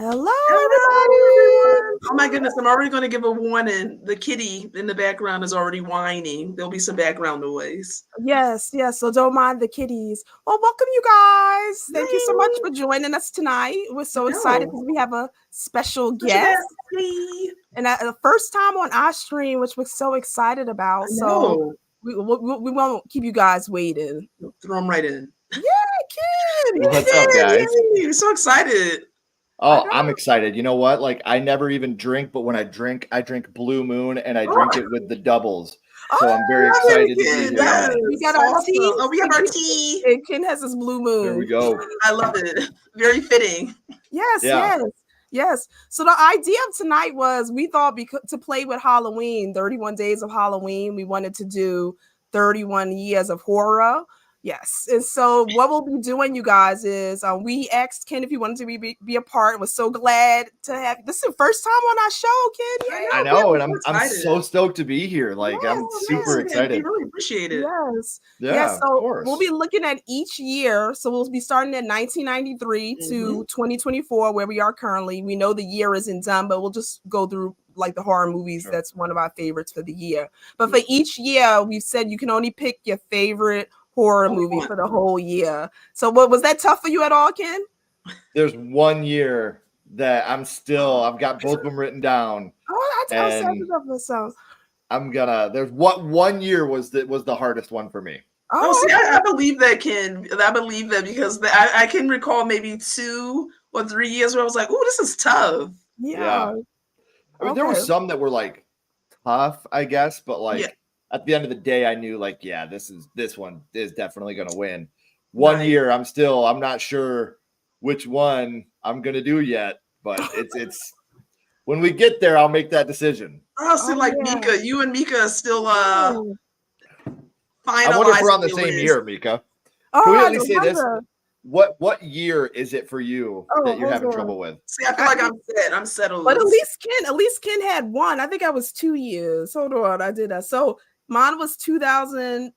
Hello, Hello, everybody. everyone. Oh my goodness, I'm already going to give a warning. The kitty in the background is already whining. There'll be some background noise. Yes, yes. So don't mind the kitties. Well, welcome, you guys. Thank you so much Hi. for joining us tonight. We're so excited No. because we have a special What you got? guest Kitty? and the first time on our stream, which we're so excited I about. So know. we won't keep you guys waiting. Throw them right in. Yeah, Ken. What's up, guys? Yay. I'm so excited. Oh, I'm excited. You know what? Like, I never even drink, but when I drink Blue Moon, and I drink it with the doubles. So I'm very Love excited it, to be Ken. here. Yes. We got our Awesome. tea. Oh, we have our tea. And Ken has his blue moon. There we go. I love it. Very fitting. Yes, Yeah. yes. So the idea of tonight was we thought to play with Halloween, 31 days of Halloween. We wanted to do 31 years of horror. Yes. And so what we'll be doing, you guys, is we asked Ken if he wanted to be a part. We're so glad to have this is the first time on our show, Ken. I know, and I'm excited. so stoked to be here. Like, I'm super Yes, excited. We really appreciate it. Yes. Yeah, So of course. we'll be looking at each year. So we'll be starting at 1993 to 2024, where we are currently. We know the year isn't done, but we'll just go through like the horror movies. Sure. That's one of our favorites for the year. But for each year, we've said you can only pick your favorite horror movie for the whole year. So what was that tough for you at all, Ken? There's one year that I've got both of them written down. Oh, There's one year was the hardest one for me. Oh, see, I believe that, Ken. I believe that because I can recall maybe 2 or 3 years where I was like, "Oh, this is tough." Yeah. I mean, there were some that were like tough, I guess, but like at the end of the day, I knew like, yeah, this one is definitely going to win. One year, I'm not sure which one I'm going to do yet, but it's when we get there, I'll make that decision. Oh, so Mika, you and Mika are still finalizing. I wonder if we're on the same year, Mika. Can we at least say this? What year is it for you that you're having trouble with? See, I feel like I'm settled. But at least Ken had one. I think I was 2 years. Hold on, I did that. So mine was 2010,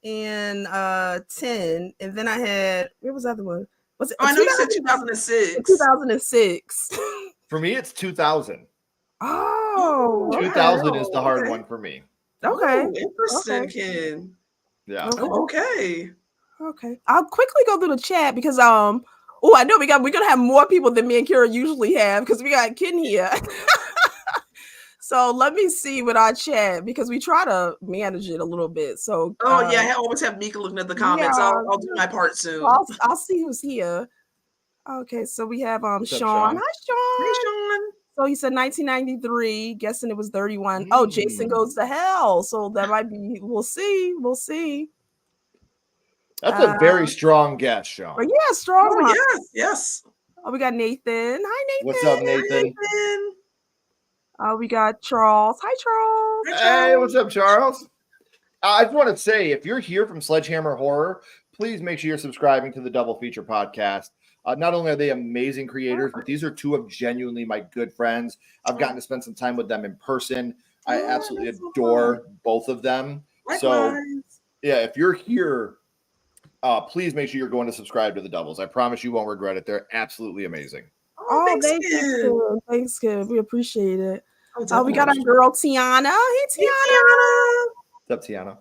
and then I had where was the other one? Was it? Oh, I know you said 2006. 2006. For me, it's 2000. Oh, 2000 is the hard one for me. Okay, interesting, Ken. Yeah. Okay. I'll quickly go through the chat because I know we're gonna have more people than me and Kira usually have because we got Ken here. So let me see with our chat because we try to manage it a little bit. So I always have Mika looking at the comments. Yeah, I'll do my part soon. I'll see who's here. Okay, so we have Sean. Sean. Hi, Sean. Hey, Sean. So he said 1993, guessing it was 31. Oh, Jason Goes to Hell. So that might be, we'll see. That's a very strong guess, Sean. But yeah, strong. Oh, yes. Oh, we got Nathan. Hi, Nathan. What's up, Nathan? We got Charles. Hi, Charles. Hey, what's up, Charles? I just want to say, if you're here from Sledgehammer Horror, please make sure you're subscribing to the Double Feature podcast. Not only are they amazing creators, but these are two of genuinely my good friends. I've gotten to spend some time with them in person. I absolutely adore both of them. So, yeah, if you're here, please make sure you're going to subscribe to the Doubles. I promise you won't regret it. They're absolutely amazing. Oh, thanks, Ken. Thanks, Ken. We appreciate it. We got our girl Tiana. Hey, Tiana. What's up, Tiana?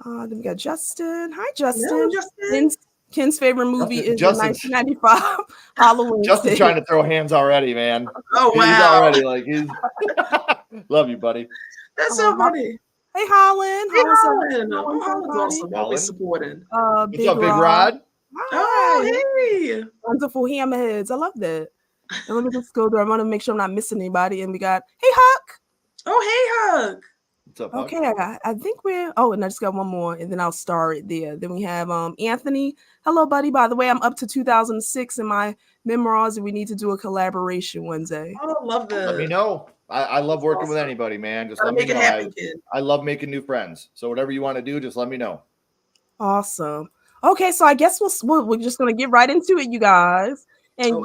Then we got Justin. Hi, Justin. Hello, Justin. Ken's favorite movie is 1995 Halloween. Justin's trying to throw hands already, man. Oh, wow. He's already like, he's love you, buddy. That's so funny. Hey, Holland. Holland's awesome. Always supporting. What's up, Big Rod? Oh, hey. Wonderful hammerheads. I love that. And let me just go there. I want to make sure I'm not missing anybody. And we got, hey, Huck. Oh, hey, Huck. What's up, Huck? Okay, I think and I just got one more, and then I'll start it there. Then we have Anthony. Hello, buddy. By the way, I'm up to 2006 in my memoirs, and we need to do a collaboration one day. Oh, I love that. Let me know. I love working with anybody, man. Just let me know. I love making new friends. So whatever you want to do, just let me know. Awesome. Okay, so I guess we're just gonna get right into it, you guys. And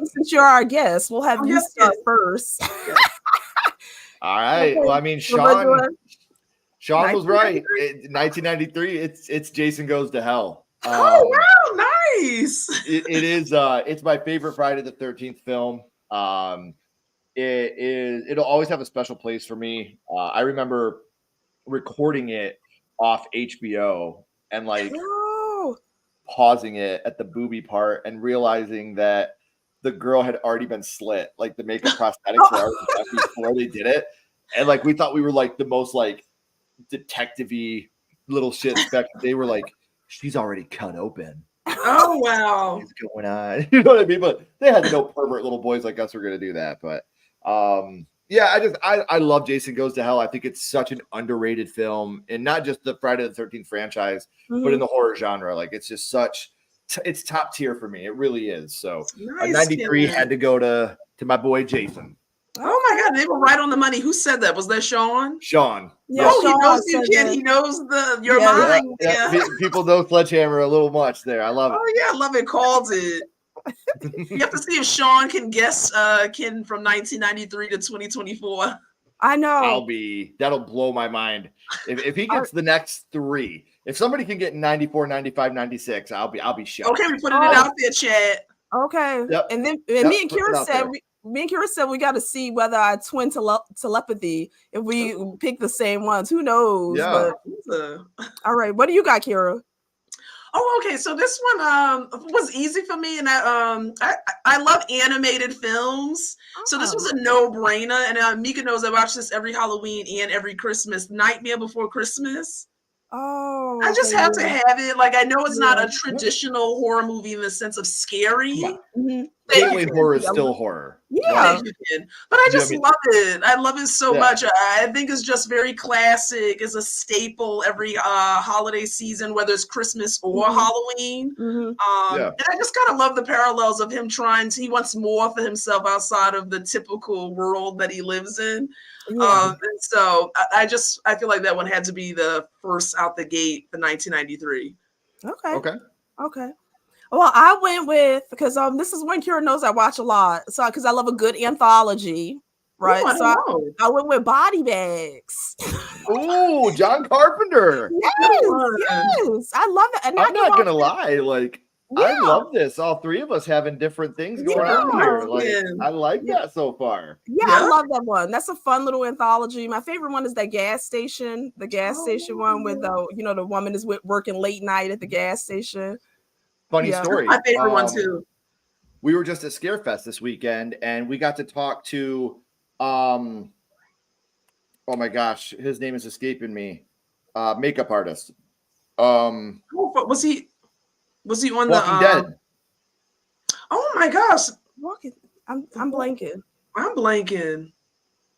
since you're our guest, we'll have you start first. All right. Okay. Well, I mean, Sean was right. 1993. It's Jason Goes to Hell. Oh wow, nice. It is. It's my favorite Friday the 13th film. It'll always have a special place for me. I remember recording it off HBO and like Oh, pausing it at the booby part and realizing that the girl had already been slit. Like the makeup prosthetics were already done before they did it. And like we thought we were like the most like detective-y little shits back. They were like, she's already cut open. Oh wow. What's going on? You know what I mean? But they had to know pervert little boys like us were gonna do that. But yeah, I love Jason Goes to Hell. I think it's such an underrated film, and not just the Friday the 13th franchise, but in the horror genre. Like it's just such it's top tier for me. It really is. So Nice, 93 Ken. had to go to my boy Jason. Oh my God, they were right on the money. Who said that? Was that Sean? Sean. yeah. Oh, he Sean knows you, said Ken. that. He knows your Yeah, mind. Yeah, Yeah. people know Sledgehammer a little much there. I love it. Oh yeah, I love it. Called it. You have to see if Sean can guess Ken from 1993 to 2024. I know. That'll blow my mind. If he gets the next three, if somebody can get 94, 95, 96, I'll be shocked. Okay, we put it out there, Chad. Okay. Yep. And then Yep, me and put it Kira out said there. me and Kira said we got to see whether our twin telepathy, if we pick the same ones. Who knows? Yeah. But all right. What do you got, Kira? Oh, okay. So this one was easy for me, and I love animated films. So this was a no-brainer. And Mika knows I watch this every Halloween and every Christmas. Nightmare Before Christmas. Oh, I just okay, have to yeah. have it. Like I know it's not Yeah. a traditional horror movie in the sense of scary. Yeah. Mhm. Gateway horror is still horror. Yeah. Thank you, Ken. But I just Yeah, I mean- love it. I love it so Yeah. much. I think it's just very classic. It's a staple every holiday season, whether it's Christmas or Mhm. Halloween. Mhm. Yeah. And I just kind of love the parallels of him he wants more for himself outside of the typical world that he lives in. Yeah. And so I feel like that one had to be the first out the gate for 1993. Okay. Okay. Okay. Well, I went with because this is one Kira knows I watch a lot. So because I love a good anthology, right? Ooh, I so don't know. I went with Body Bags. Ooh, John Carpenter. Yes, I love it. And I'm not gonna lie, like I Yeah. love this. All three of us having different things going on Yeah. here. Like Yeah. I like that so far. Yeah, I Yeah. love that one. That's a fun little anthology. My favorite one is that gas station, the gas station one with the woman is working late night at the gas station. Funny Yeah. story. My favorite one too. We were just at Scarefest this weekend, and we got to talk to oh my gosh, his name is escaping me. Makeup artist. Was he on Walking the Dead. Oh my gosh, Walking, I'm blanking. I'm blanking.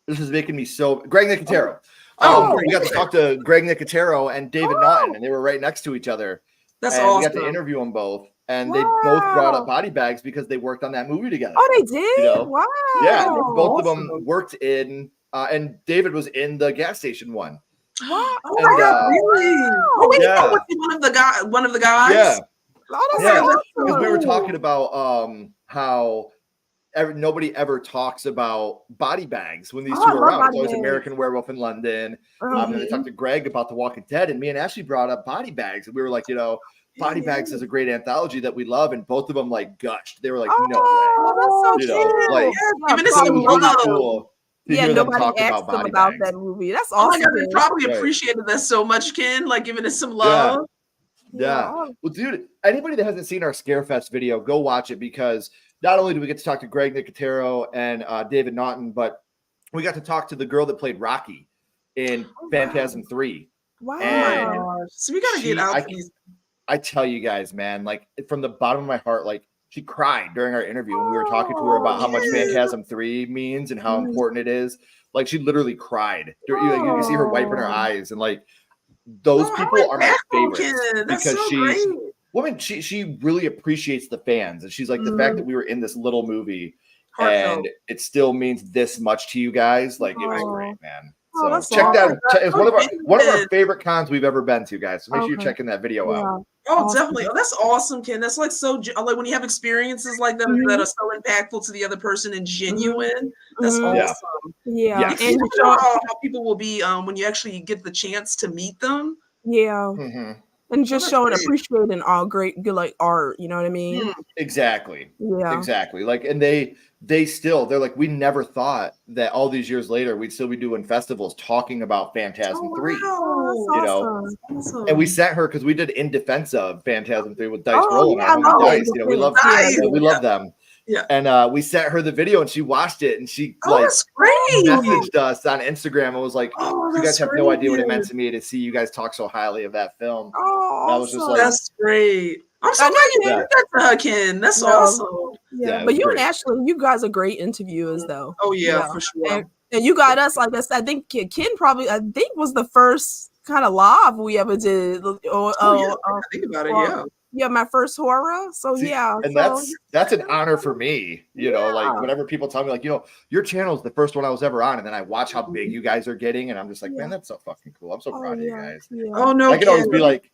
This is making me so Greg Nicotero. Oh, We got to talk to Greg Nicotero and David Oh. Naughton, and they were right next to each other. That's and awesome. we got to interview them both, and they both brought Wow. up Body Bags because they worked on that movie together. Oh, they did? You know? Wow. Yeah, both of them awesome. worked in, and David was in the gas station one. Wow. Oh, And, really? Oh, wait, yeah. was he one of the guys? Yeah, Oh, that's yeah, awesome. because we were talking about how nobody ever talks about Body Bags when these Oh, I two are love around. Body It's always Bags. American Werewolf in London. Uh-huh. And they talked to Greg about The Walking Dead, and me and Ashley brought up Body Bags, and we were like, Body Bags is a great anthology that we love, and both of them like gushed. They were like, no way. Oh, that's so You know, cute. like, Giving it So it some was really love. cool to Yeah, hear them nobody talk asked about them Body about Bags. that movie. That's Oh my awesome. god, they probably Right. appreciated that so much, Ken. Like giving it some love. Yeah. Well, dude, anybody that hasn't seen our Scarefest video, go watch it, because not only do we get to talk to Greg Nicotero and David Naughton, but we got to talk to the girl that played Rocky in Phantasm 3. Wow. And So we gotta get out these. I tell you guys, man, like from the bottom of my heart, like she cried during our interview when we were talking to her about how much Phantasm 3 means and how important it is. Like she literally cried. You can see her wiping her eyes, and like those people are my favorites because she really appreciates the fans, and she's like, the fact that we were in this little movie and it still means this much to you guys, like it was great, man. Oh, So that's check that. awesome. It's one of our favorite cons we've ever been to, guys. So make sure you're Okay. checking that video out. Oh, Awesome. definitely. Oh, that's awesome, Ken. That's like so like when you have experiences like that that are so impactful to the other person and genuine. That's Mhm. awesome. Yeah. Yeah. And And you know how people will be when you actually get the chance to meet them. yeah. Mhm. and just that's showing great. appreciating all great good like art. You know what I mean? Mm. Exactly. Yeah. Exactly. Like, and they're like, we never thought that all these years later we'd still be doing festivals talking about Phantasm 3. Oh, You that's know, awesome. and we sent her because we did In Defense of Phantasm 3 with Dice Oh, Rolling, yeah, our I love homie it. Dice. You know, we love Nice. we love them. Yeah. And we sent her the video and she watched it and she Oh, like that's great. messaged us on Instagram and was like, Oh, you guys that's have no idea what it great. meant to me to see you guys talk so highly of that film. Oh, That was just awesome. like, That's great. I'm so I glad know you you did that to her, Ken. That's No. awesome. Yeah, Yeah, it but was you great. and Ashley, you guys are great interviewers, though. Oh yeah, for sure. And you got us, like I said, I think Ken probably, I think, was the first kind of live we ever did. I think about it. Yeah. Yeah, my first horror. So See, yeah, and so, that's an honor for me. You know, like Yeah. whenever people tell me, like, you know, your channel is the first one I was ever on, and then I watch how big you guys are getting, and I'm just like, Yeah. man, that's so fucking cool. I'm so proud of you guys. Yeah. Oh no, I can always Ken. be like,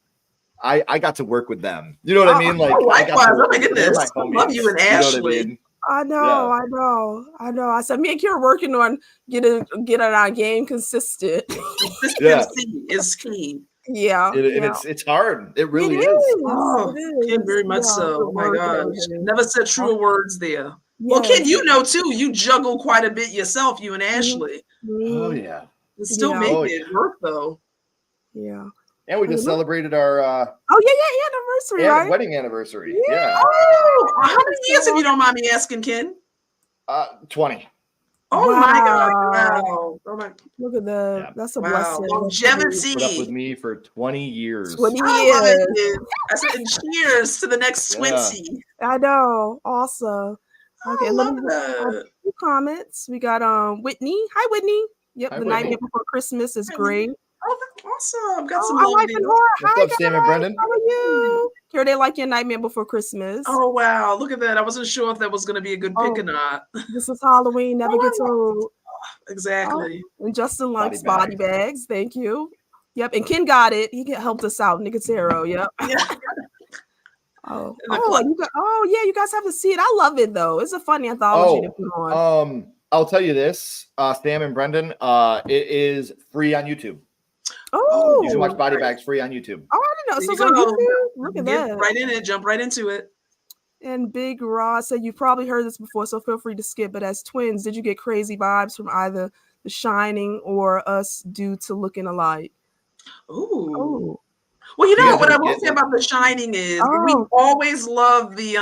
I got to work with them. You know what I mean? Like, oh, I got likewise. to Oh work my with them. goodness. They're my I love homies. you and You know what I Ashley. mean? I know. I said me and Kira working on getting our game consistent. Consistency is key. Yeah. And it's hard. It really It is. Oh, It Ken, is. very much Yeah, so. good Oh my work, gosh. everybody. Never said truer words there. Well, Yes. Ken, you know too, you juggle quite a bit yourself, you and Ashley. Oh Mhm. yeah. You still Yeah. make Oh, it work though. Yeah. And we just celebrated our Oh yeah, anniversary, right? wedding anniversary. Yeah. Yeah. Oh, how many years, if you don't mind me asking, Ken? 20. Oh my God. Wow. Wow. Oh my Look at that. Yeah. That's a wow. blessing. Longevity. Put up with me for 20 years. 20 I love years. it, Ken. I said, and cheers to the next Yeah. 20. I know. Awesome. Okay, I let love me that. few comments. We got Whitney. Hi, Whitney. Yep, Hi, the Whitney. Nightmare Before Christmas is Hi, great. Oh, that's awesome. Got some I love like there. it. Horror. What's Hi, up, Sam and guys. Brendan? How are you? Here, they like your Nightmare Before Christmas. Oh wow, look at that. I wasn't sure if that was gonna be a good pick Oh. or not. This is Halloween. Never gets old. Exactly. And Justin likes Body body bags. Thank you. Yep. And Ken got it. He helped us out. Nicotero. Yep. Yeah. Yeah, you guys have to see it. I love it though. It's a fun anthology to put on. I'll tell you this, Sam and Brendan, it is free on YouTube. Oh, You can watch Body Bags free on YouTube. Oh, I didn't know. So it's There on you go. YouTube. Look at Get that. right in it, jump right into it. And Big Ross said, you've probably heard this before, so feel free to skip. But as twins, did you get crazy vibes from either The Shining or us due to looking alike? Ooh. Oh, Well, you You know guys what I didn't will get say it? about The Shining is we Oh. always love the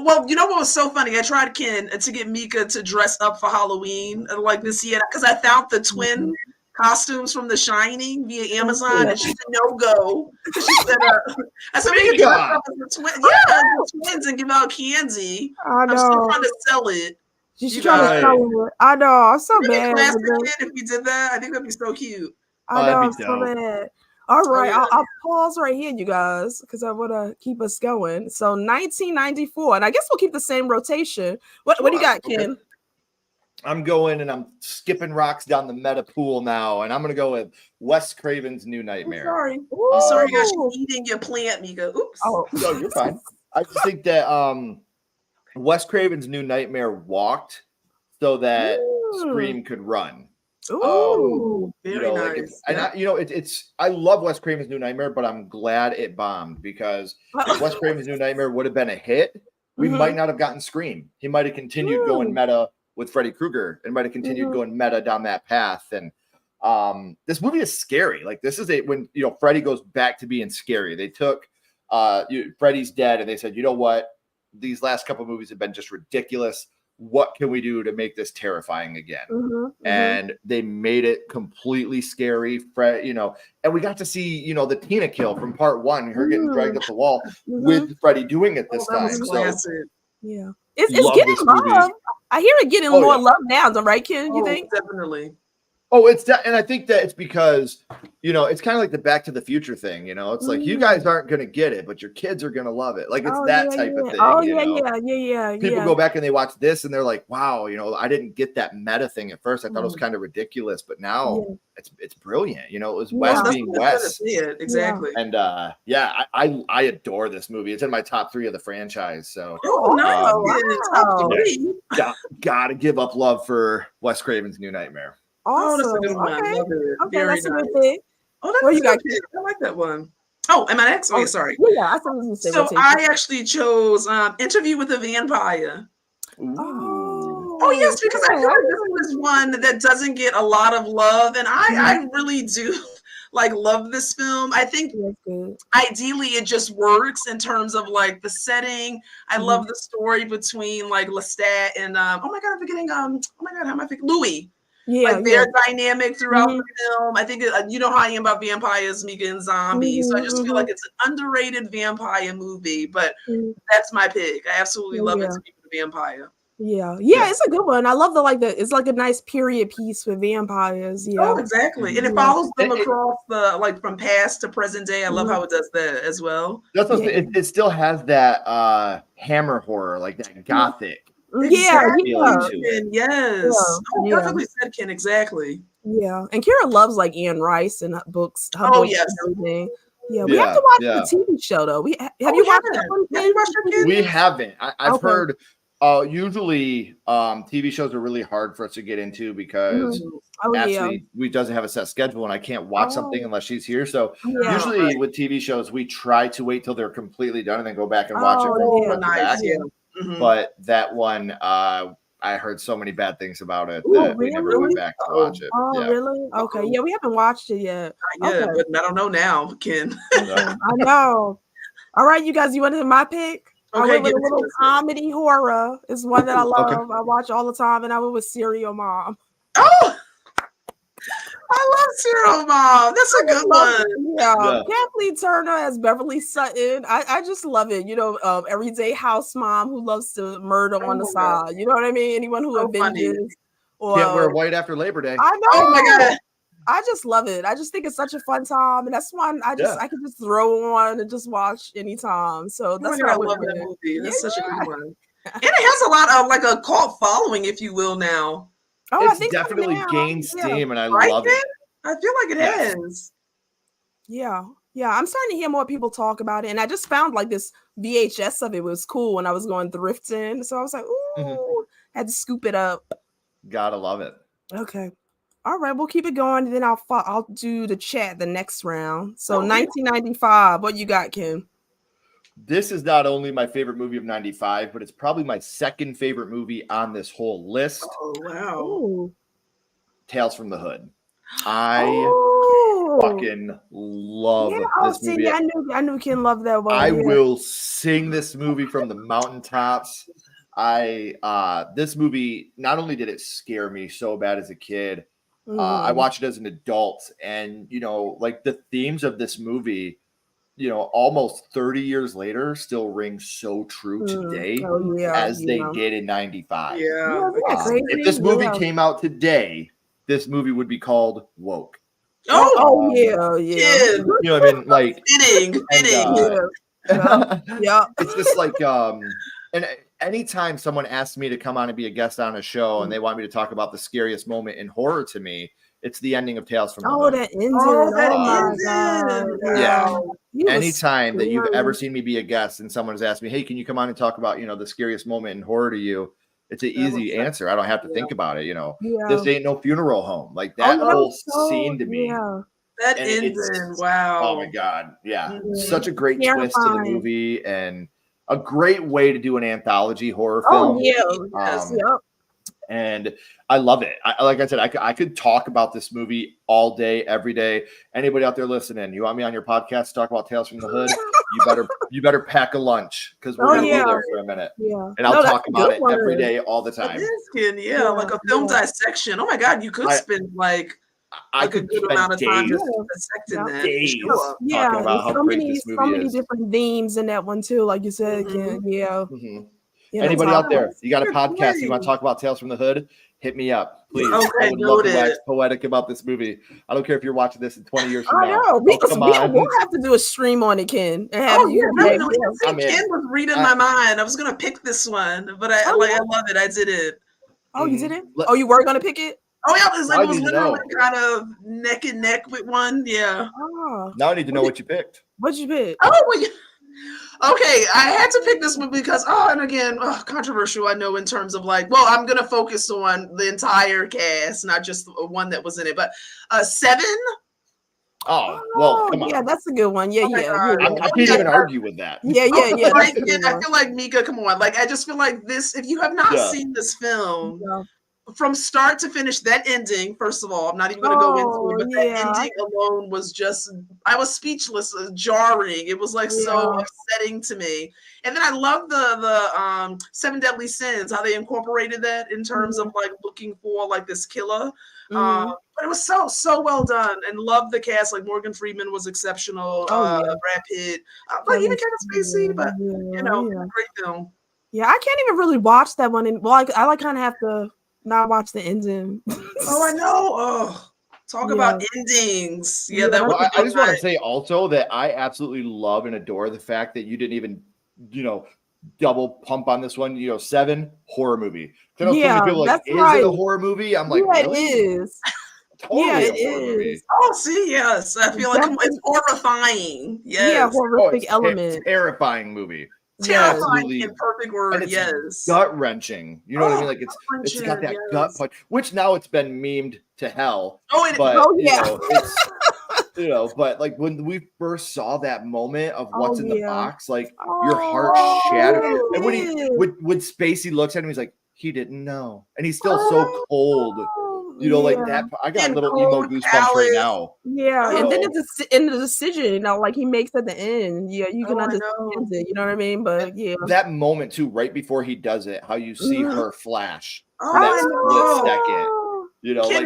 well, you know what was so funny? I tried Ken to get Mika to dress up for Halloween like this year because I found the twin costumes from The Shining via Amazon, and she said no go. She said, I said we can dress up as the twins, the twins, and give out candy. I I'm still know. trying to sell it. She's You trying guys- to sell it. I know. I'm so Really bad. classic, with that. Ken, if we did that, I think that'd be so cute. I know. that'd I'm be so dope. bad. All right, yeah. I'll pause right here, you guys, because I want to keep us going. So 1994, and I guess we'll keep the same rotation. What do you got, Okay. Ken? I'm going and I'm skipping rocks down the meta pool now, and I'm going to go with Wes Craven's New I'm Nightmare. sorry. Ooh. Sorry, guys, you're eating your plant, Mika. Oops. Oh, No, you're fine. I just think that Wes Craven's New Nightmare walked so that Scream could run. Ooh. Very you know, nice. like it's I love Wes Craven's New Nightmare, but I'm glad it bombed because if Wes Craven's New Nightmare would have been a hit, we Mhm. might not have gotten Scream. He might have continued going meta with Freddy Krueger and might have continued going meta down that path. And this movie is scary. Like this is when Freddy goes back to being scary. They took Freddy's dead and they said, you know what? These last couple movies have been just ridiculous. What can we do to make this terrifying again? And they made it completely scary. And we got to see, the Tina kill from part one, her getting dragged up the wall with Freddy doing it this that was time. So classic. Yeah. It's Love getting this movie. love. I hear it getting Oh, more yeah. love now, right, Ken? You Oh, think? definitely. Oh, and I think that it's because, it's kind of like the Back to the Future thing, It's like you guys aren't going to get it, but your kids are going to love it. Like it's that type of thing. Oh, yeah. People go back and they watch this and they're like, wow, I didn't get that meta thing at first. I thought it was kind of ridiculous, but now it's brilliant. It was Wes That's being what I Wes. see it. Exactly. And I adore this movie. It's in my top 3 of the franchise. So Oh, no. wow. gotta give up love for Wes Craven's New Nightmare. Oh, Awesome. that's a good one. Okay. Love it. Okay, Very that's a nice. good thing. Oh, that's What you a got, good pick. I like that one. Oh, am I next? Okay, sorry. Yeah, I thought you said So I actually chose Interview with a Vampire. Oh yes, because I feel like this is one that doesn't get a lot of love, and I really do like love this film. I think ideally it just works in terms of like the setting. I love the story between like Lestat and oh my god, I'm forgetting oh my god, how am I forgetting Louis? Yeah, like their dynamic throughout the film. I think you know how I am about vampires, Mika, and zombies. So I just feel like it's an underrated vampire movie, but that's my pick. I absolutely love it to be the vampire. Yeah, it's a good one. I love it's like a nice period piece with vampires. Yeah. Oh, exactly. And it follows them across the like from past to present day. I love how it does that as well. That's what it still has that Hammer horror, like that gothic. Exactly. Yes. Oh, perfectly said, Ken. Exactly. Yeah. And Kira loves like Anne Rice and her books. Her books yes. And everything. Yeah, we have to watch the TV show though. Have you watched that one? Have you watched that, Ken? We haven't. I've heard usually TV shows are really hard for us to get into because we doesn't have a set schedule and I can't watch something unless she's here. So usually with TV shows, we try to wait till they're completely done and then go back and watch it. But that one, I heard so many bad things about it that we never went back to watch it. Oh, really? Okay. Yeah, we haven't watched it yet. But I don't know now, Ken. I know. All right, you guys, you want to hear my pick? Okay, I went with a little comedy horror. It's one that I love. I watch all the time, and I went with Serial Mom. Oh, I love Serial Mom. That's a good one. Yeah. Kathleen Turner as Beverly Sutton. I just love it. You know, everyday house mom who loves to murder on the side. You know what I mean? Anyone who avenges. Or, can't wear white after Labor Day. I know. Oh my god. I just love it. I just think it's such a fun time, and that's one I can just throw on and just watch anytime. So that's what I love that movie. That's such a good one. And it has a lot of like a cult following, if you will, now. Oh, I think definitely gained steam, and I love it. I feel like it has. Yeah. I'm starting to hear more people talk about it, and I just found like this VHS of it was cool when I was going thrifting. So I was like, ooh, had to scoop it up. Gotta love it. Okay. All right, we'll keep it going, and then I'll do the chat the next round. So 1995, what you got, Ken? This is not only my favorite movie of 95, but it's probably my second favorite movie on this whole list. Oh, wow. Ooh. Tales from the Hood. I fucking love this movie. I knew Ken loved that one. I will sing this movie from the mountaintops. This movie, not only did it scare me so bad as a kid, I watched it as an adult, and you know, like the themes of this movie, you know, almost 30 years later, still ring so true today as they did in 95. If this movie came out today, this movie would be called Woke. Yeah. You know what I mean? Like fitting. It's just like and anytime someone asks me to come on and be a guest on a show and they want me to talk about the scariest moment in horror to me, it's the ending of Tales from the Hood. That ended. Oh my God. Yeah. Anytime that you've ever seen me be a guest and someone has asked me, hey, can you come on and talk about, you know, the scariest moment in horror to you? It's an easy answer. I don't have to think about it, you know. This ain't no funeral home. Like that whole scene to me. That ending. Wow. Oh my God. Yeah. Such a great twist to the movie and a great way to do an anthology horror film. And I love it. Like I said, I could talk about this movie all day, every day. Anybody out there listening, you want me on your podcast to talk about Tales from the Hood? You better pack a lunch because we're gonna be there for a minute. And I'll talk about it every day, all the time. Like a film dissection. Oh my God, you could spend like I could good amount of time just dissecting that. Days talking about how great this movie is. So many different themes in that one too, like you said, Ken. Anybody out there, you got a podcast, you want to talk about Tales from the Hood? Hit me up, please. I would love to wax poetic about this movie. I don't care if you're watching this in 20 years from now. We'll have to do a stream on it, Ken. And have Ken was reading my mind. I was gonna pick this one, but I love it. I did it. Oh, you did it? Oh, you were gonna pick it? Oh yeah, it was literally kind of neck and neck with one. Yeah. Now I need to know what you picked. What'd you pick? Okay, I had to pick this one because and again, controversial. I know in terms of like, well, I'm gonna focus on the entire cast, not just one that was in it, but Seven. Oh, well, come on. Yeah, that's a good one. Yeah, Oh my yeah, God. yeah, I can't even argue with that. yeah, yeah, yeah. Right, That's a good I one. feel like Mika, come on. Like, I just feel like this, if you have not Yeah. seen this film, Yeah. from start to finish, that ending, first of all, I'm not even going to go into it, but yeah. that ending alone was just, I was speechless, jarring. It was like so upsetting to me. And then I love the Seven Deadly Sins, how they incorporated that in terms of like looking for like this killer. But it was so well done, and love the cast. Like Morgan Freeman was exceptional. Brad Pitt, but even Kevin Spacey. But you know, great film. Yeah, I can't even really watch that one. Well, I like kind of have to not watch the ending. Oh, I know. Oh, talk about endings. Yeah, that Well, was. I just want to say also that I absolutely love and adore the fact that you didn't even, double pump on this one. 7 horror movie. I know so many people like, is it a horror movie? I'm like, really? It is. Totally a horror movie. Oh, see, yes. I feel like it's horrifying. Yes. Yeah, horrific element. Terrifying movie. Terrifying in perfect word. And it's gut wrenching. You know what I mean? Like it's got that gut punch, which now it's been memed to hell. But like when we first saw that moment of what's in the box, like your heart shattered. And when Spacey looks at him, he's like, he didn't know, and he's still so cold. Like that. I got little emo goosebumps right now. Yeah, and then it's in the decision, like he makes at the end. Yeah, you can understand it. You know what I mean? But that moment too, right before he does it, how you see her flash for that split second.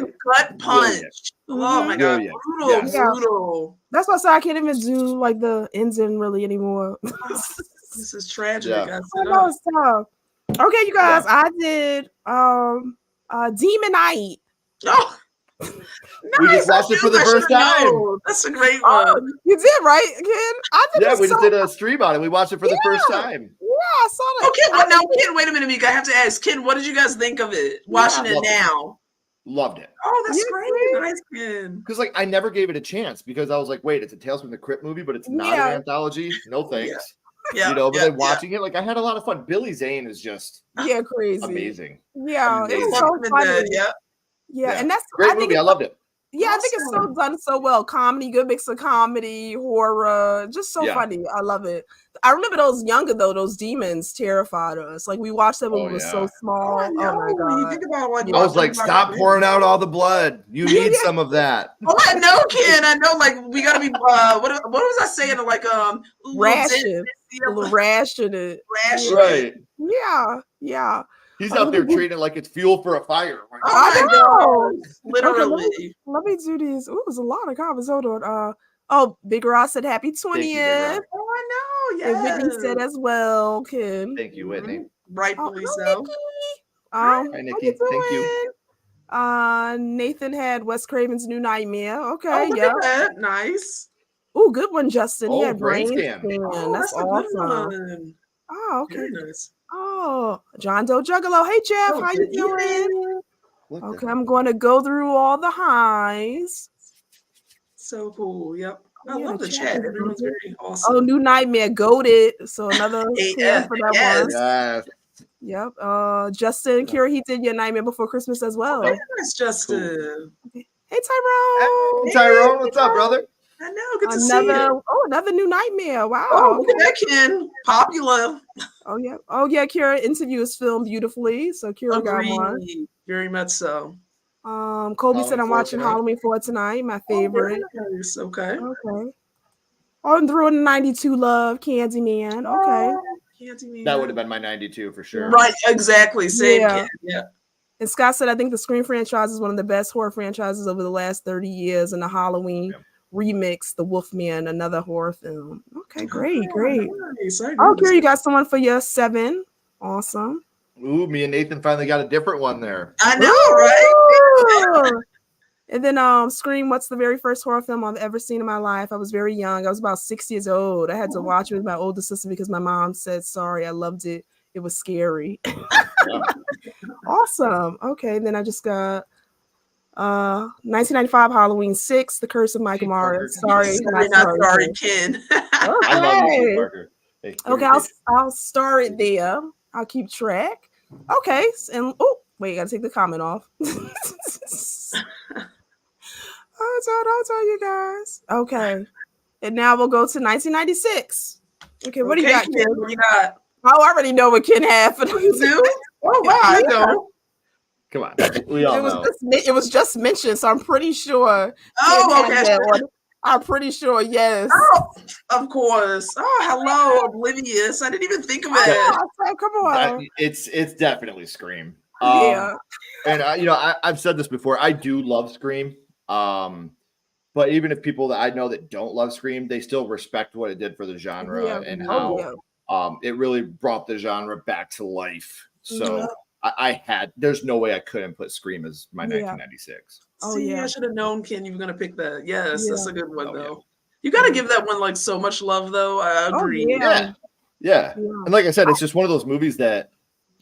Like gut punch. Oh my God, brutal. That's why I say I can't even do like the ending really anymore. This is tragic. I know it's tough. Okay, you guys, I did Demonite. Oh, we just watched it for the first time. That's a great one. You did, right, Ken? We just did a stream on it. We watched it for the first time. Yeah, I saw that. Okay, now, Ken, wait a minute, Mika. I have to ask, Ken, what did you guys think of it? Watching it now. Loved it. Oh, that's great. Nice, Ken. Because I never gave it a chance because I was like, wait, it's a Tales from the Crypt movie, but it's not an anthology. No thanks. But then watching it, I had a lot of fun. Billy Zane is just crazy, amazing. Yeah, it was so funny. Yeah, and that's great movie. I loved it. Yeah, I think it's so done so well. Comedy, good mix of comedy, horror, just so funny. I love it. I remember those demons terrified us. Like we watched them when we were so small. Oh my God. You think about I was like, stop pouring out all the blood. You need some of that. Oh, I know, Ken. I know. Like we gotta be. What was I saying? Like ration, a little ration it. Right. Yeah. He's out there treating it like it's fuel for a fire. I know. Literally. Okay, let me do these. Ooh, there's a lot of comments. Hold on. Big Ross said happy 20th. Oh, I know. And Whitney said as well, Ken. Thank you, Whitney. Rightfully so. Nikki. Hi, Nikki. Thank you. Nathan had Wes Craven's New Nightmare. Okay, Nice. Ooh, good one, Justin. He had Brain Scan. That's awesome. Oh, okay. Very nice. Oh, John Doe Juggalo. Hey, Jeff, how you doing? Okay, I'm going to go through all the highs. So cool. Yep. I love the chat. Everyone's very awesome. Oh, New Nightmare, goated. So another 10 for that one. Yes. Yep. Justin, Kira, he did your Nightmare Before Christmas as well. Oh, yes, Justin. Cool. Hey, Tyrone. Hey, Tyrone, what's up, brother? I know. Good to see you. Oh, another New Nightmare. Wow. Oh, look at that, Ken. Popular. Oh, yeah. Kira, interview is filmed beautifully. So Kira got one. Very much so. Colby said I'm watching Halloween 4 tonight. My favorite. Nice. Okay. On through 92 Love, Candyman. Okay. Candyman. That would have been my 92 for sure. Right. Exactly. Same. Yeah. And Scott said, I think the Scream franchise is one of the best horror franchises over the last 30 years. And the Halloween remix, The Wolfman, another horror film. Okay, great. Nice. Okay, you got someone for your 7. Awesome. Ooh, me and Nathan finally got a different one there. I know, right? And then Scream, what's the very first horror film I've ever seen in my life? I was very young. I was about 6 years old. I had to watch it with my older sister because my mom said, sorry, I loved it. It was scary. Awesome. Okay, then I just got 1995 Halloween 6, The Curse of Michael Myers. Sorry, not sorry, Ken. I love you, Parker. Hey, okay, I'll star it there. I'll keep track. Okay, and gotta take the comment off. I'll tell you guys. Okay. And now we'll go to 1996. Okay, what do you got, Ken? Ken? What do you got? I already know what Ken had for You do? Oh wow, I know. Come on, we all know. It was just mentioned, so I'm pretty sure. Oh, Ken had okay. that one. I'm pretty sure, yes. Oh, of course. Oh, hello, oblivious. I didn't even think of it. Oh, come on. It's definitely Scream. Yeah. And I've said this before. I do love Scream. But even if people that I know that don't love Scream, they still respect what it did for the genre and how it really brought the genre back to life. So there's no way I couldn't put Scream as my 1996. I should have known, Ken, you were gonna pick that. Yes, that's a good one though. You got to give that one like so much love, though. I agree. Yeah. And like I said, it's just one of those movies that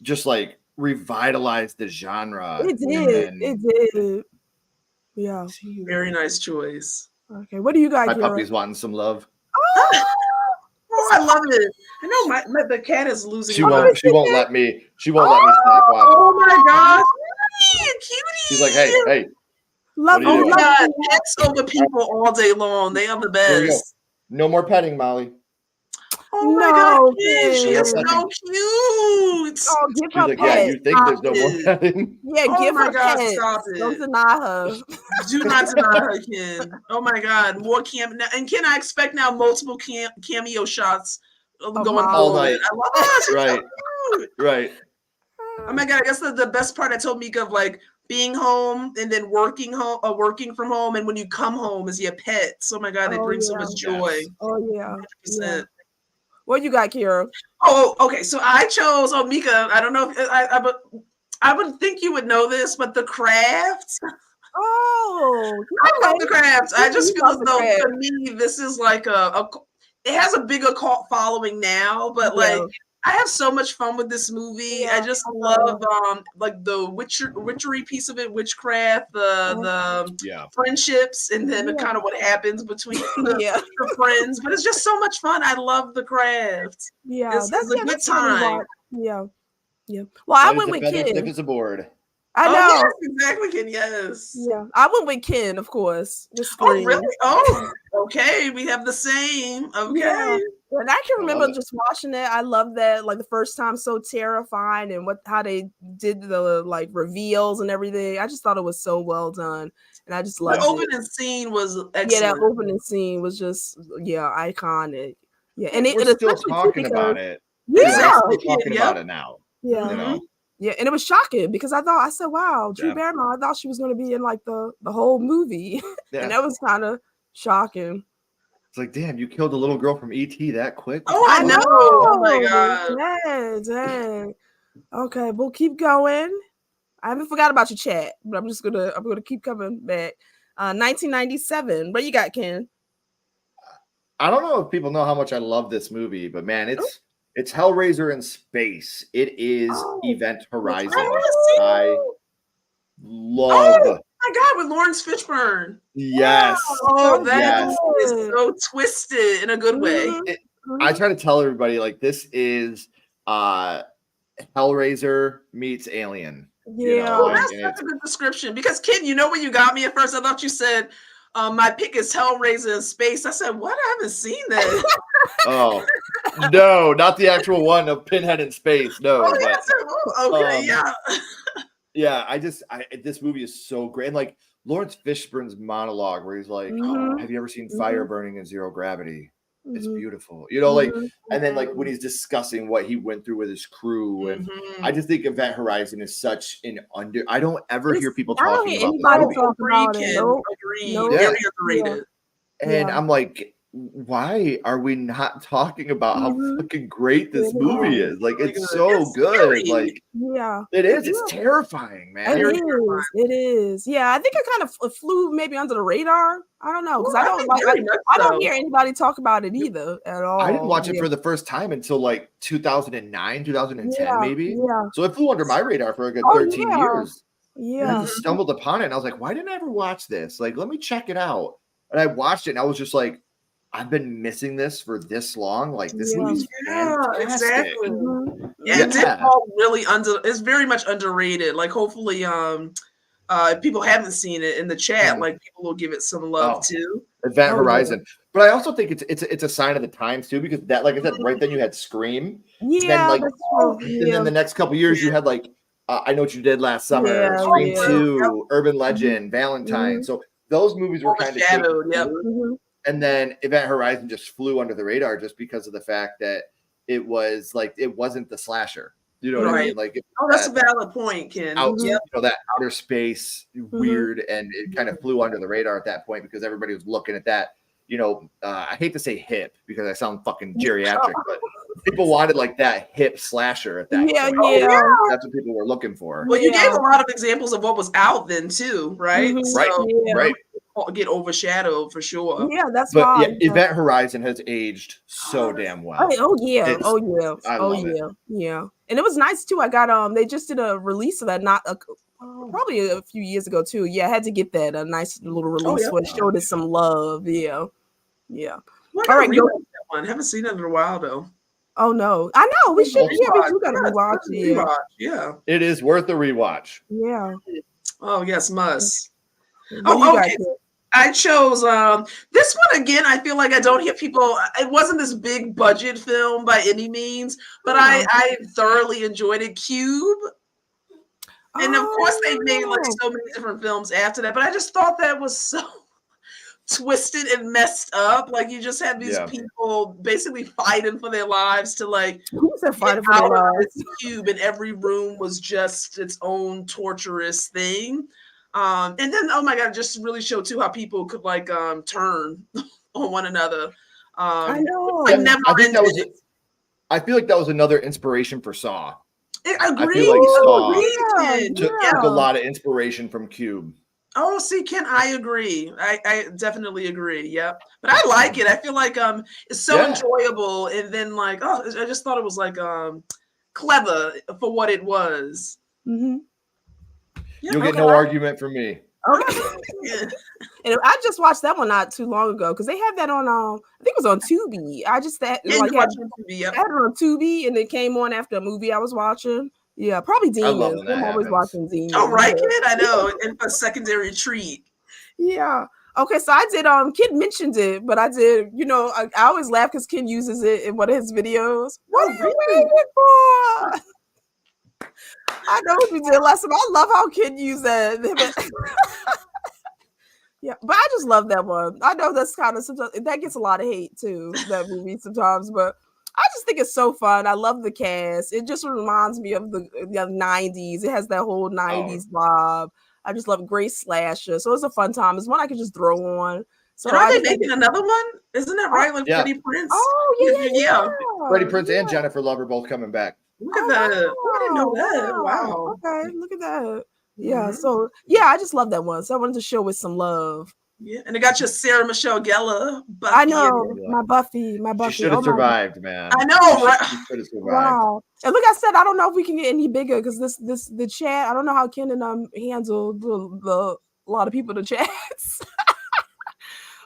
just like revitalized the genre. It did. It did. Yeah. Very nice choice. Okay, what do you got? My puppy's wanting some love. Oh, I love it. I know the cat is losing. She won't let me. She won't let me stop watching. Oh my gosh, cutie! She's like, hey. Love Oh my God, pets over people all day long. They are the best. No more petting, Molly. Oh my God, she is so cute. Oh, give her like, yeah, you think there's no more petting? Yeah, give her pets. Stop it. Don't deny her. Do not deny her, Ken. Oh my God, more cameo. And Ken, I expect now multiple cameo shots going all night. I love that. Right. Oh my God, I guess the best part I told Mika of like being home and then working from home, and when you come home is your pets. Oh my God, they bring so much joy. Yes. Oh yeah. 100%. What you got, Kira? Oh, okay. So I chose. Oh, Mika. I don't know if I would think you would know this, but The Craft. Oh, I love The Craft. I just feel as though for me, this is like it has a bigger cult following now, but like I have so much fun with this movie. I just love like the witchery piece of it, witchcraft, the friendships, and then kind of what happens between the friends. But it's just so much fun. I love The Craft. Yeah, that's a good time. Yeah. Well, I went with Ken. Stiff as a board. I know. Yes, exactly, Ken. Yes. Yeah, I went with Ken, of course. Oh, really? Oh, okay. We have the same. Okay. Yeah. And I can remember just watching it. I love that, like the first time, so terrifying, and how they did the like reveals and everything. I just thought it was so well done, and I just loved the opening scene was excellent. Yeah, that opening scene was just iconic. Yeah, and we're still talking about it. Yeah, we're talking about it now. Yeah. You know? Yeah, and it was shocking because I said, wow, Drew Barrymore, I thought she was going to be in like the whole movie. And that was kind of shocking. It's like, damn, you killed a little girl from E.T. that quick? Oh, I know. Oh, my God. Dang. Okay, we'll keep going. I haven't forgot about your chat, but I'm gonna keep coming back. 1997. What you got, Ken? I don't know if people know how much I love this movie, but man, it's Hellraiser in space. It is Event Horizon. I love. Oh my God, with Lawrence Fishburne. Yes. Oh, that is so twisted in a good way. I try to tell everybody like this is Hellraiser meets Alien. Yeah, that's such a good description. Because Ken, you know when you got me at first, I thought you said my pick is Hellraiser in space. I said, what? I haven't seen that. Oh no, not the actual one of Pinhead in space. No. Yeah, this movie is so great. And like Lawrence Fishburne's monologue where he's like, have you ever seen fire burning in zero gravity? It's beautiful. Like, and then like when he's discussing what he went through with his crew. And I just think Event Horizon is such an I don't ever hear people talking about this movie. Very underrated. And I'm like, why are we not talking about how fucking great this movie is? Like, it's so good. Like, it is. It's terrifying, man. It is. Yeah, I think it kind of flew maybe under the radar. I don't know because I don't hear anybody talk about it either at all. I didn't watch it for the first time until like 2009, 2010, maybe. Yeah. So it flew under my radar for a good 13 years. Yeah. And I just stumbled upon it, and I was like, why didn't I ever watch this? Like, let me check it out. And I watched it, and I was just like, I've been missing this for this long. Like this movie's fantastic. Exactly. It's all really it's very much underrated. Like hopefully If people haven't seen it in the chat, Mhm. like people will give it some love too. Event Oh, Horizon. But I also think it's a sign of the times too, because that, like I said, right then you had Scream. Yeah, like, that's true. And then the next couple years you had like I Know What You Did Last Summer, Yeah, Scream yeah. 2, Urban Legend, Valentine. Mhm. So those movies were kind of taken Overshadowed, yep. over. Mhm. And then Event Horizon just flew under the radar just because of the fact that it was like it wasn't the slasher. You know what I Right. mean? Like Oh, that's a valid point, Ken. out, Mhm. you know, that outer space weird, and it kind of flew under the radar at that point because everybody was looking at that. You know, I hate to say hip because I sound fucking geriatric, but people wanted like that hip slasher at that Yeah, point. yeah. That's what people were looking for. Well, you Yeah. gave a lot of examples of what was out then too, right? Mhm. Right, So Yeah. right. get overshadowed for sure. Yeah, that's But why. yeah, Event Horizon has aged so damn well. Oh yeah, It's- oh yeah, I oh love it. yeah, yeah. And it was nice too. I got they just did a release of that probably a few years ago too. Yeah, I had to get that a nice little release yeah. where it showed us some love. Yeah, yeah. Well, All right, I go. that one. Haven't seen it in a while though. Oh no, I know we should. Yeah, we do gotta Yes, rewatch let's it. rewatch. Yeah. It is worth a rewatch. Yeah. Oh yes, must. What Oh, do you got, okay. Kid? I chose this one again. I feel like I don't hear people. It wasn't this big budget film by any means, but I thoroughly enjoyed it. Cube, and of course they made like so many different films after that. But I just thought that was so twisted and messed up. Like you just had these people basically fighting for their lives to like Who said fighting get for out their of lives? this cube, and every room was just its own torturous thing. And then oh my god, just really showed too how people could like turn on one another. I know. Like never I think that was. ended. I feel like that was another inspiration for Saw. I agree. feel like Saw Agreed. Took a lot of inspiration from Cube. Oh, see, Ken, I agree. I definitely agree. Yep. But I like it. I feel like it's so enjoyable. And then like, oh, I just thought it was like clever for what it was. Mm-hmm. Yeah, You'll get no argument from me. Okay. And I just watched that one not too long ago because they had that on I think it was on Tubi. I just had it on Tubi and it came on after a movie I was watching. Yeah, probably Demons. I'm always watching Demons. Oh, right, Kid. I know. And a secondary treat. Yeah. Okay, so I did Kid mentioned it, but I did, I always laugh because Ken uses it in one of his videos. What are you waiting for? I know what you did last time. I love how Ken used that. Yeah, but I just love that one. I know that's kind of sometimes that gets a lot of hate too, that movie sometimes, but I just think it's so fun. I love the cast. It just reminds me of the 90s. It has that whole 90s vibe. I just love great slasher. So it's a fun time. It's one I can just throw on. So are they making another one? Isn't that right? Like Freddie Prinze? Oh, yeah. Freddie Prinze and Jennifer Love are both coming back. Look at that. I didn't know that. Wow. Okay, look at that. Yeah, so I just love that one. So I wanted to show it some love. Yeah, and it got your Sarah Michelle Gellar. Buffy. I know, my Buffy. She should have survived, man. I know, right? She should have survived. Wow. And look, I said I don't know if we can get any bigger because the chat. I don't know how Ken and handle the a lot of people in the chats.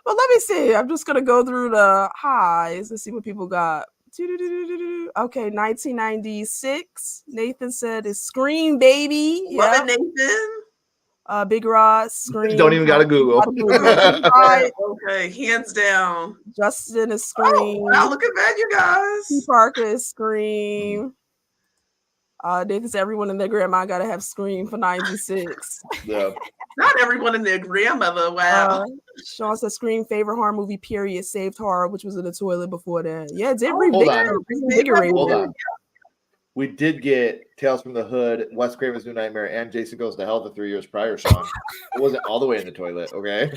But let me see. I'm just gonna go through the highs and see what people got. Okay, 1996. Nathan said it's Scream, baby. Love it, Nathan. Big Rod, Scream. Don't even gotta Google. Okay, hands down. Justin is Scream. Oh, wow, look at that, you guys. T. Parker is Scream. Nathan said everyone and their grandma gotta have Scream for 96. Yeah. Not everyone and their grandmother. Wow. Sean said Scream favorite horror movie period. Saved Horror, which was in the toilet before that. Yeah, it did reinvigorate. Hold on. We did get Tales from the Hood, Wes Craven's New Nightmare, and Jason Goes to Hell the 3 years prior, Sean. It wasn't all the way in the toilet, okay?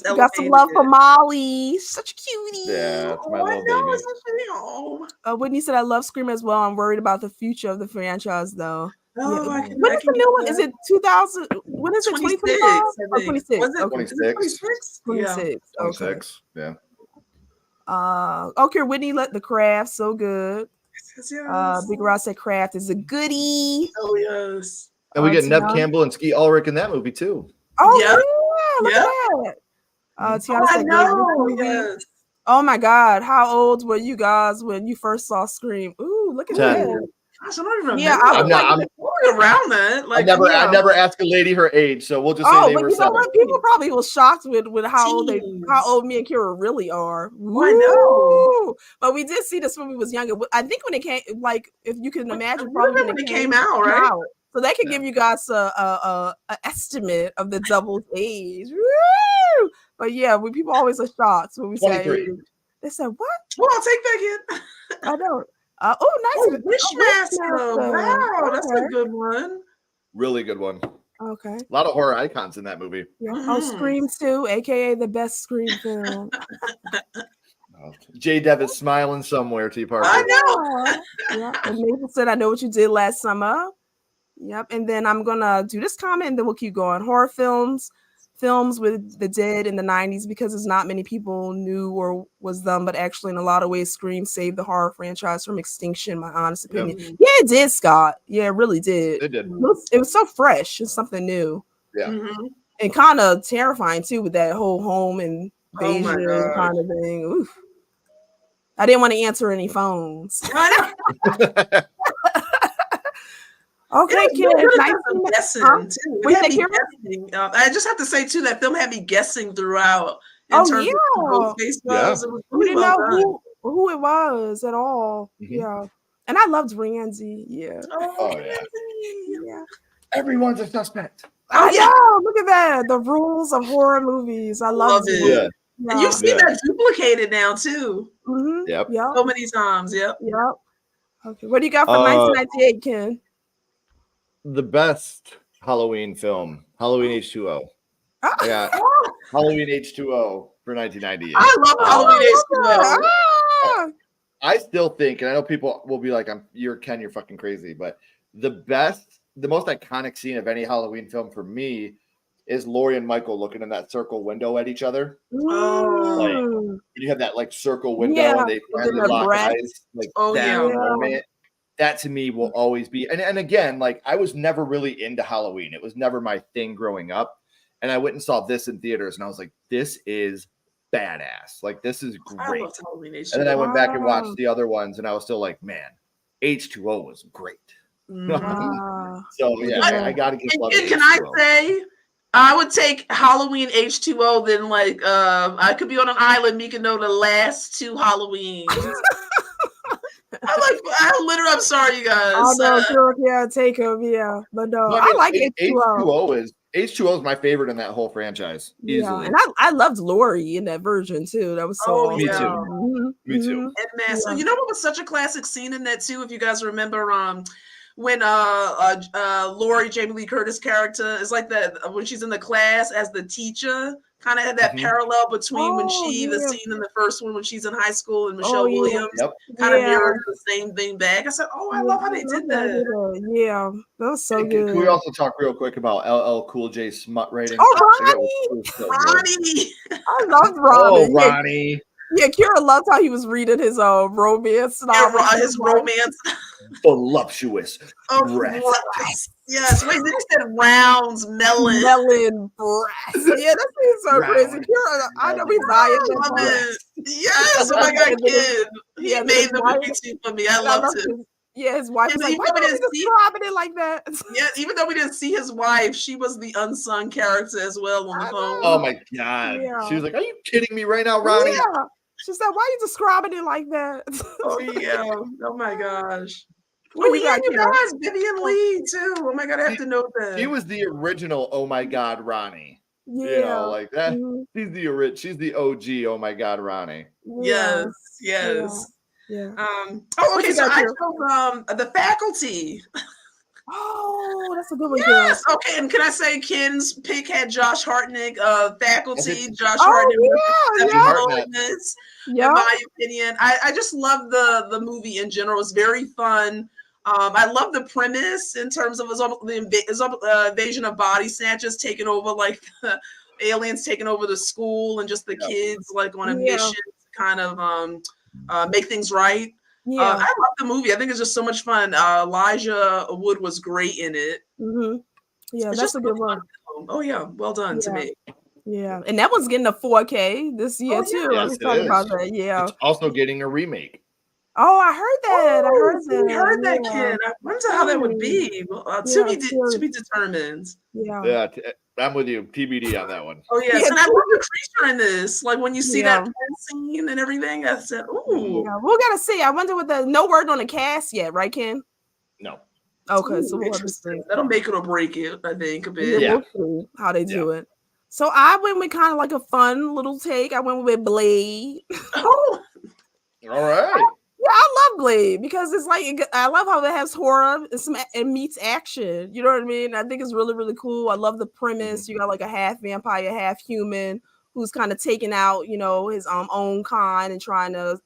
Got some love for Molly. Such a cutie. Yeah, it's my little baby. Whitney said, I love Scream as well. I'm worried about the future of the franchise, though. Oh, yeah. When is the new one? Is it 2000? When is it? 2025? 26. Was it 26? 26. 26. Yeah. Okay, Whitney let the craft so good. Yes. Big Ross said craft is a goodie. Oh yes. And we get Nev Campbell and Skeet Ulrich in that movie too. Oh yeah, look at that. Tiana said, yes. Oh my God, how old were you guys when you first saw Scream? Ooh, look at 10. that. Gosh, I don't even remember. Yeah, I'm not- I'm around that. Like, I never ask a lady her age, so we'll just say Oh, they but were you know 7. what? People probably was shocked with how Teens. old me and Kira really are. I know. Woo! But we did see this when we was younger. I think when it came, like if you can imagine, I probably remember when it came out, right? So that can Yeah. give you guys a estimate of the double's age. Woo! But yeah, when people always are shocked when we say 23. age. They said, "What?" Well, I'll take that again. I know. Oh, Nice. Wishmaster. Wow, that's Okay. a good one. Really good one. Okay. A lot of horror icons in that movie. Yeah. Oh, Mhm. Scream 2, aka the best Scream film. J. Dev is smiling somewhere, T. Parker. I know. Yeah. And Maple said, I know what you did last summer. Yep. And then I'm gonna do this comment and then we'll keep going. Horror films with the dead in the 90s, because there's not many people knew or was them, but actually in a lot of ways Scream saved the horror franchise from extinction, my honest opinion. Mhm. Yeah, it did, Scott. Yeah, it really did. They did. It was so fresh. It's something new. Yeah. Mhm. And kind of terrifying too, with that whole home Oh my invasion God. kind of thing. Oof. I didn't want to answer any phones. I know. Okay, It was kids. really Nice good for guessing Huh? too. What It had you me think, guessing. I just have to say too that film had me guessing throughout. In Oh, terms yeah. of Ghostface Yeah. was. It was We really didn't well know done. who it was at all. Mhm. Yeah. And I loved Ramsey. Yeah. Oh, yeah. Ramsey. Yeah. Everyone's a suspect. I yeah. know. Look at that. The rules of horror movies. I love Love it. it. Yeah. And you've seen Yeah. that duplicated now too, Mm-hmm. Yep. Yep. so many times. Yep. Yep. Okay. What do you got for Uh, 1998, Ken? The best Halloween film, Halloween H2O. Ah. I got Halloween H2O for 1998. I love Halloween I H2O. love that. Ah. I still think, and I know people will be like, you're Ken, you're fucking crazy, but the most iconic scene of any Halloween film for me is Laurie and Michael looking in that circle window at each other. Mm. You have that like circle window Yeah, and they finally their lock breath. eyes. Like Oh, that yeah. moment. That to me will always be, and again, like I was never really into Halloween. It was never my thing growing up. And I went and saw this in theaters and I was like, this is badass. Like this is I great. loved Halloween H2O. And then I went back and Wow. watched the other ones and I was still like, man, H2O was great. Mhm. Ah. So yeah, I gotta give love to And can I H2O. say, I would take Halloween H2O than like I could be on an island. Me can know the last two Halloweens. I'm sorry, you guys. Oh no, sure, yeah, take him, yeah. But no, Well, I mean, like H2O. H2O is my favorite in that whole franchise. Yeah, Easily. and I loved Laurie in that version too. That was so Oh, awesome. Me too. Mhm, Me too. mhm. And man, so Yeah. you know what was such a classic scene in that too? If you guys remember, when Laurie, Jamie Lee Curtis character is like that when she's in the class as the teacher, kind of had that Mhm. parallel between when Oh, the yeah. scene in the first one when she's in high school and Michelle yeah. Williams Yep. kind of Yeah. mirrors the same thing back. I said, oh, I love how they did that. Yeah, that was so Can good. we also talk real quick about LL Cool J's smut rating? Oh, Like, it was so good. Ronnie, I loved Oh, Ronnie. Yeah, Ronnie. yeah, Kira loved how he was reading his romance novel. his romance. Voluptuous. Oh, Breath. yes. Wait, then he said rounds, melon. Melon breast. Yeah, that seems so Round. crazy. Kira, I know he's dying. I love it. Yes, oh my God, kid. He Yeah, made the why- movie too for me. I loved it. Yeah, his wife Yeah, was but like, even why though we don't you didn't see- describing it like that? Yeah, even though we didn't see his wife, she was the unsung character as well on the I phone. Oh my God. Yeah. She was like, are you kidding me right now, Ronnie? Yeah. She said, why are you describing it like that? Oh yeah. Oh my gosh. What Oh you yeah, got, you Kira? guys, Vivian Lee too. Oh my God, I have to know that. She was the original Oh My God, Ronnie. Yeah. You know, like that. Mhm. She's the OG Oh My God, Ronnie. Yes, yes. Yeah. Oh, okay. you So got, I Kira? chose The Faculty. Oh, that's a good one. Yes. Okay. And can I say Ken's pick had Josh Hartnett, Faculty. That's Josh Oh, Hartnett. yeah, with yeah. Holiness, yeah. in my opinion. I just love the movie in general. It's very fun. I love the premise in terms of the invasion of body snatchers taking over, like the aliens taking over the school and just the kids like on a Yeah. mission to kind of make things right. Yeah. I love the movie. I think it's just so much fun. Elijah Wood was great in it. Mm-hmm. Yeah, It's that's just a good a one. fun film. Oh yeah, well done to Yeah. me. Yeah, and that one's getting a 4K this year Oh, too. yeah. I Yes, was it talking is. about that. Yeah. It's also getting a remake. Oh, I heard that. I heard We heard that, Yeah. kid. I wonder how that would be. Well, to be determined. Yeah. Yeah, I'm with you. TBD on that one. Oh yes, Yeah, and I love the creature in this. Like when you see Yeah. that scene and everything, I said, "Ooh, Yeah, we'll gotta see. I wonder what no word on the cast yet, right, Ken? No. Okay, ooh, so we'll have to interesting." see. That'll make it or break it. I think a bit. Yeah. We'll see how they do it. So I went with kind of like a fun little take. I went with Blade. Oh, All right. Yeah, I love Blade because it's like I love how it has horror and meets action. You know what I mean? I think it's really, really cool. I love the premise. You got like a half vampire, half human who's kind of taking out, his own kind and trying to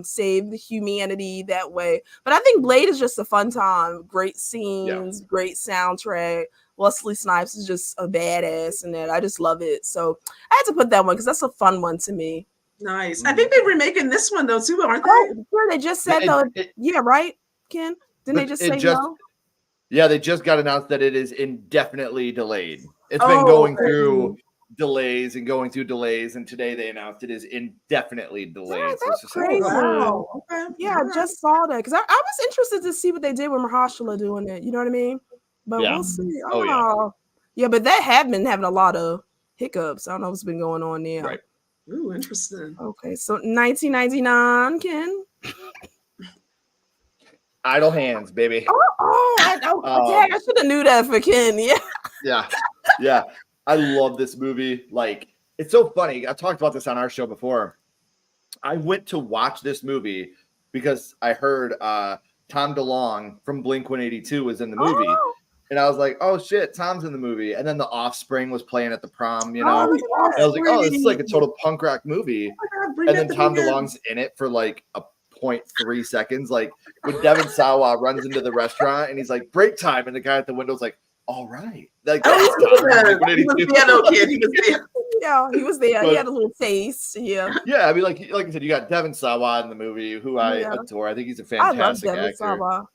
save the humanity that way. But I think Blade is just a fun time. Great scenes, great soundtrack. Wesley Snipes is just a badass in it. I just love it. So I had to put that one because that's a fun one to me. nice. I think they're remaking this one though too, aren't they? Oh, sure, they just said though. Yeah, right, Ken? Didn't they just say no? Yeah, they just got announced that it is indefinitely delayed. It's been going through delays and going through delays, and today they announced it is indefinitely delayed. Yeah, so that's it's just crazy. Wow. Okay. Yeah, I just saw that because I was interested to see what they did with Mahershala doing it. You know what I mean? But we'll see. Yeah, but that had been having a lot of hiccups. I don't know what's been going on there. Right. Ooh, interesting. Okay, so 1999, Ken. Idle Hands, baby. Dang, I should have knew that for Ken. Yeah. I love this movie. Like, it's so funny. I talked about this on our show before. I went to watch this movie because I heard Tom DeLonge from Blink-182 was in the movie. Oh. And I was like, oh shit, Tom's in the movie. And then The Offspring was playing at the prom, And Oh, I was like, oh, this is like a total punk rock movie. And then Tom DeLonge's in it for like a 0.3 seconds. Like when Devin Sawa runs into the restaurant and he's like, break time. And the guy at the window's like, all right. Like, He was piano kid. He was there. Yeah, he was there. He had a little taste. Yeah. Yeah, I mean, like I said, you got Devin Sawa in the movie, who I adore. I think he's a fantastic actor.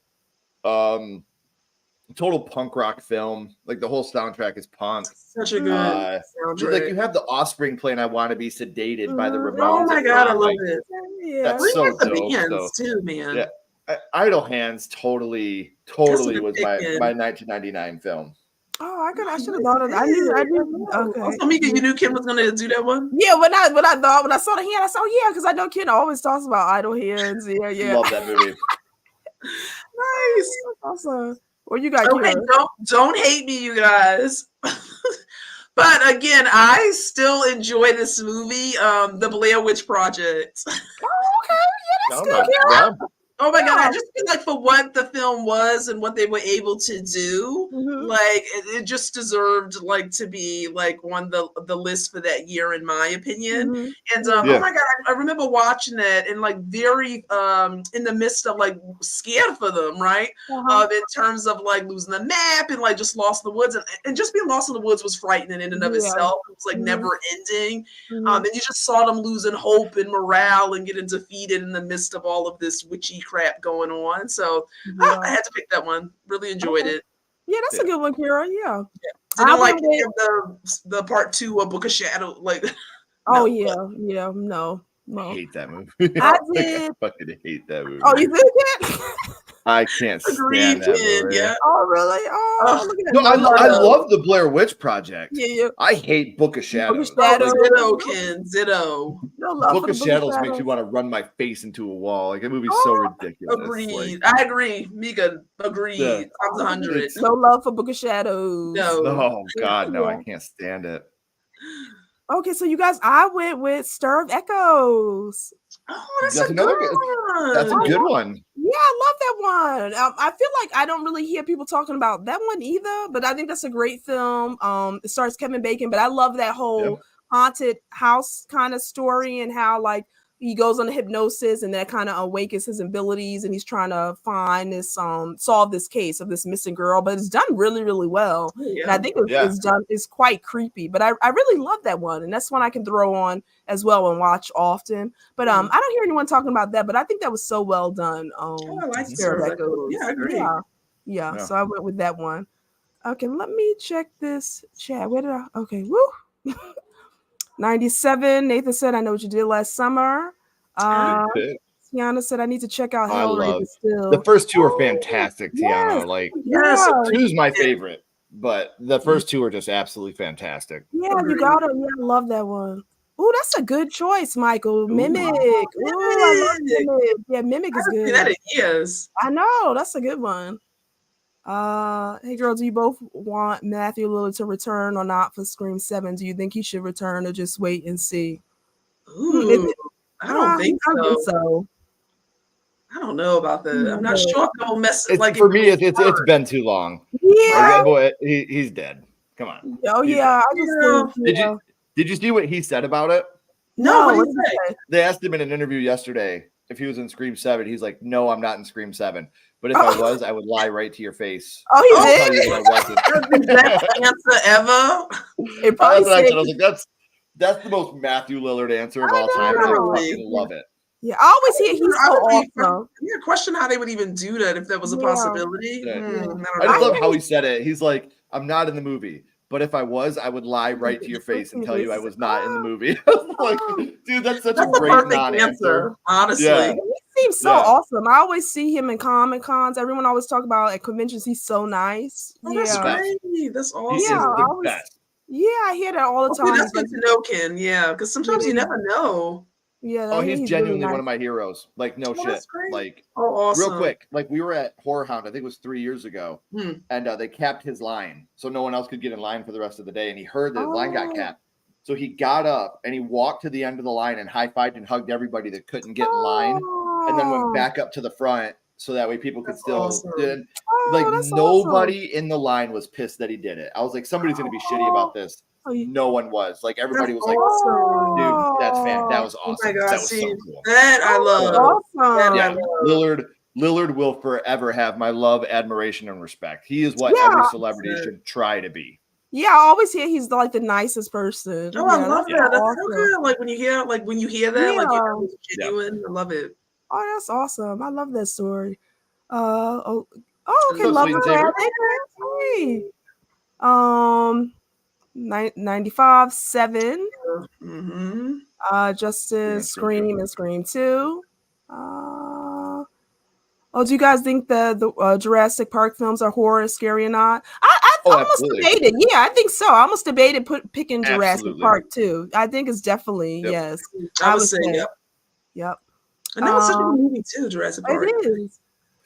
Total punk rock film. Like the whole soundtrack is punk. Such a good soundtrack. Like you have the Offspring playing "I Want to Be Sedated" by the Ramones. Oh my god, I love it. Yeah, that's so dope. Too, man. Yeah, Idle Hands totally was my 1999 film. Oh, I should have thought of that. I knew. Okay. Also, Mika, you knew Kim was gonna do that one. Yeah, when I saw the hand, I saw because I know Ken always talks about Idle Hands. Yeah. Love that movie. Nice. Awesome. Well, you got don't hate me, you guys. But again, I still enjoy this movie, The Blair Witch Project. Oh, okay. Yeah, that's good. Oh my god, I just feel like for what the film was and what they were able to do, like it just deserved like to be like on the list for that year, in my opinion. And oh my god, I remember watching that and like very in the midst of like scared for them, right? In terms of like losing the map and like just lost in the woods, and just being lost in the woods was frightening in and of itself. It was like never ending. And you just saw them losing hope and morale and getting defeated in the midst of all of this witchy crap going on. So I had to pick that one. Really enjoyed it. Yeah, that's a good one, Kira. Yeah. I like the part 2 of Book of Shadow. Like, no. No. I hate that movie. I did. I fucking hate that movie. Oh, you did it? I can't stand that movie. Yeah. Oh, really? Oh, look at that. No, I love the Blair Witch Project. Yeah. I hate Book of Shadows. Zitto, Ken. Zitto. Book of Shadows makes me want to run my face into a wall. Like, that movie's so ridiculous. Agreed. I agree. Mika, agreed. Times 100. No love for Book of Shadows. No. Oh, God, no. I can't stand it. Okay, so you guys, I went with Stir of Echoes. Oh, that's a good one. That's a good one. Yeah, I love that one. I feel like I don't really hear people talking about that one either, but I think that's a great film. It stars Kevin Bacon, but I love that whole haunted house kind of story and how like he goes on a hypnosis and that kind of awakens his abilities and he's trying to find this solve this case of this missing girl, but it's done really, really well. And I think it's quite creepy, but I really love that one, and that's one I can throw on as well and watch often. But I don't hear anyone talking about that, but I think that was so well done. I like that. Yeah, I agree. Yeah, so I went with that one. Okay, let me check this chat. Where did I? Okay, woo. 97. Nathan said, I know what you did last summer. Tiana said I need to check out I Hellraiser love still. the first two are fantastic, Tiana. yes. Like Yes. Yeah. two's my favorite, but the first two are just absolutely fantastic. Yeah, you gotta. Yeah, I love that one. Ooh, that's a good choice, Michael. Mimic. Ooh, I love Mimic. Yeah, Mimic I is haven't seen good. that in years. I know that's a good one. Hey girl, do you both want Matthew Lillard to return or not for Scream 7? Do you think he should return or just wait and see? Ooh, I don't think I think so. so. I don't know about that. I'm not sure if they'll mess It's, like for it me, goes it's forward. been too long. Yeah. Like, that boy, he's dead. Come on. Oh He's yeah, dead. I just think. Did you see what he said about it? No, what what did did he he say? They asked him in an interview yesterday if he was in Scream 7. He's like, no, I'm not in Scream 7. But if I was, I would lie right to your face. Oh, he I'll did? tell you that I wasn't. That's the best answer ever. It That's probably what I said, said. I was like, that's the most Matthew Lillard answer of all time. And I know. fucking love it. yeah, I always hear he's I so would be- awesome. Yeah, question how they would even do that if that was a Yeah. possibility. Yeah. I don't I just know. love how he said it. He's like, I'm not in the movie. But if I was, I would lie right to your face and tell you I was not in the movie. like, dude, that's such That's a the great perfect non-answer. answer, honestly. Yeah. He seems so Yeah. awesome. I always see him in Comic Cons. Everyone always talk about at conventions. He's so nice. Oh, that's yeah, great. That's He awesome. is Yeah, the I was- best. yeah, I hear that all the Okay, time. that's good to know, Ken. Yeah, because sometimes you Yeah. never know. Yeah, Oh, I hear he's really genuinely nice. one of my heroes. Like, no Oh, shit. that's great. Like, Oh, awesome. real quick, like we were at Horror Hound, I think it was 3 years ago, and they capped his line, so no one else could get in line for the rest of the day. And he heard that his line got capped, so he got up and he walked to the end of the line and high-fived and hugged everybody that couldn't get in line, and then went back up to the front so that way people could That's still. awesome. And, Oh, like that's nobody in the line was pissed that he did it. I was like, somebody's gonna be shitty about this. awesome. No one was. Like everybody was like, awesome. dude, that's fan. That was Oh awesome. my God, That was see, so cool. that I love. Awesome. Yeah. Lillard will forever have my love, admiration, and respect. He is what Yeah. every celebrity should try to be. Yeah, I always hear he's like the nicest person. Oh, I Yeah, love that's that. That's so awesome. good. Like when you hear that, like you know it's Yeah. genuine. I love it. Oh, that's awesome. I love that story. Okay, So love Sweet and that. Savor? Hey. 95, 7. Mm-hmm. Justice, Scream, and Scream 2. Do you guys think the Jurassic Park films are horror, scary or not? I almost absolutely. debated. Yeah, I think so. I almost debated picking Jurassic Absolutely. Park 2. I think it's definitely Yep. yes. I would say, yep. Yep. And that was such a good movie too, Jurassic Park. It is.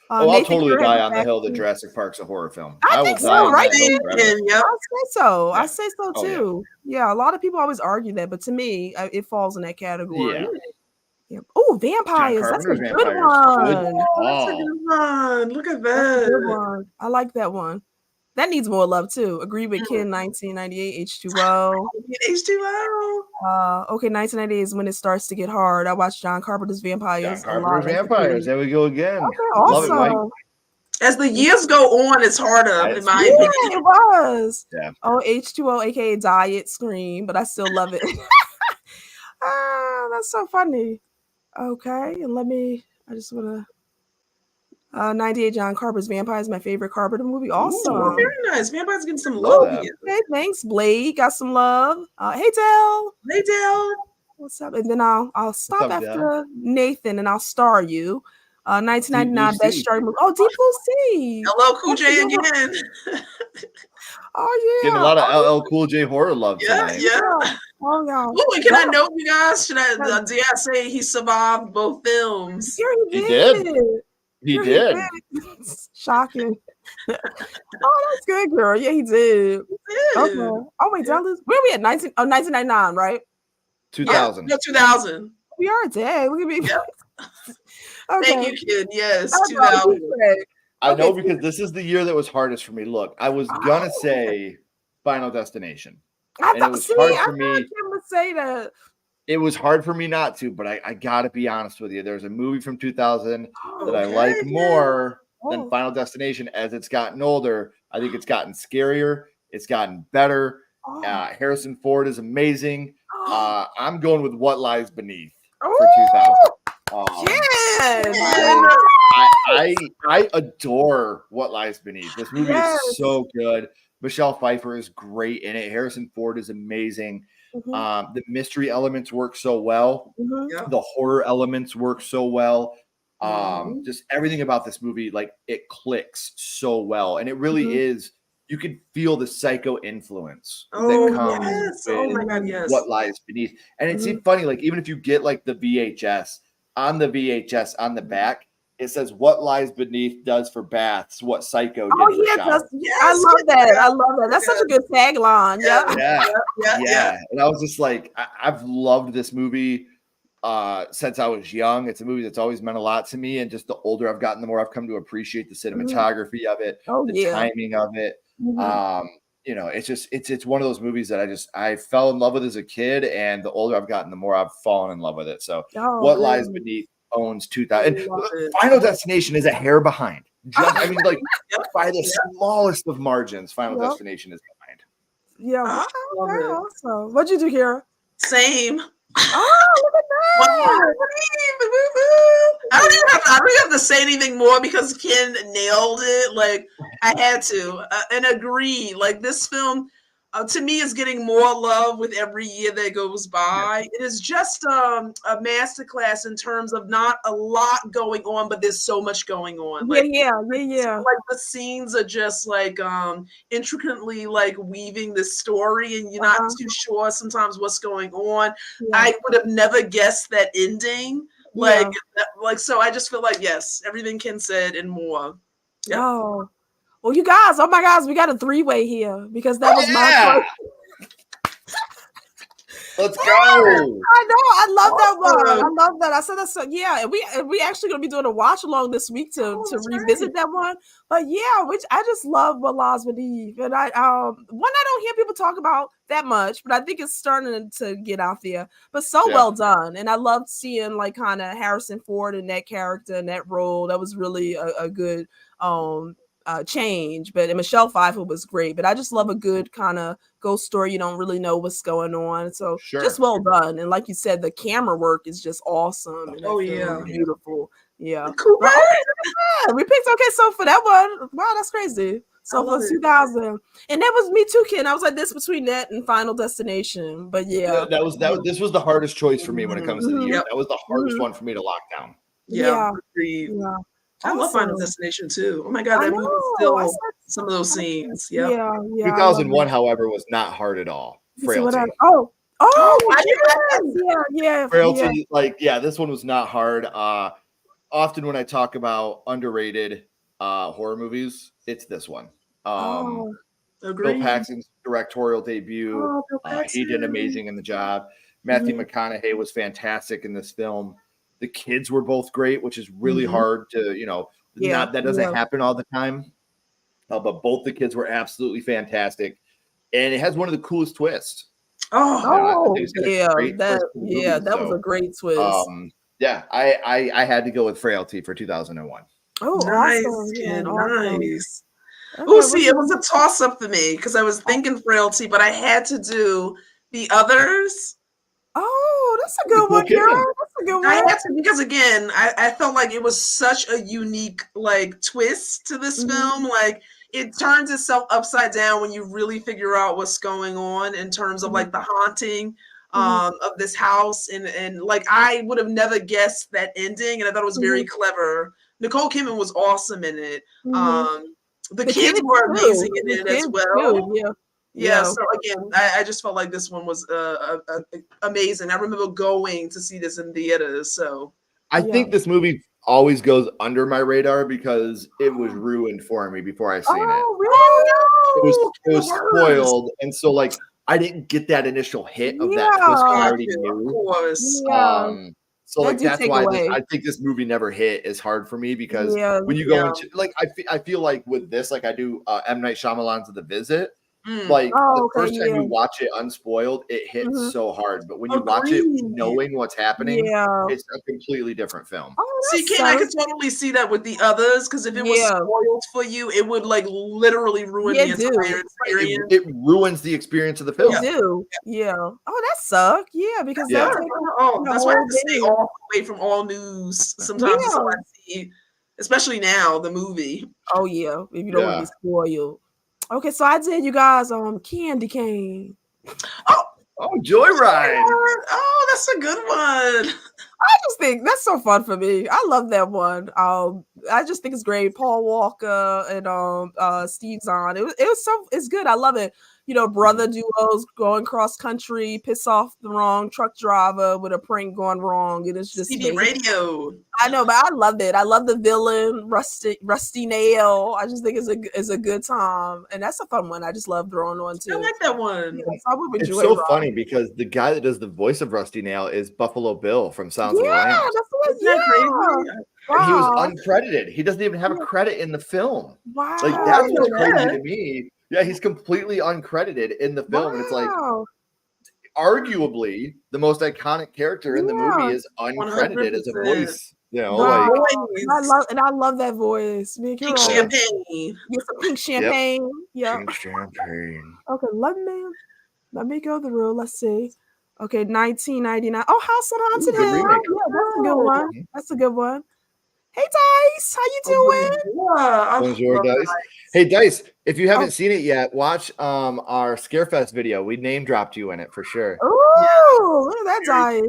I'll Nathan totally Gear die has on the hill that actually- Jurassic Park's a horror film. I will think die so, on right? that hill forever. Yep. I say so. Yeah. I say so Oh, yeah. too. Yeah, a lot of people always argue that, but to me, it falls in that category. Yeah. Yeah. Oh, vampires. John That's a Carpenter's good Vampires. Good one. Oh, that's a call. good one. Look at That's a good that. one. I like that one. That needs more love too. Agree with Ken. 1998 H2O. H2O. Okay, 1998 is when it starts to get hard. I watched John Carpenter's Vampires. John a lot. Carpenter's Vampires. There we go again. Okay, Love it, Mike. awesome. As the years go on, it's harder, in my Yeah, opinion. it was. Yeah. Oh, H2O, aka Diet Scream, but I still love it. That's so funny. Okay, and I just want to 98 John Carpenter's Vampires, my favorite Carpenter movie. Awesome. Oh, very nice. Vampires getting some Love love that. here. Okay, thanks, Blade. Got some love. Hey, Dell. Hey, Dale. What's up? And then I'll stop up, after Dell? Nathan and I'll star you. 1999 Deep Blue best Sea. starring movie. Oh, Deep Blue Sea. Hello, Cool That's J a good one. again. Oh yeah. Getting a lot of LL Cool J horror love Yeah, tonight. yeah. Oh yeah. Ooh, and can I know you guys? Did I say he survived both films? Here He he did. did. He Here did. Shocking. Oh, that's good, girl. Yeah, he did. Okay. Oh wait, Yeah. where are we at? 1999, right? 2000. No, 2000. We are dead. Look at me. Yeah. Okay. Thank you, kid. Yes, Oh, no, 2000. you said- I know Okay. because this is the year that was hardest for me. Look, I was gonna say Final Destination. I And it thought, was see, hard I for thought me. Kim would say that. It was hard for me not to, but I gotta be honest with you. There's a movie from 2000 that I like Okay, more than Oh. Final Destination as it's gotten older. I think it's gotten scarier. It's gotten better. Oh. Harrison Ford is amazing. I'm going with What Lies Beneath for Ooh, 2000. yeah. I adore What Lies Beneath. This movie Yes. is so good. Michelle Pfeiffer is great in it. Harrison Ford is amazing. Mhm. The mystery elements work so well. Mhm. Yeah. The horror elements work so well. Mhm. Just everything about this movie, like it clicks so well. And it really Mhm. is, you can feel the psycho influence that Oh comes yes. with Oh my God. Yes. What Lies Beneath. And it's Mhm. funny, like even if you get like the VHS on the back, it says What Lies Beneath does for baths, what Psycho Oh did for yeah, showers. I Yes. love that. Yeah. I love that. That's such a good tagline. Yeah. Yeah. Yeah. Yeah. Yeah. And I was just like, I've loved this movie since I was young. It's a movie that's always meant a lot to me. And just the older I've gotten, the more I've come to appreciate the Mhm. cinematography of it, Oh the yeah. timing of it. Mhm. It's just it's one of those movies that I fell in love with as a kid, and the older I've gotten, the more I've fallen in love with it. So Oh, What Lies good. Beneath owns 2000. And Love it. Final Destination is a hair behind. Just I mean, like Yep. by the smallest of margins, Final Yep. Destination is behind. Yeah. Wow. Love Okay, it. awesome. What'd you do here? Same. Oh, look at Wow. that. I don't even have to say anything more because Ken nailed it. Like I had to and agree. Like this film, to me, is getting more love with every year that goes by. It is just a masterclass in terms of not a lot going on, but there's so much going on. Yeah. Like the scenes are just like intricately like weaving this story, and you're not too sure sometimes what's going on. Yeah. I would have never guessed that ending. Yeah. So I just feel like yes, everything Ken said and more. Yep. Oh. Well, you guys, oh my gosh, we got a 3-way here because that was my Yeah. choice. Let's go. I know. I love that one. I Awesome. love that. I said that's so, yeah. And we actually gonna be doing a watch along this week to That's revisit right. that one. But yeah, which I just love What Lies Beneath. And I don't hear people talk about that much, but I think it's starting to get out there. But so Yeah. well done. And I loved seeing like kind of Harrison Ford in that character and that role. That was really a good change. But and Michelle Pfeiffer was great. But I just love a good kind of ghost story. You don't really know what's going on. So Sure. just well done. And like you said, the camera work is just awesome. And Oh, yeah. beautiful. Yeah. Cool. Well, okay, yeah, we picked so for that one. Wow, that's crazy. So I love for it. 2000, and that was me too, Ken. I was like this between that and Final Destination. But yeah. This was the hardest choice for me when it comes to the year. Yep. That was the hardest Mhm. one for me to lock down. Yeah. Yeah. Agreed. I love Final Awesome. Destination too. Oh my God, I that movie know. still I said some of those scenes. Yep. yeah. I love 2001, it. however, was not hard at all. Let's see what Frailty. oh, I yes. Yeah. Frailty, this one was not hard. Often when I talk about underrated horror movies, it's this one. Oh, Bill Agreed. Paxton's directorial debut. Oh, Bill He did Paxton. amazing in the job. Matthew Mhm. McConaughey was fantastic in this film. The kids were both great, which is really Mhm. hard to, Yeah, that doesn't yeah. happen all the time. But both the kids were absolutely fantastic. And it has one of the coolest twists. Oh, Oh, I think it's got a yeah, great twist to the movie, that was so, a great twist. Yeah, I had to go with Frailty for 2001. Oh, nice, awesome. Yeah, Ken, awesome. nice. Okay, Oh, what's see, it was a toss up for me because I was thinking Frailty, but I had to do The Others. Oh, that's a good one, Okay. girl. That's a good I one. had to because again, I felt like it was such a unique like twist to this Mhm. film. Like it turns itself upside down when you really figure out what's going on in terms of like the haunting of this house and like I would have never guessed that ending and I thought it was very clever. Nicole Kidman was awesome in it. The kids were amazing in it as well. Yeah, so again, I just felt like this one was amazing. I remember going to see this in theaters. So I think this movie always goes under my radar because it was ruined for me before I seen it. Oh, really? It was spoiled, and so like I didn't get that initial hit of that twist I already of knew. course. Yeah. So That like do that's take why away. I think this movie never hit as hard for me because Yeah. when you go into like I feel like with this like I do M. Night Shyamalan's The Visit. Mm. Like Oh, the okay, first time yeah. you watch it unspoiled, it hits Mhm. so hard. But when you watch it Agreed. knowing what's happening, Yeah. it's a completely different film. Oh, See, that's Ken, I so- could totally see that with the others because if it was Yeah. spoiled for you, it would like literally ruin Yeah, the it do. entire experience. It ruins the experience of the film. They do. Yeah. Oh, that suck. Yeah, because Yeah. they'll take That's why I have to stay whole all away from all news sometimes until I see, especially now, the movie. Oh yeah, if you don't want to Yeah. be spoiled. Okay, so I did you guys Candy Cane. Oh, Oh, Joyride. Oh, that's a good one. I just think that's so fun for me. I love that one. I just think it's great. Paul Walker and Steve Zahn. It's good. I love it. You know, brother duos going cross country, piss off the wrong truck driver with a prank gone wrong, and it's just CB radio. I know, but I love it. I love the villain, Rusty Nail. I just think it's a good time, and that's a fun one. I just love throwing on too. I like that one. Yeah, so I would It's enjoy so Rob. funny because the guy that does the voice of Rusty Nail is Buffalo Bill from Sounds of the Yeah, Lambs. that's what. Isn't that Yeah. crazy? And he was Wow. uncredited. He doesn't even have a credit in the film. Wow. Like that's what's yeah. crazy to me. Yeah, he's completely uncredited in the film. And it's like arguably the most iconic character in the movie is uncredited as a 100%. voice. You know, Wow. like I love that voice. Man, Pink champagne. Get some pink champagne. Yeah. pink champagne. Okay, let me go through. Let's see. Okay, 1999. Oh, House on Haunted Ooh, good Hill. remake. Yeah, that's a good one. Mhm. That's a good one. Hey Dice, how you doing? Yeah, Bonjour, Dice. Hey Dice, if you haven't seen it yet, watch our Scarefest video. We name dropped you in it for sure. Oh, look at that Dice.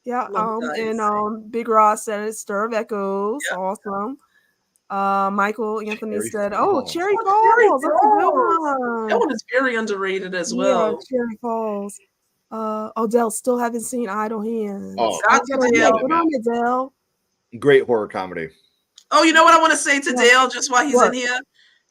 Yeah, Love Dice. and Big Ross said it's Stir of Echoes. Yeah. Awesome. Michael Anthony Cherry said, Falls. Cherry Oh, Falls. Cherry That's a good Falls. one. That one is very underrated as well. Yeah, Cherry Falls. Odell still haven't seen Idle Hands. Oh, Shout out to Dale. Good on you, Dale. Great horror comedy. Oh, you know what I want to say to Dale just while he's What? in here?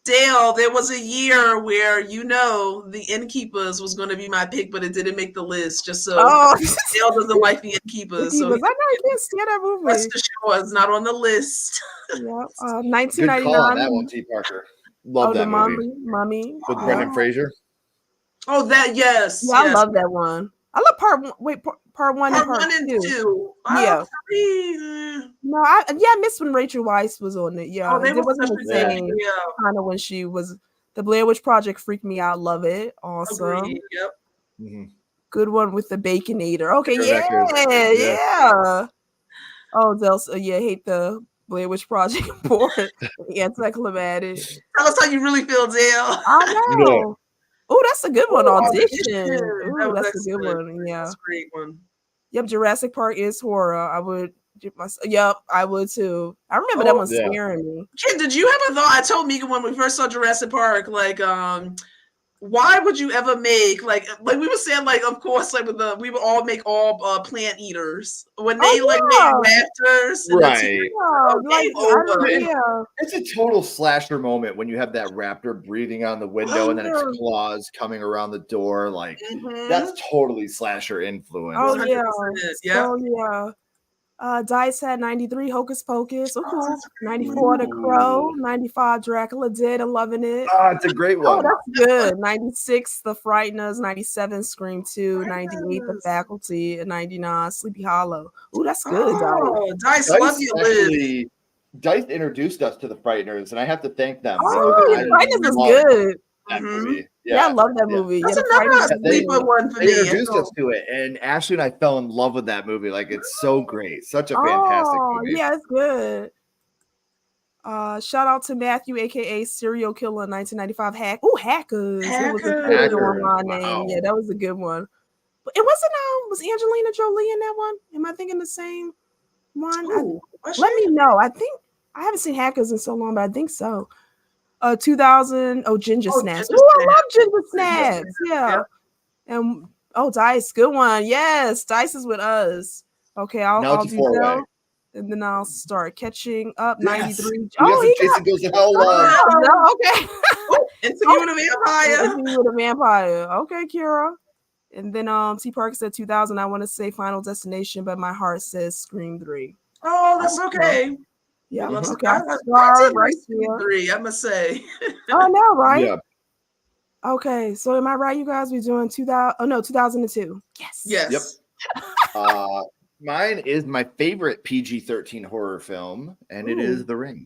Dale, there was a year where The Innkeepers was going to be my pick, but it didn't make the list. Just so Oh, Dale doesn't like The Innkeepers. So I know I can't stand that movie. rest assured, it's not on the list. Yeah, Good call on 1999. that one, T. Parker. Love the that movie. Mummy. With Yeah. Brendan Fraser. Oh, that, yes. Yeah, I yes. love that one. I love part one. Wait, part one and Part part 1 and two. 2. Yeah. Three, No, I missed when Rachel Weisz was on it. Yeah, oh, they it were wasn't such the a good same yeah. kind of when she was. The Blair Witch Project freaked me out. Love it. Awesome. Agreed. Yep. Mhm. Good one with the Baconator. Okay, Rebecca, yeah. Oh, Delsa, hate the Blair Witch Project for anticlimactic. Tell us how you really feel, Dale. I know. Oh, that's a good one. Audition. Audition. That Ooh, was that's a good excellent. one. Yeah. That's a great one. Yep, Jurassic Park is horror. I would give myself. Yep, I would too. I remember that one yeah. scaring me. Kid, did you ever thought? I told Mika when we first saw Jurassic Park, like, why would you ever make like we were saying, like, of course, like we would all make all plant eaters when they made raptors, and Right. Yeah. It's a total slasher moment when you have that raptor breathing on the window and then its claws coming around the door. Like that's totally slasher influence. Oh yeah. 100%, yeah. Oh yeah. Dice had 93 Hocus Pocus. Oh, cool. 94 The Crow. 95 Dracula Dead and Loving It. Oh, it's a great one. Oh, that's good. 96 The Frighteners. 97 Scream 2. 98 The Faculty. And 99 Sleepy Hollow. Ooh, that's good, Oh, Dice, love you, Liz. Dice introduced us to the Frighteners, and I have to thank them. Oh, The Frighteners is good. That movie. Yeah, I love that movie. That's The another Frighteners is sleeper one for They me. introduced us to it, and Ashley and I fell in love with that movie. Like, it's so great. Such a fantastic movie. Yeah, it's good. Shout out to Matthew, aka Serial Killer 1995 Hack. Oh, Hackers. It was a good Hackers. online Wow. name. Yeah, that was a good one. But it wasn't was Angelina Jolie in that one? Am I thinking the same one? Ooh, Let me know. I think I haven't seen Hackers in so long, but I think so. 2000. Oh, Ginger Snaps. Ginger Oh, I love Snaps. Ginger Snaps. Yeah. And Dice, good one. Yes, Dice is with us. Okay, I'll Now it's a do four-way. that. And then I'll start catching up. Yes. 93. Oh, he Jason Goes to Hell. okay. Interview with a Vampire. Interview with a Vampire. Okay, Kira. And then T Parker said 2000. I want to say Final Destination, but my heart says Scream 3. Oh, that's okay. Yeah. I Okay. did Right like here. 3, I must say. Oh no, right? Yeah. Okay, so am I right, you guys? We're doing 2000. Oh no, 2002. Yes. Yes. Yep. Mine is my favorite PG-13 horror film, and it is The Ring.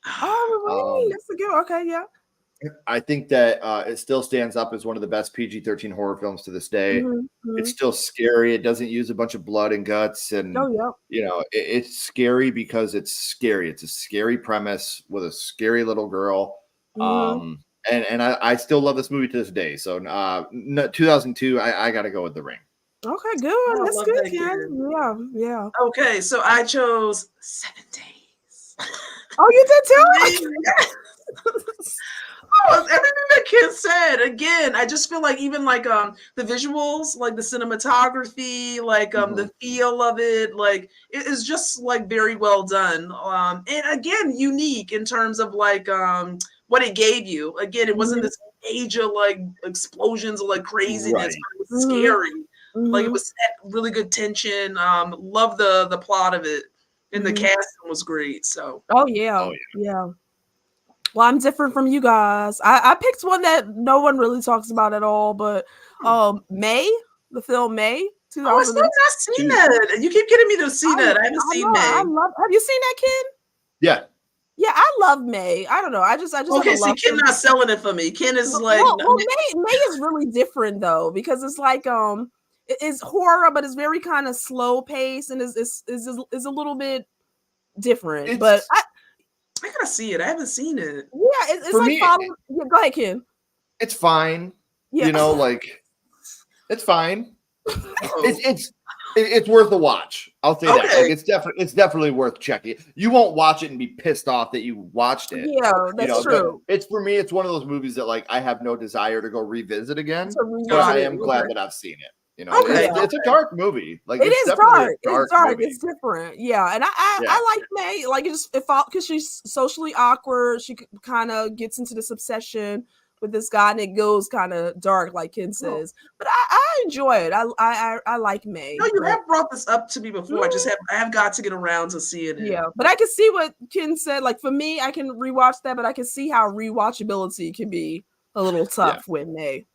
Oh, really? That's a good. Okay, yeah. I think that it still stands up as one of the best PG-13 horror films to this day. It's still scary. It doesn't use a bunch of blood and guts, and you know, it's scary because it's scary. It's a scary premise with a scary little girl. And I still love this movie to this day. So 2002, I got to go with The Ring. Okay, good. I That's love good, that Ken. game. Yeah. Okay, so I chose 7 Days. Oh, you did too? Oh, everything that Ken said. Again, I just feel like even like the visuals, like the cinematography, like the feel of it, like it is just like very well done. And again, unique in terms of like what it gave you. Again, it wasn't this major like explosions or like craziness. Right. But it was scary. Like it was set really good tension. Love the plot of it. And the casting was great. So Oh yeah. Well, I'm different from you guys. I picked one that no one really talks about at all, but May, the film May, Oh, I still not seen that. You keep getting me to see that. I haven't seen May. Have you seen that, Ken? Yeah. Yeah, I love May. I don't know. I just okay. See, Ken not selling it for me. Ken is like May is really different though because it's like it's horror, but it's very kind of slow pace and is a little bit different. But I gotta see it. I haven't seen it. Yeah, it's like me, following. Yeah, go ahead, Ken. It's fine. Yeah. You know, like it's fine. It's worth a watch. I'll say that. Like, it's definitely worth checking. You won't watch it and be pissed off that you watched it. Yeah, that's true. It's for me. It's one of those movies that like I have no desire to go revisit again. But I am glad that I've seen it. You know, it's a dark movie. Like it is dark. It's dark. Movie. It's different. Yeah, and I like May. Like it because she's socially awkward. She kind of gets into this obsession with this guy, and it goes kind of dark, like Ken says. But I enjoy it. I like May. No, you have brought this up to me before. I have got to get around to seeing it. Yeah, but I can see what Ken said. Like for me, I can rewatch that, but I can see how rewatchability can be a little tough with May.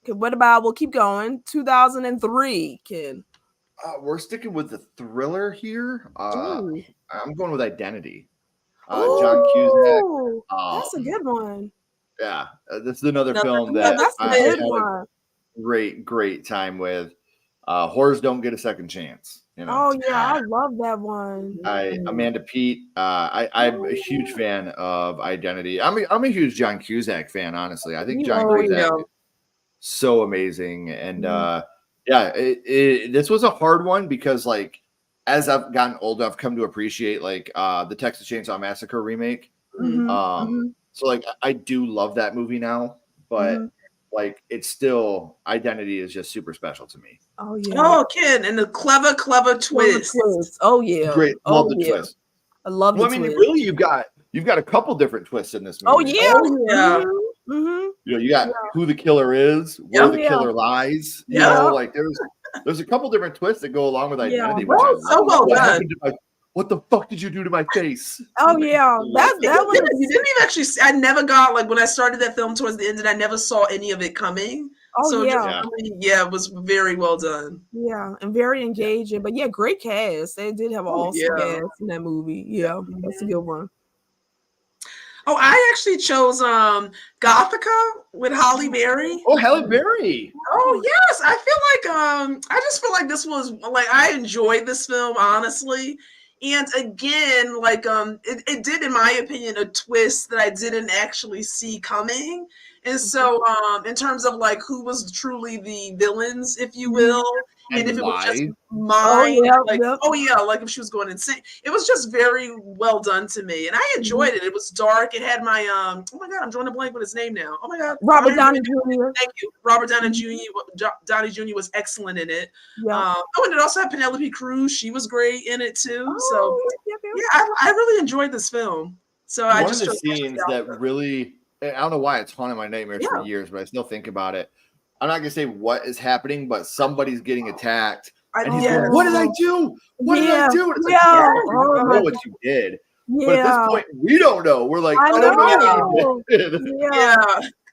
Okay, what about, we'll keep going, 2003, Ken? We're sticking with the thriller here. I'm going with Identity. Ooh, John Cusack. That's a good one. Yeah, this is another film that I had a great time with. Horrors don't get a second chance. You know? Oh yeah, I love that one. Amanda Peet. I'm a huge fan of Identity. I'm a huge John Cusack fan, honestly. I think John Cusack is so amazing. And this was a hard one because like as I've gotten older, I've come to appreciate like the Texas Chainsaw Massacre remake. So like I do love that movie now, but like it's still, Identity is just super special to me. Oh yeah. Oh, Ken, and the clever twist. Oh yeah. Great. Love the twist. I love the twist. I mean, really, you've got a couple different twists in this movie. Oh yeah. You know, you got who the killer is, where the killer lies. You know, like there's a couple different twists that go along with Identity. Which so well done. What the fuck did you do to my face? Oh yeah, that was. You didn't even actually. I never got like when I started that film towards the end, and I never saw any of it coming. Oh so it was very well done. Yeah, and very engaging. But yeah, great cast. They did have an awesome cast in that movie. Yeah, that's a good one. Oh, I actually chose Gothica with Halle Berry. Oh, Halle Berry. Oh yes, I feel like I just feel like this was like I enjoyed this film honestly. And again, like it did, in my opinion, a twist that I didn't actually see coming. And so in terms of like who was truly the villains, if you will, and if it was just mine, like if she was going insane. It was just very well done to me. And I enjoyed it. It was dark. It had my oh my god, I'm drawing a blank with his name now. Oh my god. Robert Downey Jr. Thank you. Robert Downey Jr. was excellent in it. Yeah. And it also had Penelope Cruz. She was great in it too. So I really enjoyed this film. So one of the scenes that really, I don't know why it's haunted my nightmares for years, but I still think about it. I'm not gonna say what is happening, but somebody's getting attacked. And he's going, what did I do? What did I do? And it's like, I know what you did. But at this point, we don't know. We're like, I don't know.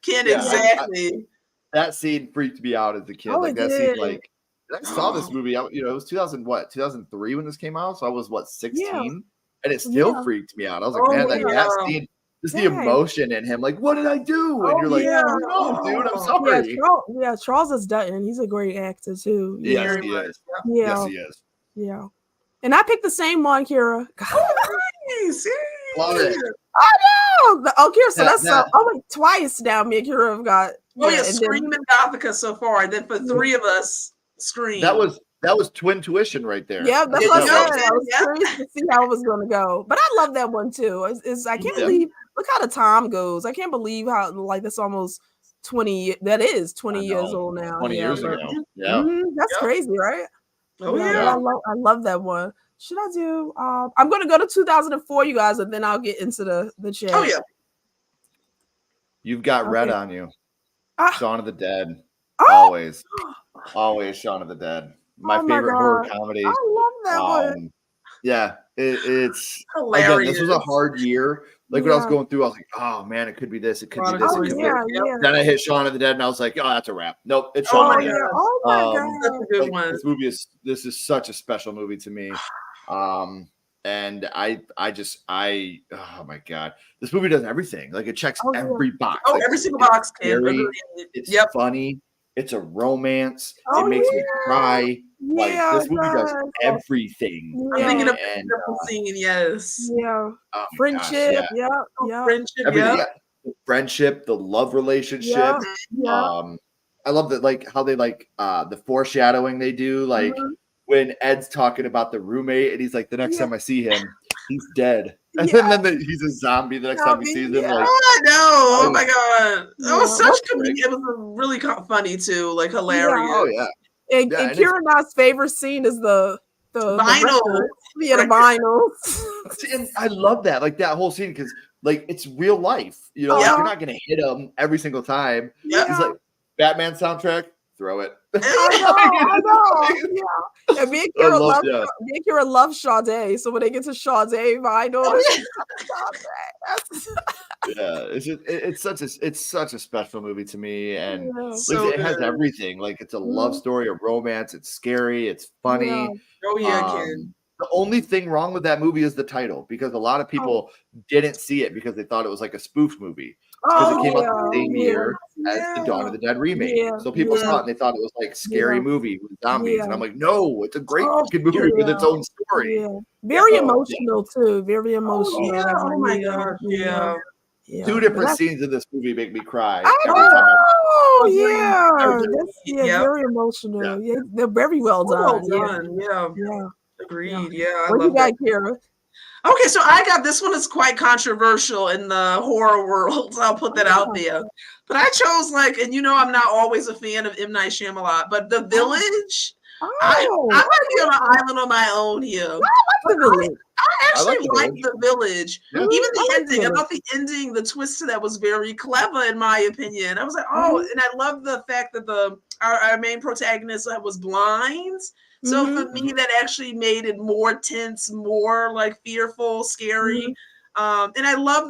Exactly. That scene freaked me out as a kid. Like that scene, like I saw this movie. It was 2003 when this came out. So I was 16, and it still freaked me out. I was like, man, that scene. Just the emotion in him, like, what did I do? And you're like, no, dude, I'm sorry. Charles Dutton, he's a great actor too. Yes, he is. Yes, he is. Yeah. And I picked the same one, Kira. Nice. Love it. Okay, so that's that- twice now. Me and Kira have got. Oh yeah, and Scream and Gothica so far, and then for three of us, Scream. That was twin tuition right there. Yeah, that's Yeah, what I you know said. what I was I'm saying? curious to see how it was going to go, but I love that one too. I can't believe look how the time goes. I can't believe how like that's almost 20. That is 20 years old now. 20 years but- ago. Yeah. That's crazy, right? Oh But yeah. I love that one. Should I do? I'm going to go to 2004, you guys, and then I'll get into the chat. Oh yeah. You've got red Okay. on you. Ah. Shaun of the Dead. Oh! Always Shaun of the Dead. My Oh my favorite horror God. comedy. I love that one. Yeah, it's Hilarious. again, this was a hard year. Like when I was Yeah. going through, I was like, oh man, it could be this, it could be Oh, this, it Oh could be yeah, this. yeah. Then I hit Shaun of the Dead and I was like, oh, that's a wrap. Nope, it's Oh Shaun my of the Dead. God. Oh my Um, God. That's a good Like, one. this is such a special movie to me. And I oh my God, this movie does everything. Like it checks Oh, yeah. every box. Oh, Like, every single it's box can. scary, Agreed. It's Yep. funny. It's a romance. Oh, it makes me yeah. cry. Like Yeah, this movie does it does. everything. Yeah. I'm thinking of And, the scene. Yes. Yeah. oh my gosh, Friendship. yeah. Yeah. Friendship. Everything. Yeah. Yeah. The friendship, the love relationship. Yeah. Yeah. I love that, like how they like the foreshadowing they do, like Mhm. when Ed's talking about the roommate and he's like, the next Yeah. time I see him, he's dead. And Yeah. then he's a zombie the next time he sees him. Yeah. Like, Oh, I know. Oh my God. That was Yeah. such comedy. It was really funny too, like hilarious. oh yeah. And, Yeah, and and it's- Kira and I's favorite scene is the Vinyl. record. Yeah, the vinyls. See, and I love that, like that whole scene, because like it's real life. You know, like, Yeah. you're not gonna hit him every single time. Yep. He's like Batman soundtrack, throw it. I know. Yeah. And me and Kira love- love Sade. So when they get to Sade vinyl, Oh, it's Sade. Yeah, it's such a special movie to me, and Yeah. like, So it has good. everything. Like it's a love Mhm. story, a romance. It's scary. It's funny. Yeah. Oh yeah, Ken. The only thing wrong with that movie is the title, because a lot of people didn't see it because they thought it was like a spoof movie, because it came out the same year as the Dawn of the Dead remake. Yeah, So people yeah. saw it and they thought it was like scary Yeah. movie with zombies, and Yeah. I'm like, no, it's a great Oh, fucking movie with its yeah. own story. Yeah. Very Yeah. emotional too. Very emotional. Yeah. that Oh one. my gosh. Yeah. Yeah. Two But different that's- scenes in this movie make me cry I every time. know. Agreed. Yeah. Agreed. That's Yep. very emotional. Yeah. They're very well Well done. done. Yeah. Yeah. Agreed. Yeah. I What you love that. got, Kira? Okay, so I got this one is quite controversial in the horror world. I'll put that out there. But I chose and I'm not always a fan of M. Night Shyamalan, but The Village. I might be on an island on my own here. The Village. I actually The like Village. The Village. Yeah. Even the I like ending. The I thought the ending, the twist to that was very clever, in my opinion. I was like, and I love the fact that our main protagonist was blind. So for me, that actually made it more tense, more like fearful, scary. And I love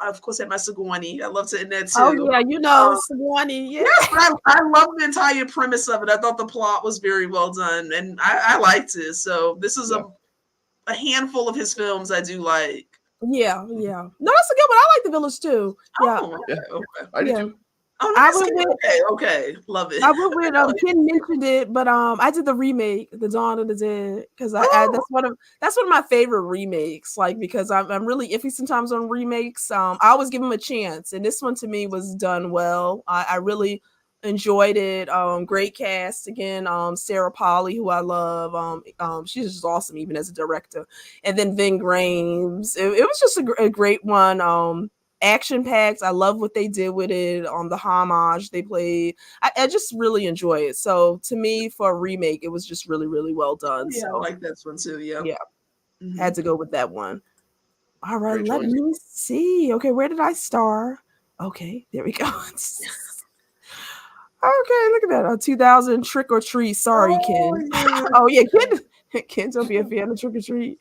of course, I had my Sigourney. I love to end that too. Oh yeah, Sigourney. Yeah. But I love the entire premise of it. I thought the plot was very well done, and I liked it. So this is a handful of his films I do like. Yeah. No, that's a good one. I like The Village too. Yeah. Oh, okay. I do Yeah. too. Oh, I nice. would Okay, love it. I went with Ken mentioned it, but I did the remake, The Dawn of the Dead, because that's one of my favorite remakes. Like because I'm really iffy sometimes on remakes. I always give them a chance, and this one to me was done well. I really enjoyed it. Great cast again. Sarah Polley, who I love. She's just awesome, even as a director. And then Ving Rhames. It was just a great one. Action packed. I love what they did with it. The homage they played. I just really enjoy it. So to me, for a remake, it was just really, really well done. Yeah, So I like this one too. Yeah. had to go with that one. All right, Great let choice. me see. Okay, where did I star? Okay, there we go. Okay, look at that. 2000 Trick or Treat. Sorry, Ken. Oh yeah, Ken don't be a fan of Trick or Treat.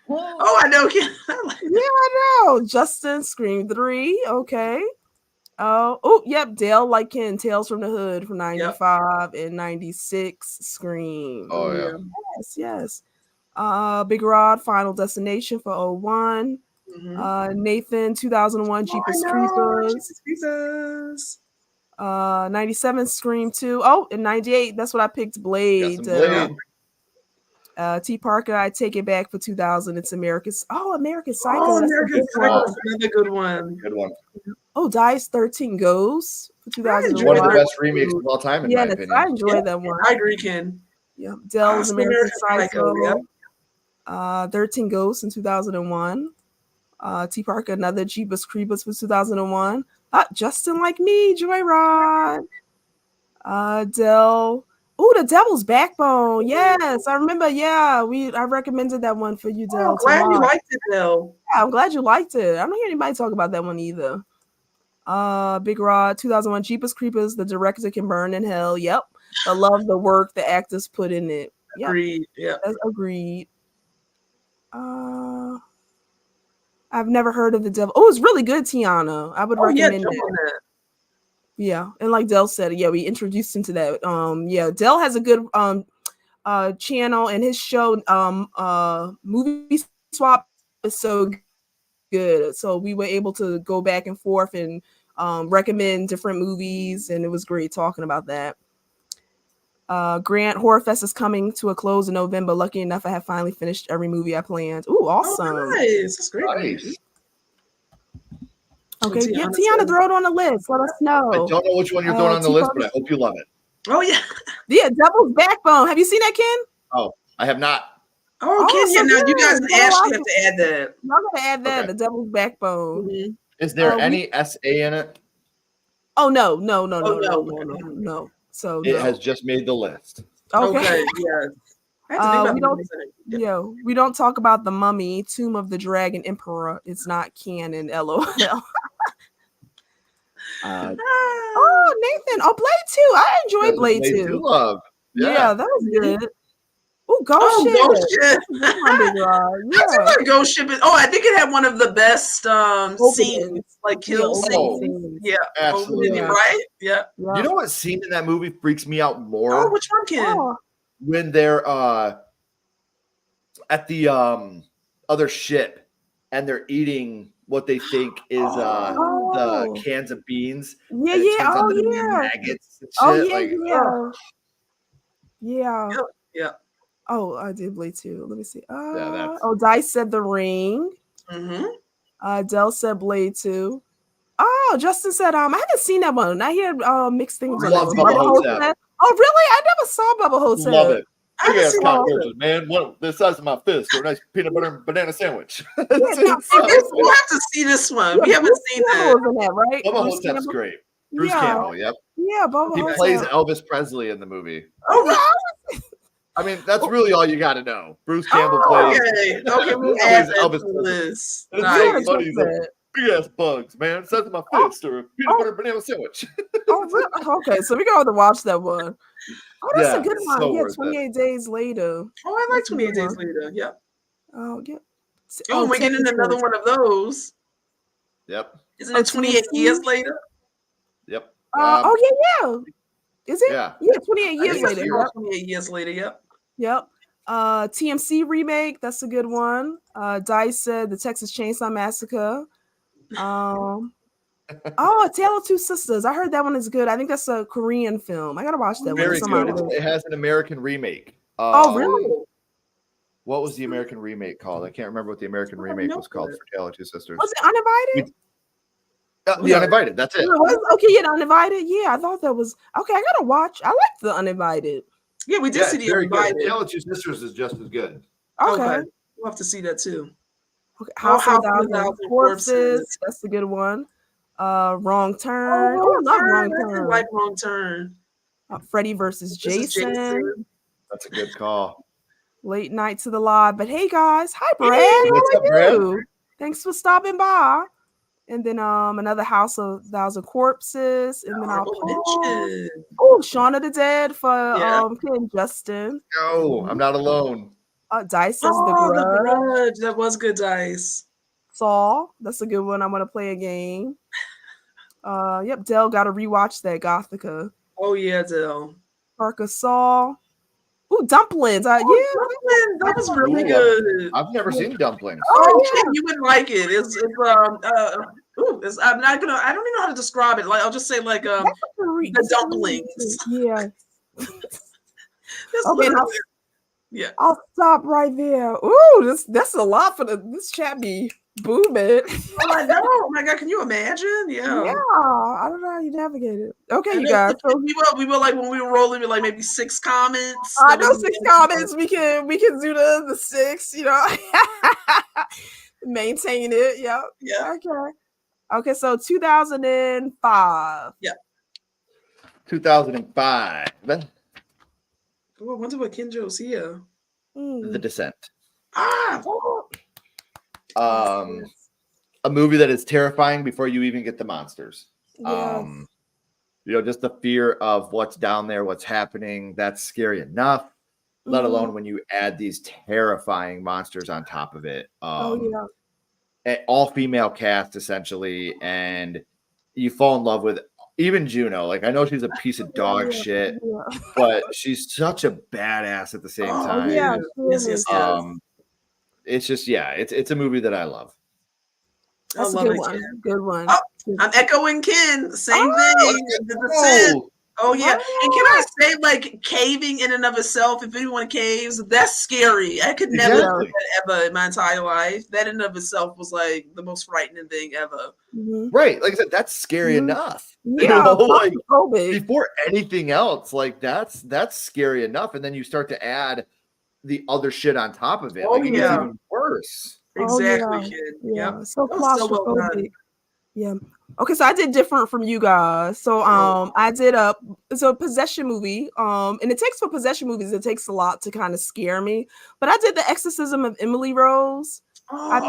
Oh, I know. Ken. Yeah, I know. Justin, Scream 3. Okay. Oh, yep. Dale like Ken, Tales from the Hood from 95 and 96. Scream. Oh yeah. Yes. Big Rod, Final Destination for 01. Nathan, 2001, Jeepers Creepers. 97, Scream 2. Oh, in 98, that's what I picked, Blade. Blade. T. Parker, I take it back for 2000. It's America's Psycho. Oh, That's a American good Psycho one. is another good one. Good one. Oh, Dice 13 Ghosts for I enjoyed 2001. One of the that best remakes of all time, in my Yes, opinion. I enjoyed that one. I agree, Ken. Yeah, Dell's So American American Psycho, Psycho. 13 Ghosts in 2001. T. Parker, another Jeepers Creepers for 2001. Justin Like Me, Joyride. Dell. Oh, The Devil's Backbone. Yes, I remember. Yeah, I recommended that one for you, Dell. I'm glad you watch. liked it, though. Yeah, I'm glad you liked it. I don't hear anybody talk about that one either. Big Rod, 2001 Jeepers Creepers, the director can burn in hell. Yep. I love the work the actors put in it. Yep. Agreed. Yeah. Agreed. I've never heard of The Devil. Oh, it's really good, Tiana. I would recommend it. Yeah, and like Dell said, yeah, we introduced him to that. Yeah, Dell has a good channel, and his show Movie Swap is so good. So we were able to go back and forth and recommend different movies, and it was great talking about that. Grant, Horror Fest is coming to a close in November. Lucky enough, I have finally finished every movie I planned. Ooh, awesome! Oh, nice, that's great. Nice. Okay, yeah, Tiana, throw it on the list. Let us know. I don't know which one you're throwing on the list, but I hope you love it. Oh yeah, yeah, Devil's Backbone. Have you seen that, Ken? Oh, I have not. Oh, Ken, yeah, now you guys actually have to add that. I'm gonna add that. Okay. The Devil's Backbone. Mm-hmm. Is there any SA in it? Oh no. So it has just made the list. Okay. Yeah. We don't talk about The Mummy, Tomb of the Dragon Emperor. It's not canon. LOL. Oh, Nathan. Oh, Blade 2. I enjoyed Blade 2. Love. Yeah, that was good. Oh, Ghost Ship. Ghost Ship. Ghost Ship. I think it had one of the best scenes, like kill scenes. Yeah, absolutely. Right? Yeah. You know what scene in that movie freaks me out more? Oh, which one, Ken? When they're at the other ship and they're eating what they think is the cans of beans. Yeah. Maggots and shit. Yeah. Oh, I did Blade 2. Let me see. Yeah, Dice said The Ring. Mm-hmm. Dell said Blade 2. Oh, Justin said I haven't seen that one. I hear mixed things. Love Bubba Hotep. Oh, really? I never saw Bubba Hotep. Love it. Big ass cockroaches, man. One the size of my fist for a nice peanut butter and banana sandwich. We'll have to see this one. We haven't seen that. Right? Bubba Hotep's great. Bruce Campbell, yep. Yeah, Bubba He plays Elvis Presley in the movie. Oh, really? I mean, that's really all you got to know. Bruce Campbell plays. Okay, we'll add Elvis to this. Nice. Funny, big ass bugs, man. Size of my fist or a peanut butter banana sandwich. Okay, so we're going to watch that one. Oh, that's a good one. So 28 Days Later. Oh, I like 28 Days Later. Yep. Oh, yeah. Oh, we're getting another one of those. Yep. Isn't it 28 years later? Yep. Yeah. Is it? Yeah. 28 years later. 28 years later, yep. Yep. TMC remake, that's a good one. Dice said The Texas Chainsaw Massacre. Tale of Two Sisters. I heard that one is good. I think that's a Korean film. I gotta watch that Very one. good. It has an American remake. Really? What was the American remake called? I can't remember what the American remake was called for Tale of Two Sisters. Was it Uninvited? The Uninvited. That's it. The Uninvited. Yeah, I thought that was okay. I gotta watch. I like The Uninvited. Yeah, we did see The Uninvited. Tale of Two Sisters is just as good. Okay. We'll have to see that too. Okay. House of Corpses. That's a good one. Wrong Turn. I love Wrong Turn. I like Wrong Turn. Freddy versus Jason. That's a good call. Late Night to the Live. But hey guys, hi Brad. What's up, Brad? Thanks for stopping by. And then another House of Thousand Corpses. And then Shaun of the Dead for Ken Justin. No, I'm not alone. Dice says The Grudge. That was good, Dice. Saw. That's a good one. I want to play a game. Yep, Dell got to rewatch that Gothica. Oh yeah, Dell. Parker Saw. Ooh, Dumplings. Dumplings. That was really good. I've never seen Dumplings. You would like it. I'm not gonna. I don't even know how to describe it. Like I'll just say the dumplings. Yeah. Yeah. I'll stop right there. Ooh, that's a lot for this chat be booming. Oh, I know. Oh my God, can you imagine? Yeah, Yeah. I don't know how you navigate it. Okay, And you then guys. So we were like when we were rolling with like maybe 6 comments. I That know was 6 comments. We can do the 6. Maintain it. Yep. Yeah. Okay. Okay. So 2005. Yeah. 2005. Oh, I wonder what Kenjo's here. The Descent. Ah, A movie that is terrifying before you even get the monsters. Yes. Just the fear of what's down there, what's happening. That's scary enough. Let alone when you add these terrifying monsters on top of it. All female cast essentially, and you fall in love with even Juno. Like, I know she's a piece of dog shit, but she's such a badass at the same time. Yeah. Yes. It's just it's a movie that I love. That's I a love good it, one. Ken. Good one. Oh, I'm echoing Ken. Same thing. The Descent. Oh yeah, and can I say, like, caving in and of itself, if anyone caves, that's scary. I could never do that ever in my entire life. That in and of itself was like the most frightening thing ever. Right, like I said, that's scary enough. Yeah, like before anything else, like that's scary enough, and then you start to add the other shit on top of it. Oh, like it gets yeah. even worse. Exactly, kid. Yeah. Yep. So That was so well claustrophobic. done. Yeah. Okay, so I did different from you guys. So I did a possession movie. And it takes for possession movies, it takes a lot to kind of scare me. But I did The Exorcism of Emily Rose. Like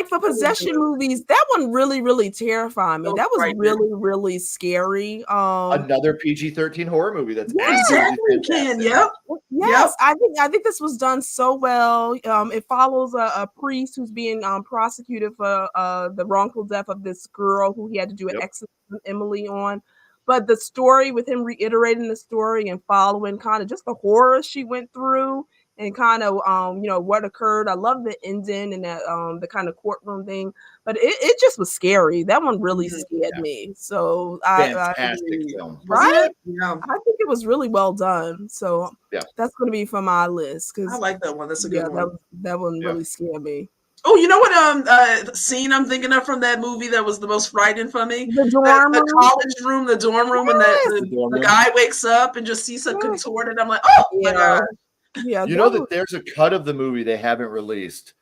for possession movies, that one really, really terrified me. That was really, really scary. Another PG-13 horror movie that's exactly, Ken. Yep. Yes, I think this was done so well. It follows a priest who's being prosecuted for the wrongful death of this girl who he had to do an exorcism Emily on. But the story with him reiterating the story and following kind of just the horror she went through and kind of what occurred. I love the ending and that the kind of courtroom thing, but it just was scary. That one really scared me. So fantastic film, right? Yeah, I think it was really well done. So that's going to be for my list because I like that one. That's a good one. That one really scared me. Oh, you know what scene I'm thinking of from that movie that was the most frightening for me? The dorm room? The college room, the dorm room, and the guy wakes up and just sees her contorted. I'm like, oh my God. Yeah, you know that there's a cut of the movie they haven't released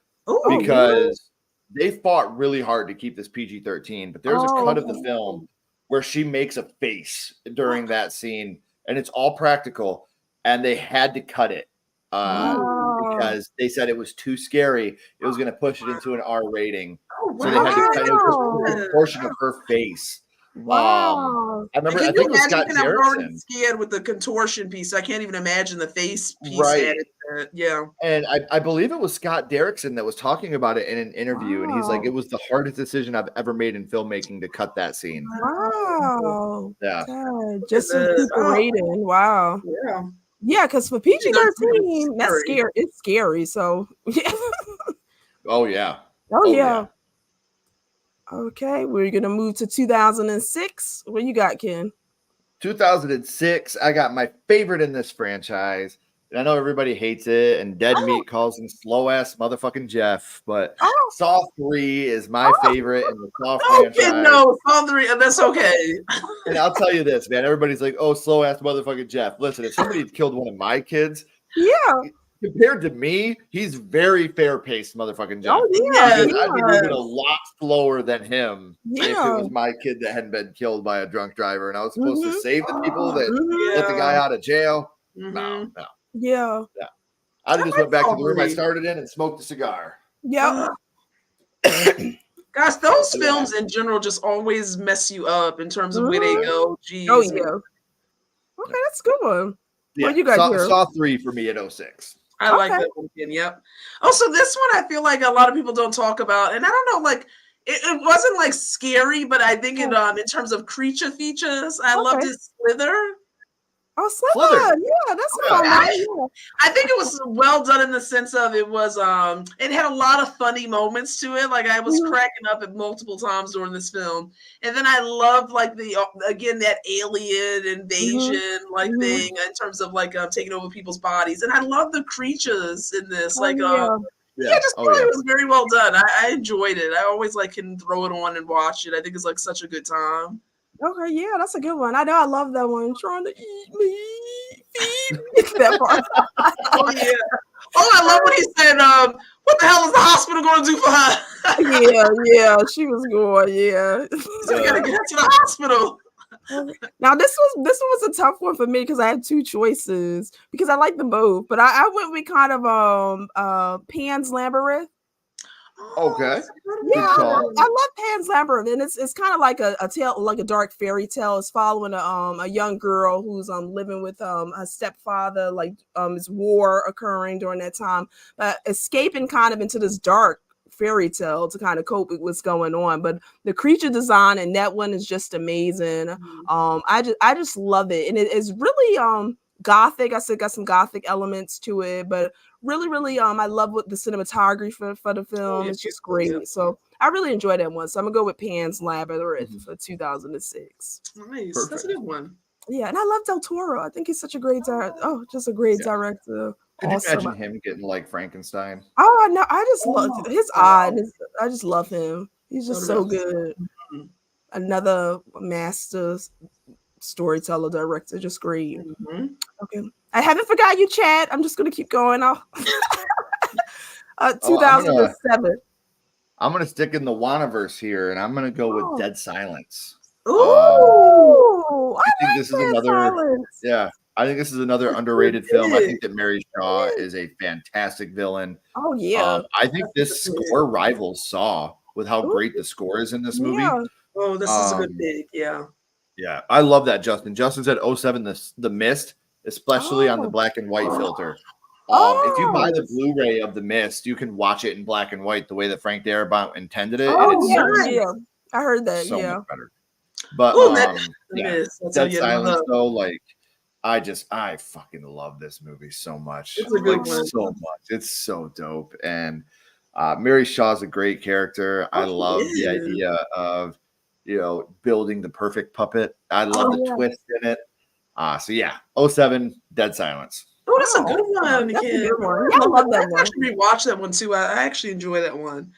because they fought really hard to keep this PG-13, but there's a cut of the film where she makes a face during that scene, and it's all practical, and they had to cut it because they said it was too scary. It was going to push it into an R rating, so they had to cut it a portion of her face. Wow. I remember. I think it was Scott I'm already Derrickson. Scared with the contortion piece. I can't even imagine the face piece. Right. Yeah. And I believe it was Scott Derrickson that was talking about it in an interview, and he's like, "It was the hardest decision I've ever made in filmmaking to cut that scene." Wow. Yeah. God, just rating. Wow. Yeah. Yeah, because for PG-13, that's scary. It's scary. So Oh yeah. Oh yeah. Okay, we're gonna move to 2006. What you got, Ken? 2006. I got my favorite in this franchise, and I know everybody hates it, and Dead Meat calls him slow ass motherfucking Jeff. But Saw 3 is my favorite in the Saw franchise. No, Saw 3. That's okay. And I'll tell you this, man. Everybody's like, "Oh, slow ass motherfucking Jeff." Listen, if somebody had killed one of my kids, compared to me, he's very fair-paced, motherfucking Jeff. Oh yeah, I'd be moving a lot slower than him if it was my kid that hadn't been killed by a drunk driver, and I was supposed to save the people that let the guy out of jail. No. Yeah. I just went back to the room I started in and smoked a cigar. Yeah. Gosh, those films in general just always mess you up in terms of where they go. Jeez. Oh yeah. Okay, that's a good one. Yeah, what you got here? Saw 3 for me at 06. I like that one. Yep. Also, this one I feel like a lot of people don't talk about, and I don't know, like it wasn't like scary, but I think it in terms of creature features, I loved his slither. Oh, Slither. Slither. Yeah, that's a Yeah. fun one. Yeah. I think it was well done in the sense of it was it had a lot of funny moments to it. Like I was Mhm. cracking up at multiple times during this film. And then I loved like the again that alien invasion like Mhm. thing in terms of like taking over people's bodies. And I love the creatures in this. Oh, Like yeah. yeah, just really it was very well done. I enjoyed it. I always like can throw it on and watch it. I think it's like such a good time. Okay, yeah, that's a good one. I know I love that one. Trying to eat me, feed me. That part. Oh yeah. Oh, I love what he said. What the hell is the hospital going to do for her? Yeah, she was going. Yeah. So we gotta get her to the hospital. Now this one was a tough one for me because I had two choices because I like them both, but I went with kind of Pan's Labyrinth. Okay. Yeah, I call. love Pan's Labyrinth, and it's kind of like a tale, like a dark fairy tale. It's following a young girl who's living with her stepfather. Like it's war occurring during that time, but escaping kind of into this dark fairy tale to kind of cope with what's going on. But the creature design in that one is just amazing. I just love it, and it is really gothic. I said got some gothic elements to it, but really I love what the cinematography for the film. It's just great. Yeah. So I really enjoyed that one. So I'm gonna go with Pan's Labyrinth for 2006. Nice. Perfect. That's a good one. Yeah, and I love Del Toro. I think he's such a great just a great director. Could you Awesome. imagine him getting like Frankenstein? Oh no, I just love his eye. I just love him. He's just so good. Another master storyteller, director, just great. Okay, I haven't forgot you, Chad. I'm just gonna keep going. 2007. I'm gonna stick in the Wanaverse here, and I'm gonna go with Dead Silence. Ooh, I think this is another. Yeah, I think this is another underrated film. I think that Mary Shaw is a fantastic villain. Oh yeah. I think this score rivals Saw with how great the score is in this movie. Yeah. Oh, this is a good pick. Yeah. Yeah, I love that, Justin. Justin said 07, the Mist, especially on the black and white filter. If you buy the Blu-ray of The Mist, you can watch it in black and white the way that Frank Darabont intended it. Oh, and it's yeah. I heard that. so yeah. much better. But Dead Silence, though, like I fucking love this movie so much. It's a good one. So much. It's so dope. And Mary Shaw's a great character. I love the idea of building the perfect puppet. I love the twist in it. So yeah, 07, Dead Silence. Oh, that's a good one. That's a Again. good one. Yeah, I love that I one. actually rewatched that one too. I actually enjoy that one.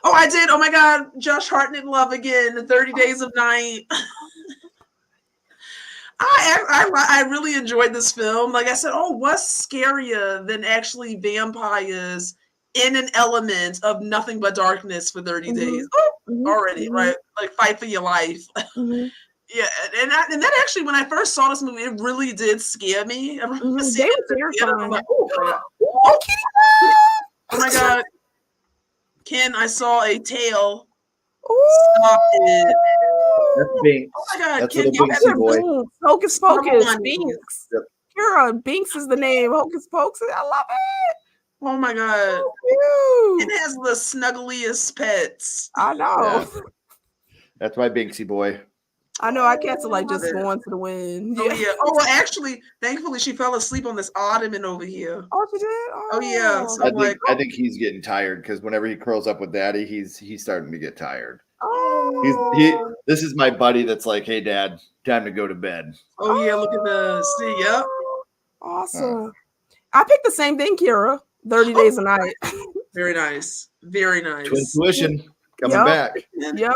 I did. Oh my God, Josh Hartnett, Love Again, the 30 Days of Night. I really enjoyed this film. Like I said, what's scarier than actually vampires in an element of nothing but darkness for 30 days? Already, right? Like fight for your life. Yeah, and that actually, when I first saw this movie, it really did scare me. I remember seeing it together, I'm like, oh my God. Ken, I saw a tail. Stop it. That's Binks. Oh my God, That's Ken, little Binksy boy. Binks. Hocus Pocus. Come on. Binks. Yep. Kira, Binks is the name. Hocus Pocus. I love it. Oh my God. So cute. It has the snuggliest pets. I know. Yeah. That's my Binksy boy. I know. I can't like just going to the wind. Oh yeah. Oh well, actually, thankfully she fell asleep on this ottoman over here. Oh, she did. Oh yeah. So I think he's getting tired because whenever he curls up with Daddy, he's starting to get tired. Oh. This is my buddy that's like, hey, Dad, time to go to bed. Oh yeah. Look at the see. Yep. Awesome. I picked the same thing, Kira. 30 Days a Night. Very nice. Very nice. Twin tuition coming back. Yep.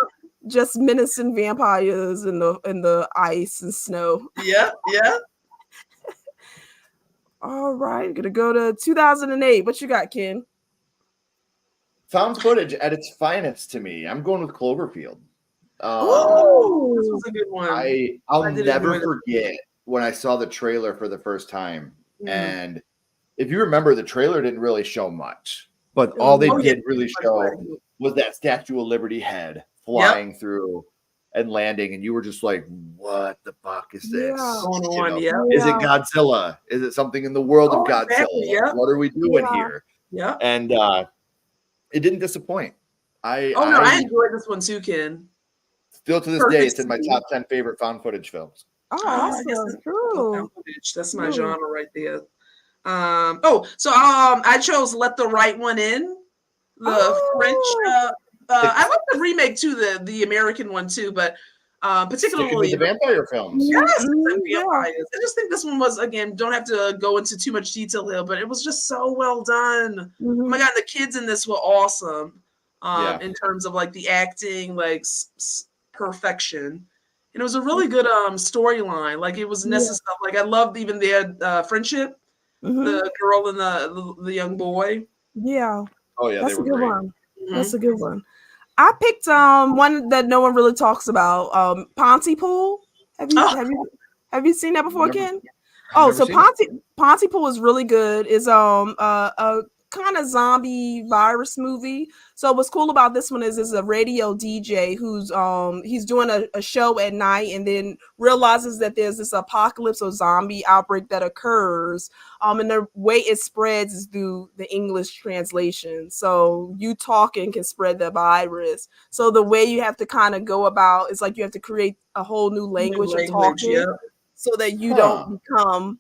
Just menacing vampires in the ice and snow. Yeah. All right, gonna go to 2008. What you got, Ken? Found footage at its finest to me. I'm going with Cloverfield. Oh, this was a good one. I'll never forget when I saw the trailer for the first time. And if you remember, the trailer didn't really show much, but all they did really show was that Statue of Liberty head flying through and landing, and you were just like, what the fuck is this? Is it Godzilla? Is it something in the world of Godzilla? Exactly, What are we doing here? Yeah. And it didn't disappoint. I enjoyed this one too, Ken. Still to this day, it's in my top 10 favorite found footage films. Oh, I guess awesome. that's True. footage. That's my True. genre right there. I chose Let the Right One In, the French. Oh, I like the remake too, the American one too, but Sticking with particularly the vampire films. yes, it's mhm, like yeah. vampires. I just think this one was, again, don't have to go into too much detail here, but it was just so well done. Oh my Mhm. god, the kids in this were awesome. Yeah. In terms of like the acting, like perfection. And it was a really good storyline. Like it was Yeah. necessary. Like I loved even their friendship, Mhm. the girl and the young boy. Yeah. Oh yeah, they That's a were good great. one. Mhm. That's a good one. I picked one that no one really talks about. Pontypool. Have you Oh. have you seen that before, Never- Ken? I've Oh, never so seen it. Pontypool is really good. It's a kind of zombie virus movie. So what's cool about this one is a radio DJ who's he's doing a show at night and then realizes that there's this apocalypse or zombie outbreak that occurs. And the way it spreads is through the English translation. So you talking can spread the virus. So the way you have to kind of go about is like you have to create a whole new language of talking yeah. so that you Huh. don't become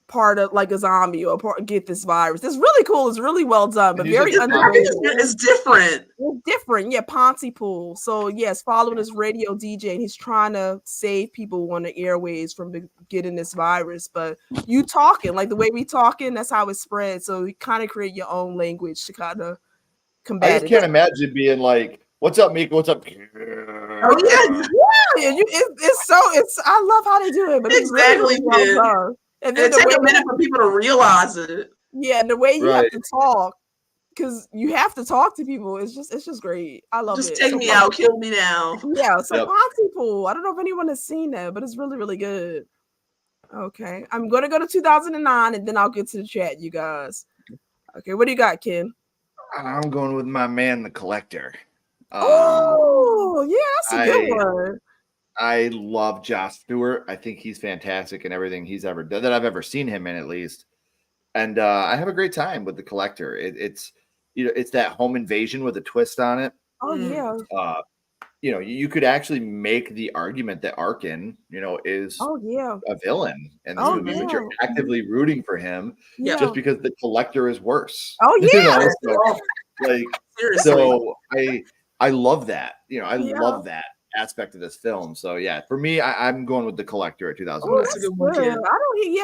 part of like a zombie or get this virus. It's really cool. It's really well done, but And you said very it's underrated. It's different. It's different. Yeah, Pontypool. So yes, following this radio DJ and he's trying to save people on the airways from getting this virus. But you talking like the way we talking, that's how it spreads. So you kind of create your own language to kind of I combat just it. can't imagine being like, "What's up, Mika? What's up?" Oh yeah, It's I love how they do it, but it's really, exactly. really well done. And then It the takes way a minute for people to realize it. and the way you have Right. to talk, because you have to talk to people. It's just great. I love Just it. take So me out, kill me now. yeah, so Yep. Pontypool. I don't know if anyone has seen that, but it's really, really good. Okay. I'm gonna go to 2009 and then I'll get to the chat, you guys. Okay, what do you got, Ken? I'm going with my man, the Collector. Oh, yeah, that's a good one. I love Josh Stewart. I think he's fantastic in everything he's ever done that I've ever seen him in, at least. And I have a great time with the Collector. It's it's that home invasion with a twist on it. Oh yeah. You could actually make the argument that Arkin, is Oh yeah. a villain in this Oh, movie, but you're yeah. actively rooting for him Yeah. just because the Collector is worse. Oh yeah. So, like, Seriously. so I love that. I Yeah. love that aspect of this film. So yeah, for me, I'm going with the Collector at Oh, 2009. that's a good one, good. Ken.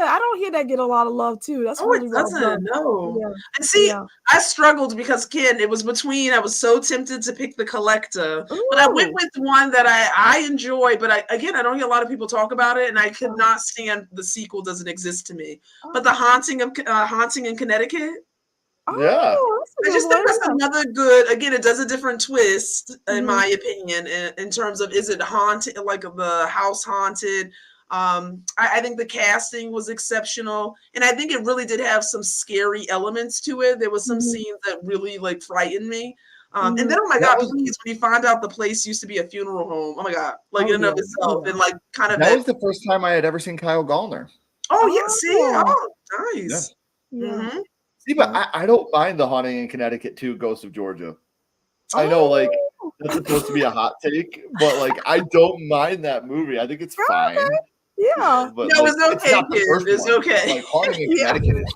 I don't hear that get a lot of love too. That's Oh, really it well doesn't. done. No. Yeah. And see, Yeah. I struggled because, Ken, it was between, I was so tempted to pick the Collector, but I went Ooh. with one that I enjoy, but I don't hear a lot of people talk about it, and I could Oh. not stand the sequel doesn't exist to me. Oh. But the Haunting in Connecticut, Oh, Yeah. that's a I just good think that's one. another good. Again, it does a different twist, in Mhm. my opinion, in terms of, is it haunted, like the house haunted? I think the casting was exceptional, and I think it really did have some scary elements to it. There was some Mhm. scenes that really like frightened me. Mhm. And then, oh my That God, was- please, when you find out the place used to be a funeral home, oh my God, like Oh, in and of yeah. itself, Yeah. and like kind of That was the first time I had ever seen Kyle Gallner. oh yeah, see, Oh. oh nice. Yeah. Mhm. See, but Yeah. I don't mind the Haunting in Connecticut 2, Ghost of Georgia. I know, like, Oh. that's supposed to be a hot take, but like, I don't mind that movie. I think it's fine. Yeah. But No, like, it's okay, not the kid. first It's one. okay. Like Haunting in Yeah. Connecticut is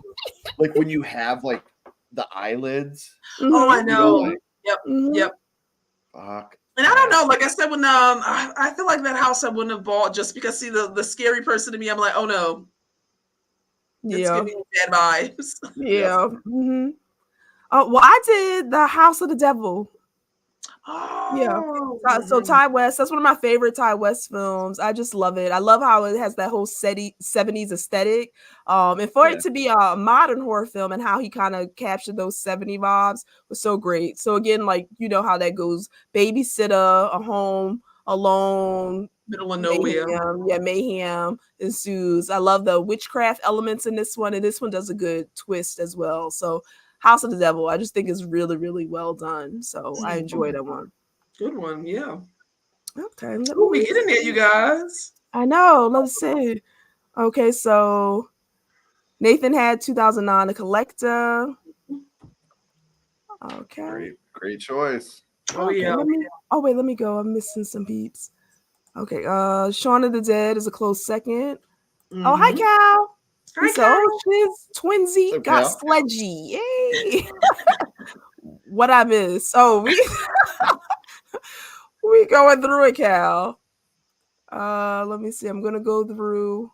like when you have like the eyelids. Oh, I Mhm. know. Like, Mhm. Yep. fuck. And I don't know, like I said, when I feel like that house I wouldn't have bought just because, see, the scary person to me, I'm like, oh no, it's Yeah. giving me bad vibes. Yeah. Mhm. Well, I did The House of the Devil. Oh, So Ty West, that's one of my favorite Ty West films. I just love it. I love how it has that whole 70s aesthetic. And for it to be a modern horror film and how he kind of captured those 70 vibes was so great. So again, like you know how that goes: babysitter, a home, alone, middle of nowhere. mayhem ensues. I love the witchcraft elements in this one, and this one does a good twist as well. So House of the Devil, I just think is really, really well done. So I enjoy that one. Good one, yeah. Okay. Ooh, we getting there, you guys. I know. Let's see. Okay, so Nathan had 2009, The Collector. Okay. Great choice. Oh Okay, yeah. let me go. I'm missing some beeps. Okay, Shaun of the Dead is a close second. Oh, hi, Mhm. Cal. Hi, He said, oh, Cal. she's twinsy, So, got Cal? sledgy. Yay. What I miss? Oh, we going through it, Cal. Let me see. I'm gonna go through.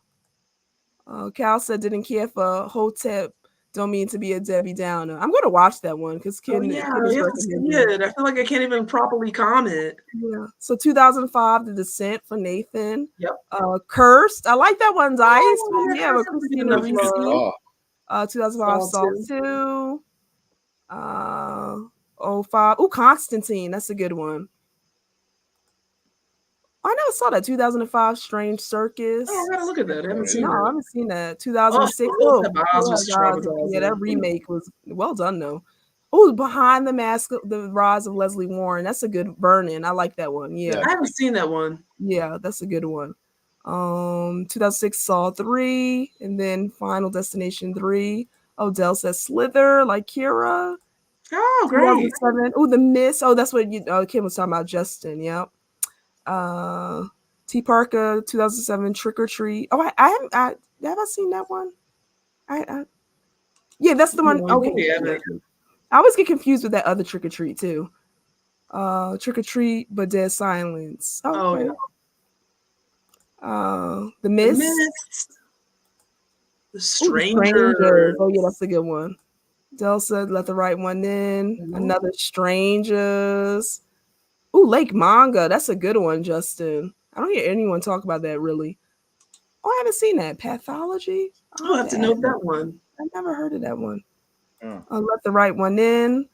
Cal said didn't care for Hotep. Don't mean to be a Debbie Downer. I'm gonna watch that one because Oh Ken yeah, is you have to see recommending it. it. I feel like I can't even properly comment. Yeah. So 2005, The Descent for Nathan. Yep. Cursed. I like that one, Dice. Oh, yeah, Yeah, with Cursed is Christina enough Ricci. love. 2005 Saw Saw 2. 05. Ooh, Constantine. That's a good one. I never saw that. 2005 Strange Circus. Oh, I gotta look at that. I haven't seen No, I that. haven't seen that. Oh, 2006. Hills Oh, Have Eyes Hills was Have Eyes. Yeah, that traumatizing. remake was well done though. Oh, Behind the Mask, The Rise of Leslie Warren. That's a good burn-in. I like that one. Yeah. I haven't seen that one. Yeah, that's a good one. 2006 Saw 3, and then Final Destination 3. Odell says Slither, like Kira. Oh, great. 2007. Oh, The Mist. Oh, that's what Kim was talking about. Justin. Yep. T. Parker, 2007 Trick or Treat. Oh, I haven't. Have I seen that one? Yeah, that's the one. No, Okay. yeah, Yeah. I always get confused with that other Trick or Treat too. Trick or Treat, but Dead Silence. Oh, Okay. yeah. The Mist. The Ooh, Strangers. Oh yeah, that's a good one. Del said, "Let the right one in." Mhm. Another Strangers. Ooh, Lake Manga. That's a good one, Justin. I don't hear anyone talk about that really. Oh, I haven't seen that. Pathology. I'll have to note that one. I never heard of that one. Oh. Let the right one in.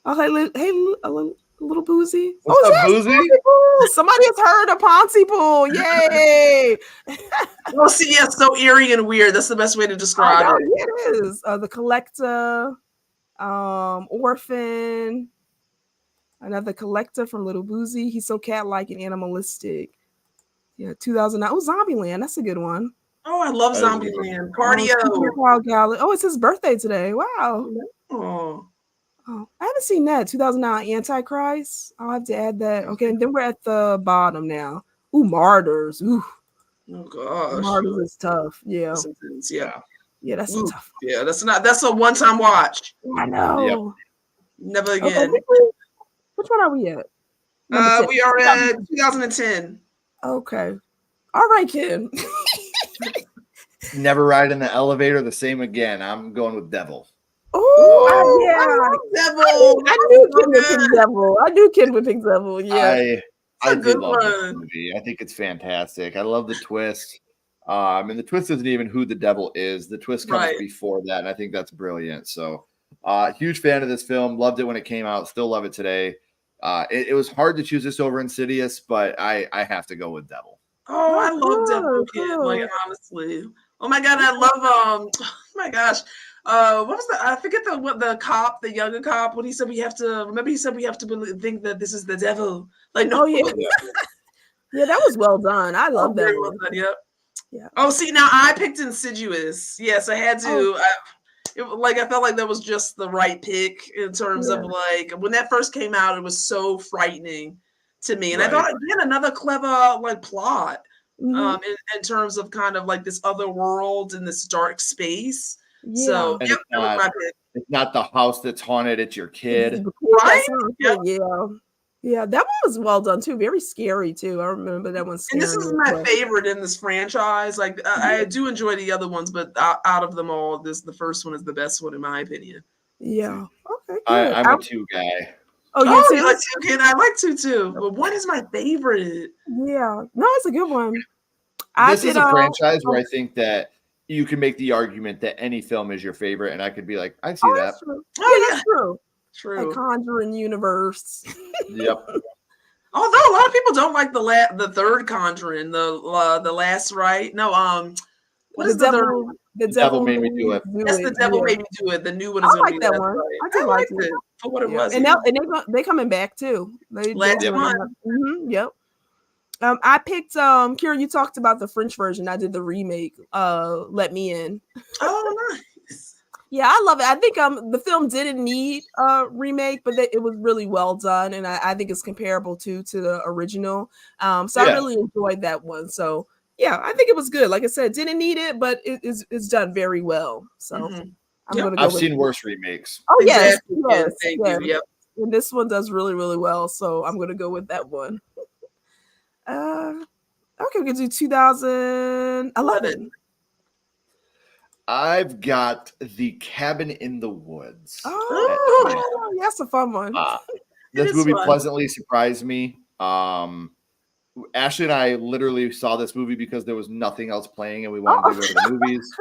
Oh, hey, little Boozy. What's up, Boozy? Pool. Somebody has heard of Pontypool. Yay! Oh, see, yeah, so eerie and weird. That's the best way to describe it. Yeah, it is. The Collector, Orphan, another Collector from Little Boozy. He's so cat-like and animalistic. Yeah, 2009. Oh, Zombieland. That's a good one. Oh, I love Zombieland. Cardio. Oh, it's his birthday today. Wow. Oh, I haven't seen that. 2009 Antichrist. I'll have to add that. Okay, and then we're at the bottom now. Ooh, Martyrs. Ooh. Oh gosh. Martyrs is tough. Yeah. That's intense. Yeah. Yeah, that's a tough one. Yeah, that's a one-time watch. I know. Never Okay, again. which one are we at? We are at 2010. Okay. All right, Kim. Never ride in the elevator the same again. I'm going with Devil. Oh, yeah. Devil. I knew Ken would pick Devil. I knew Ken would pick Devil. Yeah. I a good do love this one. movie. I think it's fantastic. I love the twist. And the twist isn't even who the devil is. The twist comes before that, and I think that's brilliant. So, huge fan of this film. Loved it when it came out. Still love it today. It was hard to choose this over Insidious, but I have to go with Devil. Oh, I love Devil Kid. Like honestly, oh my god, I love oh my gosh. What was the? I forget the cop, the younger cop. When he said we have to remember, he said we have to think that this is the devil. Like no, yeah, yeah, that was well done. I love that one. Well done, yep. Yeah. Oh, see, now I picked Insidious. Yes, I had to. I felt like that was just the right pick in terms of like when that first came out, it was so frightening to me, and I thought again another clever like plot in terms of kind of like this other world in this dark space. Yeah. So and it's not the house that's haunted; it's your kid. Right? Yeah, that one was well done too. Very scary too. I remember that one. And this is my favorite in this franchise. Like I do enjoy the other ones, but out of them all, the first one is the best one in my opinion. Yeah. Okay. I'm a 2 guy. Oh, you like 2 kid? I like 2 too. But one is my favorite. Yeah. No, it's a good one. This is a franchise where I think that you can make the argument that any film is your favorite, and I could be like, I see that. True. Oh, yeah, that's true. True. Like Conjuring universe. Yep. Although a lot of people don't like the third Conjuring, the last right. No, what is the third? The devil made me do it. That's the devil made me do it. The new one is I like that one. Right. I liked it for what it was. And they coming back too. Last one. Yep. I picked Kira, you talked about the French version. I did the remake, Let Me In. Oh, nice. Yeah, I love it. I think the film didn't need a remake, but it was really well done, and I think it's comparable to the original. So I Yeah. really enjoyed that one. So yeah, I think it was good. Like I said, didn't need it, but it's done very well. So Mhm. I'm Yep. gonna go I've with seen it. worse remakes. Oh yes, Exactly. yes, Thank yes. you. Yep. And this one does really, really well. So I'm gonna go with that one. Okay, we can do 2011. I've got The Cabin in the Woods. Oh, that's a fun one. This is movie fun. pleasantly surprised me. Ashley and I literally saw this movie because there was nothing else playing and we wanted to go to the movies.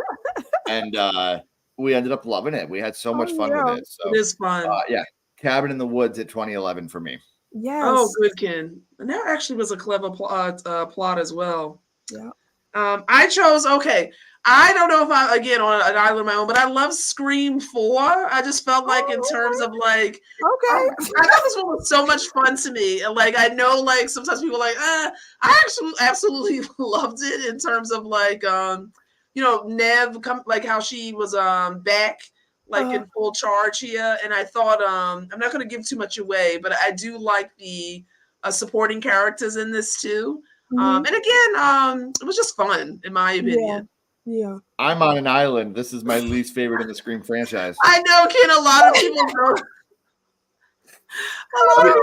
And we ended up loving it. We had so much fun with it. So It is fun. yeah, Cabin in the Woods at 2011 for me. Yes. Oh, good, Ken. And that actually was a clever plot as well. Yeah. I chose, okay. I don't know if I'm again on an island of my own, but I love Scream 4. I just felt like in terms of like, Okay. I thought this one was so much fun to me. And like, I know like sometimes people are like, I actually absolutely loved it in terms of like, you know, Nev like how she was back like in full charge here. And I thought, I'm not going to give too much away, but I do like the supporting characters in this too. And again, it was just fun in my opinion. Yeah. I'm on an island. This is my least favorite in the Scream franchise. I know, Ken. A lot of people know.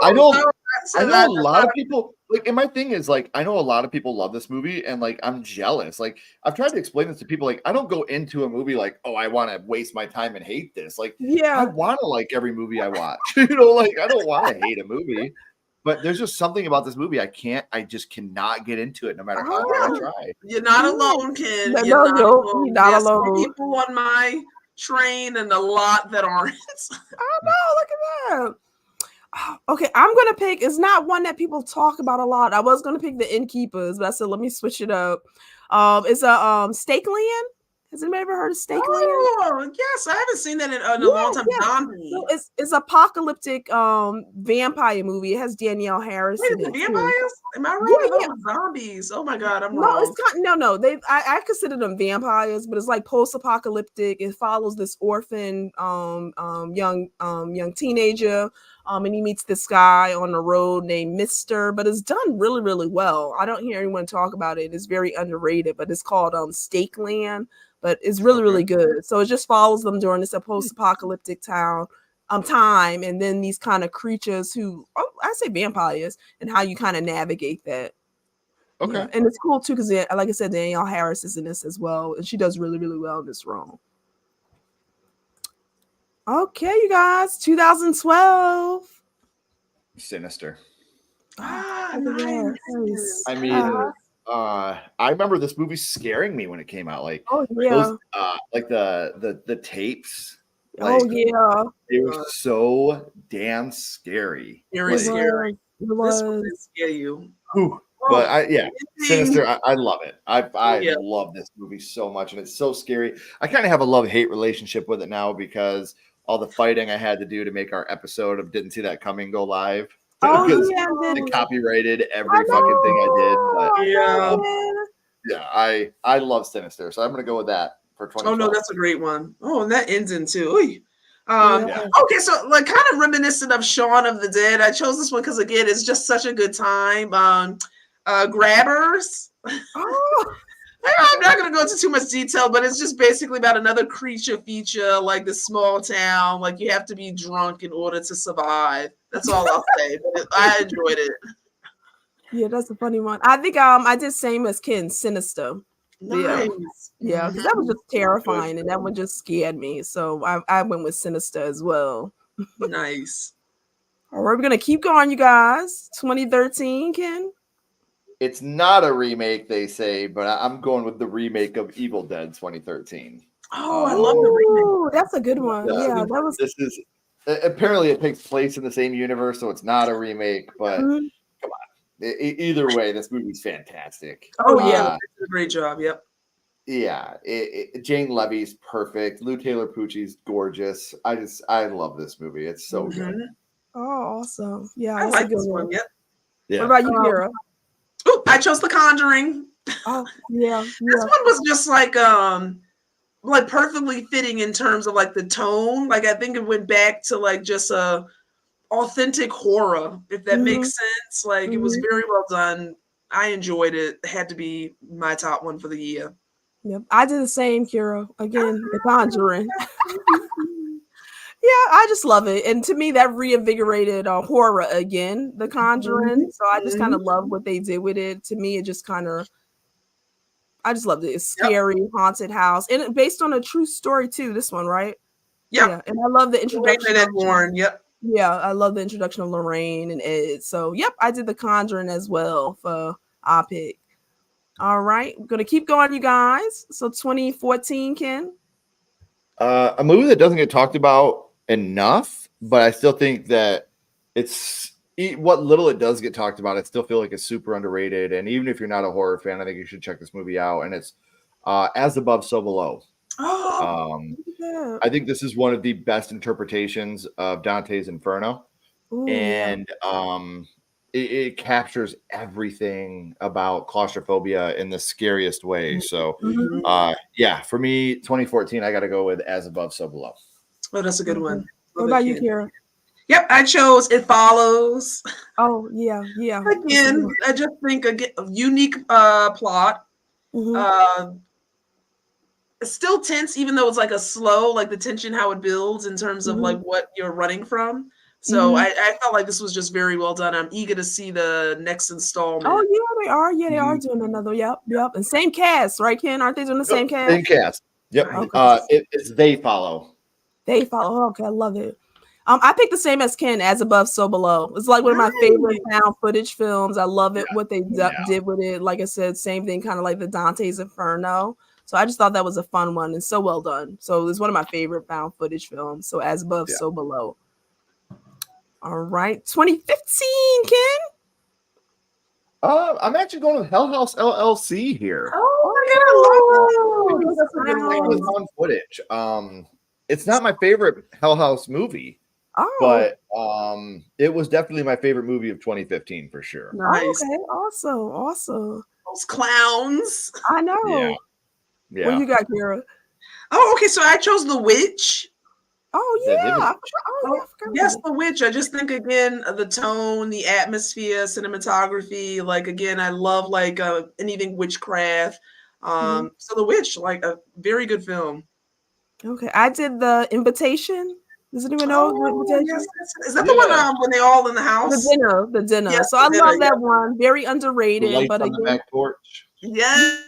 I know a lot of people like, and my thing is like, I know a lot of people love this movie, and like, I'm jealous. Like, I've tried to explain this to people. Like, I don't go into a movie like, oh, I want to waste my time and hate this. Like, I want to like every movie I watch. You know, like I don't want to hate a movie, but there's just something about this movie I just cannot get into it no matter how hard I try. You're not alone, Ken. You're not alone. There's people on my train and a lot that aren't. Oh no, look at that. Okay, I'm gonna pick. It's not one that people talk about a lot. I was gonna pick The Innkeepers, but I said let me switch it up. It's a Stake Land. Has anybody ever heard of Stake Land? Oh yes, I haven't seen that in a long time. Zombie. So it's apocalyptic vampire movie. It has Danielle Harris in it. Vampires? Am I wrong? Yeah. Zombies. Oh my god, I'm wrong. It's no. I consider them vampires, but it's like post-apocalyptic. It follows this orphan young teenager. And he meets this guy on the road named Mister, but it's done really, really well. I don't hear anyone talk about it. It's very underrated, but it's called Stake Land, but it's really, really good. So it just follows them during this post-apocalyptic time, and then these kind of creatures who, I say vampires, and how you kind of navigate that. Okay. Yeah. And it's cool too, because like I said, Danielle Harris is in this as well, and she does really, really well in this role. Okay, you guys, 2012. Sinister. Nice. I mean, I remember this movie scaring me when it came out. Like, those, like the tapes. Like, they were so damn scary. Very scary. It was. This one scare you. But Sinister. I love it. I love this movie so much, and it's so scary. I kind of have a love-hate relationship with it now because all the fighting I had to do to make our episode of Didn't See That Coming go live. Because they copyrighted every fucking thing I did. But I love Sinister, so I'm gonna go with that for 20. Oh no, that's a great one. Oh, and that ends in 2. Okay, so like kind of reminiscent of Shaun of the Dead. I chose this one because again, it's just such a good time. Grabbers. I'm not going to go into too much detail, but it's just basically about another creature feature, like this small town. Like you have to be drunk in order to survive. That's all I'll say. But I enjoyed it. Yeah, that's a funny one. I think I did same as Ken, Sinister. Nice. Yeah, because that was just terrifying, and that one just scared me. So I went with Sinister as well. Nice. All right, we're gonna keep going, you guys. 2013, Ken. It's not a remake, they say, but I'm going with the remake of Evil Dead 2013. Oh, I love the remake. That's a good one. Yeah, that was. This is apparently it takes place in the same universe, so it's not a remake. But come on, either way, this movie's fantastic. Oh yeah, a great job. Yep. Yeah, Jane Levy's perfect. Lou Taylor Pucci's gorgeous. I love this movie. It's so good. Oh, awesome. Yeah, I like this one. Yep. Yeah. What about you, Kira? I chose The Conjuring. Oh, yeah. This one was just like like perfectly fitting in terms of like the tone. Like I think it went back to like just a authentic horror, if that makes sense. Like it was very well done. I enjoyed it. It had to be my top one for the year. Yep, I did the same, Kira. Again, The Conjuring. Yeah, I just love it. And to me, that reinvigorated horror again, The Conjuring. So I just kind of love what they did with it. To me, it just kind of, I just loved it. It's scary, haunted house. And it, based on a true story, too, this one, right? Yep. Yeah. And I love the introduction of Warren. Yep. Yeah, I love the introduction of Lorraine and Ed. So, yep, I did The Conjuring as well for our pick. All right. We're going to keep going, you guys. So 2014, Ken? A movie that doesn't get talked about enough, but I still think that it's what little it does get talked about. I still feel like it's super underrated. And even if you're not a horror fan, I think you should check this movie out. And it's As Above, So Below. Yeah. I think this is one of the best interpretations of Dante's Inferno. Ooh, And it captures everything about claustrophobia in the scariest way. So, yeah, for me, 2014, I got to go with As Above, So Below. Oh, that's a good one. What about you, Kira? Yep, I chose It Follows. Oh, yeah. Again, I just think a unique plot. It's still tense, even though it's like a slow, like the tension, how it builds in terms of like what you're running from. So I felt like this was just very well done. I'm eager to see the next installment. Oh, yeah, they are. Yeah, they are doing another. Yep. And same cast, right, Ken? Aren't they doing the same cast? Same cast. Yep. Okay. It's They Follow. They Follow. Oh, okay, I love it. I picked the same as Ken, As Above, So Below. It's like one of my favorite found footage films. I love it, what they did with it. Like I said, same thing, kind of like the Dante's Inferno. So I just thought that was a fun one and so well done. So it's one of my favorite found footage films. So As Above, So Below. All right, 2015, Ken. I'm actually going with Hell House LLC here. Oh my God, With found footage. It's not my favorite Hell House movie, but it was definitely my favorite movie of 2015 for sure. Nice. Okay, awesome. Those clowns. I know. Yeah. What you got, Kira? Oh, okay. So I chose The Witch. Oh, yeah. Yes, The Witch. I just think, again, the tone, the atmosphere, cinematography. Like, again, I love like anything witchcraft. So The Witch, like a very good film. Okay, I did The Invitation. Does anyone know The Invitation? Yes. Is that the one when they're all in the house? The dinner. Yes, so I love that one. Very underrated. But on the back porch. Yes.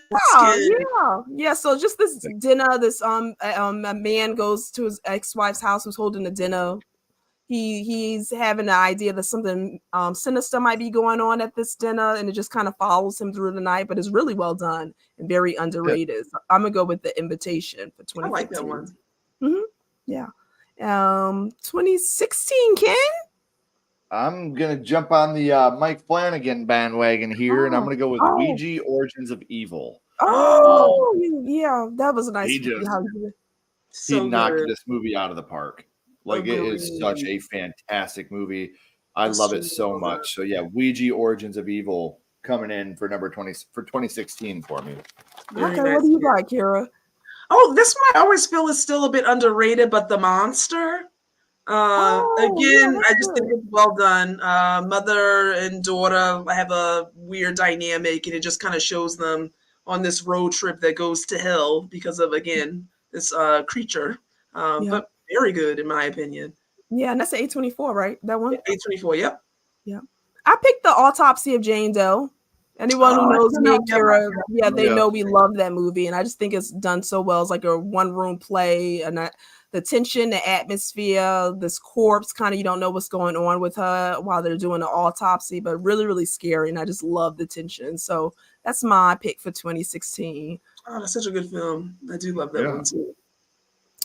Yeah. So just this dinner, this a man goes to his ex-wife's house who's holding a dinner. He's having the idea that something sinister might be going on at this dinner, and it just kind of follows him through the night. But it's really well done and very underrated. So I'm gonna go with The Invitation for 2015. I like that one. Yeah. 2016, Ken. I'm gonna jump on the Mike Flanagan bandwagon here, and I'm gonna go with Ouija: Origins of Evil. Oh, yeah, that was a nice. He knocked this movie out of the park. Like it is such a fantastic movie. I love it so much. So yeah, Ouija: Origins of Evil coming in for number 20 for 2016 for me. Okay, what do you got, Kira? Oh, this one I always feel is still a bit underrated, but The Monster. Again, I just think it's well done. Mother and daughter have a weird dynamic, and it just kind of shows them on this road trip that goes to hell because of, again, this creature. But very good, in my opinion. Yeah, and that's an A24, right? That one? A24, yep. Yeah. I picked The Autopsy of Jane Doe. Anyone who knows me and Kira, they know we love that movie. And I just think it's done so well. It's like a one-room play, and the tension, the atmosphere, this corpse, kind of you don't know what's going on with her while they're doing the autopsy, but really, really scary. And I just love the tension. So that's my pick for 2016. Oh, that's such a good film. I do love that one too.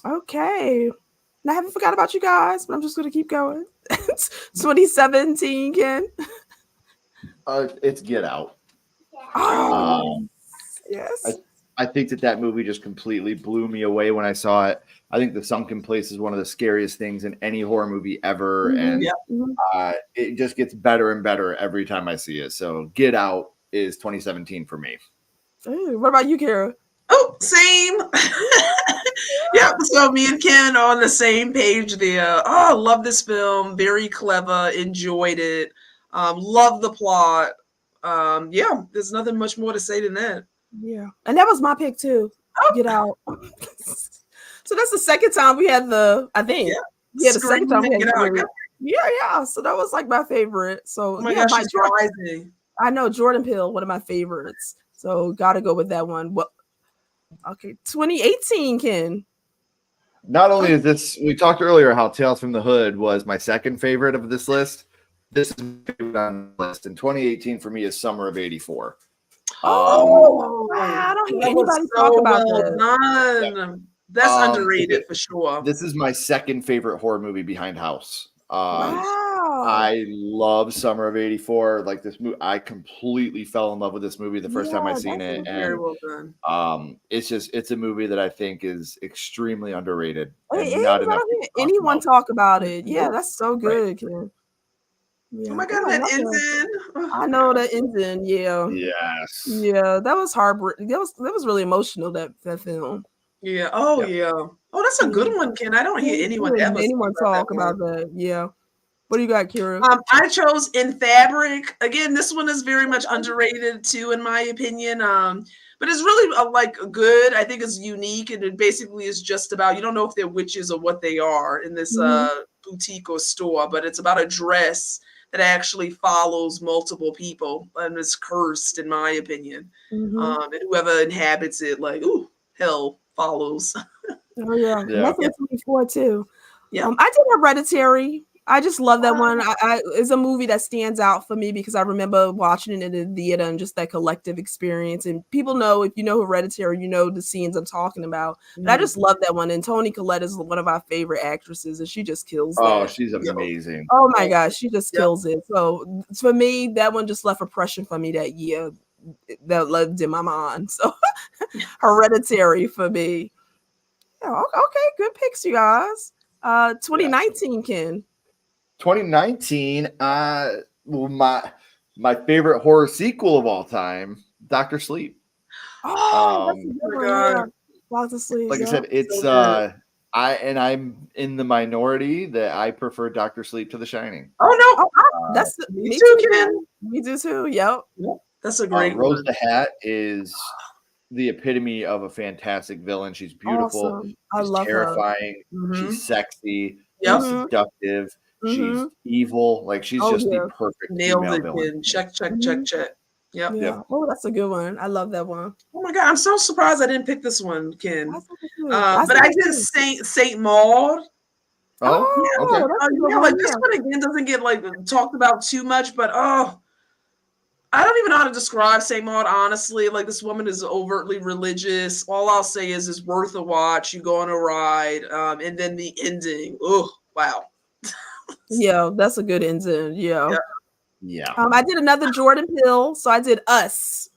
Okay. And I haven't forgot about you guys, but I'm just going to keep going. 2017, Ken. It's Get Out. Oh, yes. I think that movie just completely blew me away when I saw it. I think The Sunken Place is one of the scariest things in any horror movie ever. And it just gets better and better every time I see it. So Get Out is 2017 for me. Ooh, what about you, Kara? Oh, same. Yeah, so me and Ken are on the same page there. Oh, love this film. Very clever. Enjoyed it. Love the plot. Yeah, there's nothing much more to say than that. Yeah. And that was my pick too. Get Out. So that's the second time we had I think. Yeah, the second time we had Get Out. the yeah. So that was like my favorite. So Oh my gosh, she's rising. I know Jordan Peele, one of my favorites. So gotta go with that one. Well, okay, 2018, Ken. Not only is this, we talked earlier how Tales from the Hood was my second favorite of this list. This is my favorite on the list. And 2018 for me is Summer of '84. Wow, I don't hear anybody talk about that. Yeah. That's underrated for sure. This is my second favorite horror movie behind House. Wow. I love Summer of '84. Like this movie, I completely fell in love with this movie the first time I seen it. Very well done. It's a movie that I think is extremely underrated. I don't hear anyone talk about it. Yeah, that's so good, Ken. Yeah. Oh my god, that Ensign. I know that Ensign, yeah. Yes. Yeah, that was heartbreaking. That was really emotional, that film. Yeah. Oh yeah. Oh, that's a good one, Ken. I don't hear anyone talk about that. Yeah. What do you got, Kira? I chose In Fabric. Again, this one is very much underrated too, in my opinion. But it's really like good. I think it's unique, and it basically is just about, you don't know if they're witches or what they are in this boutique or store, but it's about a dress that actually follows multiple people and is cursed, in my opinion. And whoever inhabits it, like, ooh, hell follows. Oh yeah. That's 24 too. Yeah. I did Hereditary. I just love that one. It's a movie that stands out for me because I remember watching it in the theater and just that collective experience. And people know, if you know Hereditary, you know the scenes I'm talking about. But I just love that one. And Toni Collette is one of our favorite actresses, and she just kills it. Oh, she's amazing. Oh my gosh, she just kills it. So for me, that one just left impression for me that year that lived in my mind. So Hereditary for me. Yeah, okay, good picks, you guys. 2019, Ken. 2019, my favorite horror sequel of all time, Dr. Sleep. Oh, that's a good one. Yeah. Dr. Sleep. Like I said, it's I'm in the minority that I prefer Dr. Sleep to The Shining. Oh no, that's me too, Ken. Me too. Yep. That's a great Rose the Hat is the epitome of a fantastic villain. She's beautiful. Awesome. I she's love terrifying. her. She's sexy. Yep. She's seductive. She's evil. Like she's just the perfect nailed female it. villain. Check. Yep. Yeah. Oh, that's a good one. I love that one. Oh my god, I'm so surprised I didn't pick this one, Ken. But I did Saint Maud. Oh, okay. Like this one again doesn't get like talked about too much, but I don't even know how to describe Saint Maud, honestly. Like, this woman is overtly religious. All I'll say is it's worth a watch. You go on a ride, and then the ending. Oh, wow. Yeah, that's a good ending. Yeah. I did another Jordan Peele, so I did Us.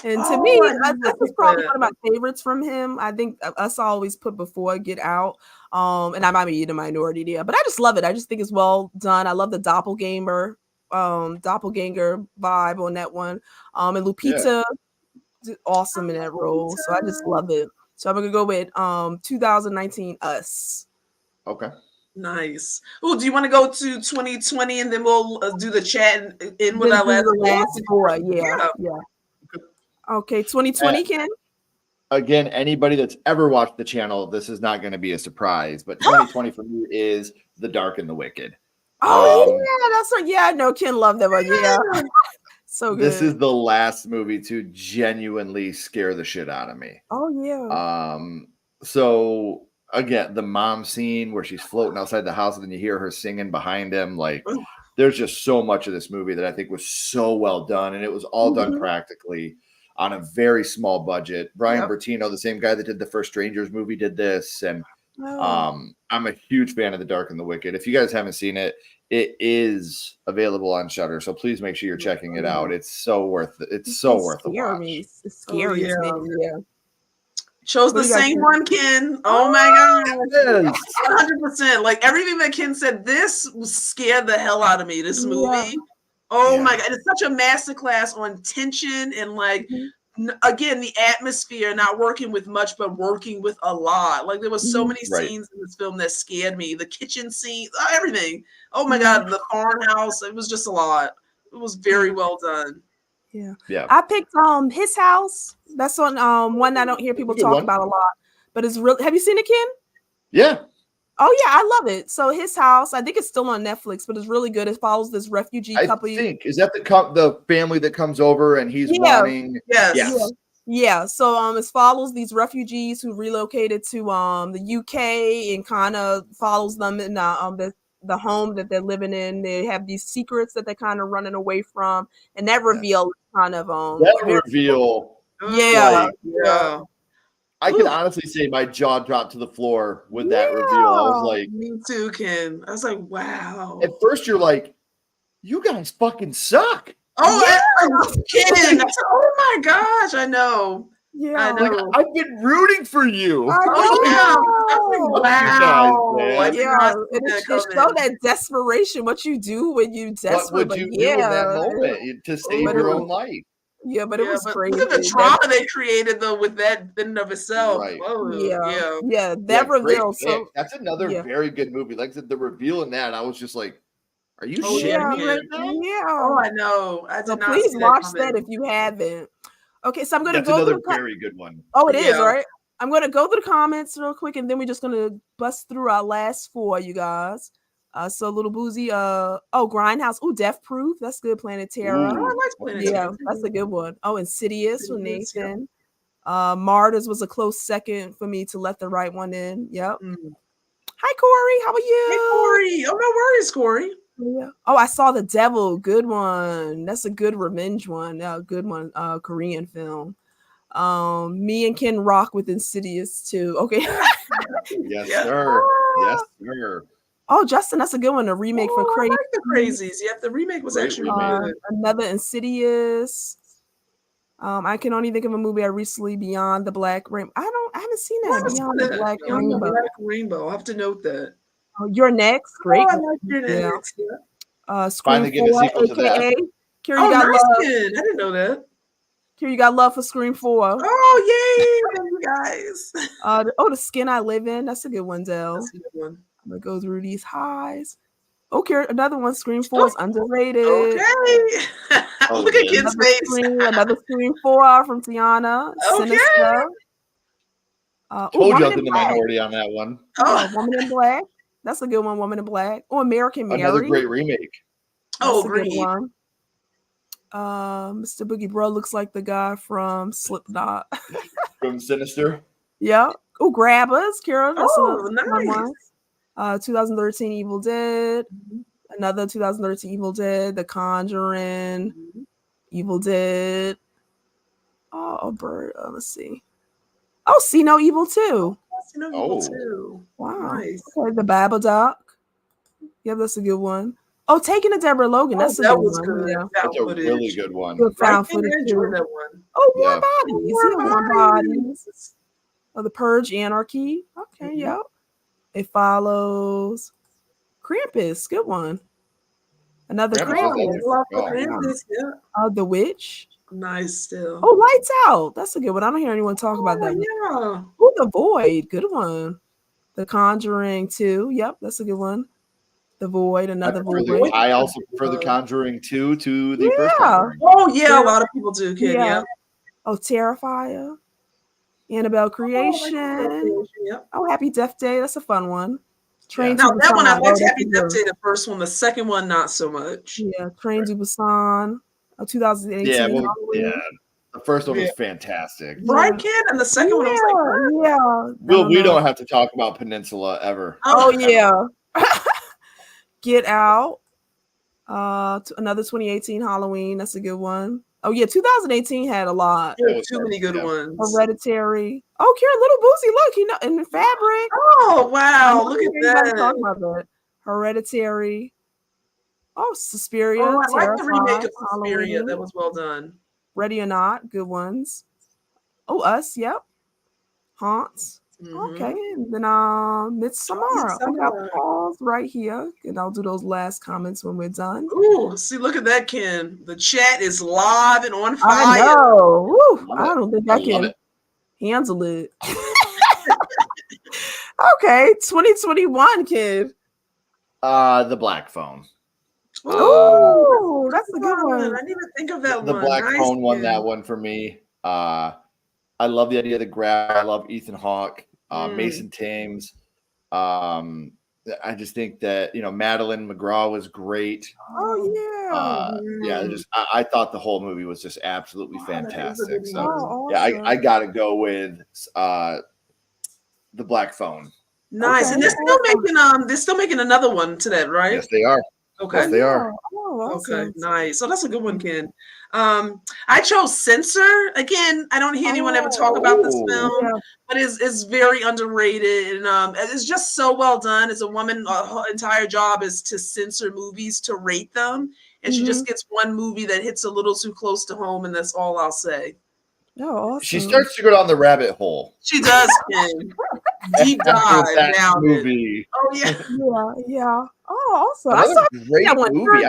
And to me, Us was probably one of my favorites from him. I think Us I always put before Get Out. And I might be in a minority there, but I just love it. I just think it's well done. I love the doppelganger vibe on that one. And Lupita did awesome in that role. So I just love it. So I'm gonna go with 2019 Us. Okay. Nice. Oh, do you want to go to 2020 and then we'll do the chat and end with our last four? Yeah. Okay, 2020, Ken. Again, anybody that's ever watched the channel, this is not going to be a surprise. But 2020 for me is The Dark and the Wicked. I know Ken loved that one. Yeah. So good. This is the last movie to genuinely scare the shit out of me. Oh yeah. So again, the mom scene where she's floating outside the house and then you hear her singing behind him. Like, there's just so much of this movie that I think was so well done, and it was all done practically on a very small budget. Brian Bertino, the same guy that did the first Strangers movie, did this, and I'm a huge fan of The Dark and the Wicked. If you guys haven't seen it, it is available on Shudder, so please make sure you're checking it out. It's so worth it. It's so worth the watch. It's scary. Yeah. Chose the same one, Ken. Oh my god, 100%. Like everything that Ken said, this scared the hell out of me. This movie. Oh my god, it's such a masterclass on tension and like again, the atmosphere, not working with much, but working with a lot. Like there was so many Right. scenes in this film that scared me. The kitchen scene, everything. Oh my God, the farmhouse. It was just a lot. It was very well done. Yeah. Yeah. I picked His House. That's on one I don't hear people Good talk one. about a lot, but it's really. Have you seen it, Ken? Yeah. Oh yeah, I love it. So His House, I think it's still on Netflix, but it's really good. It follows this refugee I couple. think is that the family that comes over and he's Yeah. wanting. Yes. Yeah. So it follows these refugees who relocated to the UK and kind of follows them in the home that they're living in. They have these secrets that they're kind of running away from, and that reveal is kind of That reveal. Yeah. Yeah. I can honestly say my jaw dropped to the floor with that reveal. I was like, Me too, Ken. I was like, wow. at first you're like, you guys fucking suck. Oh, Ken. Oh my gosh, I know. Yeah. I know. Like, I've been rooting for you. Oh, yeah. Wow. Guys, man. Yeah, it showed that desperation. What you do when you desperate. What would you do in that moment to save your own life? Yeah, but it was crazy. Look at the trauma they created though with that in and of itself. Right. Whoa, Yeah. That reveal. So that's another very good movie. Like I said, the reveal in that, I was just like, "Are you Oh, shitting me yeah. right now?" Yeah. Oh, I know. I did So not please see watch coming. that if you haven't. Okay, so I'm going to That's go another through. very good one. Oh, it is, Yeah. right? I'm going to go through the comments real quick, and then we're just going to bust through our last four, you guys. So Little Boozy, Grindhouse. Oh, Death Proof. That's good. Planet Terror. Oh, I like Planet Yeah, Terror. that's a good one. Oh, Insidious from Insidious, yeah. Nathan. Martyrs was a close second for me to let the right one in. Yep. Hi, Corey. How are you? Hey, Corey. Oh, no worries, Corey. Yeah. Oh, I saw The Devil. Good one. That's a good revenge one. Good one. Korean film. Me and Ken rock with Insidious too. Okay. Yes, Yeah. sir. Yes, sir. Oh, Justin, that's a good one. A remake for I Crazy. like the Crazies. Yep, the remake was Great actually remake. good. Another Insidious. I can only think of a movie I recently Beyond the Black Rainbow. I haven't seen that. Beyond the Black Beyond the Rainbow. Black Rainbow. I'll have to note that. Oh, You're Next. Great. Oh, I like You're Yeah. Next. Yeah. Scream Finally getting a 4, sequel to that. AKA. Kira, Oh, you got nice, love. Ken. I didn't know that. Kira, you got love for Scream 4. Oh, yay. Thank you guys. The Skin I Live In. That's a good one, Del. That's a good one. I'm gonna go through these highs. Okay, another one. Scream 4 is underrated. Okay. Look at Ken's face. Another Scream 4 from Tiana. Okay. Sinister. Told you I Woman was in in the Black. minority on that one. Woman in Black. That's a good one. Woman in Black. American Mary. Another great remake. Oh, That's a good great. one. Mr. Boogie Bro looks like the guy from Slipknot. From Sinister. Yeah. Oh, Grabbers, Kira. That's Oh, another nice. one. 2013 Evil Dead. Another 2013 Evil Dead. The Conjuring. Evil Dead. Oh, Bird. Let's see. Oh, See No Evil 2. Evil too. Wow. Nice. Okay, The Babadook. Yeah, that's a good one. Oh, Taking a Deborah Logan. That's a that good was one. good. Yeah. That's a really good one. Good Right, found Ken, footage. I enjoyed too. that one. Oh, Warm Yeah. Bodies. Warm Bodies. Oh, The Purge, Anarchy. Okay, yeah. It follows Krampus. Good one. Another Krampus, Krampus. Yeah. The Witch. Nice still. Oh, Lights Out. That's a good one. I don't hear anyone talk about that. Yeah. Oh, The Void. Good one. The Conjuring 2. Yep, that's a good one. The Void. Another Void. I also prefer The Conjuring 2 to the first Yeah. Conjuring. Oh yeah, a lot of people do, Ken. Yeah. Oh, Terrifier. Annabelle Creation. Yep. Oh, Happy Death Day. That's a fun one. Train Now to that one I Busan. liked Oh, Happy that's a Death good Day, the first one. The second one, not so much. Yeah, Train to Busan. 2018. Yeah, well, Halloween. yeah. The first one was fantastic. Right, Ken? And the second one, I was like, yeah. We don't have to talk about Peninsula ever. Oh yeah. Get Out. Another 2018 Halloween. That's a good one. Oh yeah, 2018 had a lot. There were too many good ones. Hereditary. Oh, Kira, Little Boozy, look, he know in the fabric. Oh wow, look at Everybody that. talk about that. Hereditary. Oh, Suspiria. Oh, I like the remake Terrified, of Suspiria. Halloween. That was well done. Ready or Not, good ones. Oh, Us, yep. Haunts. Okay, and then Midsommar. I got Midsommar. pause right here, and I'll do those last comments when we're done. Ooh, see, look at that, Ken. The chat is live and on fire. I know. Woo, Love I it. don't think I I love can it. handle it. Okay, 2021, kid. The Black Phone. Oh, that's a good one. I didn't even think of that The one. Black Nice, Phone won Ken. that one for me. I love the idea of the grab. I love Ethan Hawke, Mason Thames. I just think that Madeline McGraw was great. Oh yeah. I thought the whole movie was just absolutely that is a fantastic. good So Oh, yeah, awesome. I gotta go with the Black Phone. Nice, Okay. and they're still making another one to that, right? Yes, they are. Okay. Yes, they are. Oh, awesome. Okay, nice. So that's a good one, Ken. I chose Censor. Again, I don't hear anyone ever talk about this film, Yeah. but it's very underrated, and it's just so well done. As a woman, her entire job is to censor movies, to rate them, and she just gets one movie that hits a little too close to home, and that's all I'll say. Oh, awesome. She starts to go down the rabbit hole. She does, Ken. Deep dive After that down it. movie. Oh yeah. Yeah. Oh, awesome. I Another saw great that one. movie.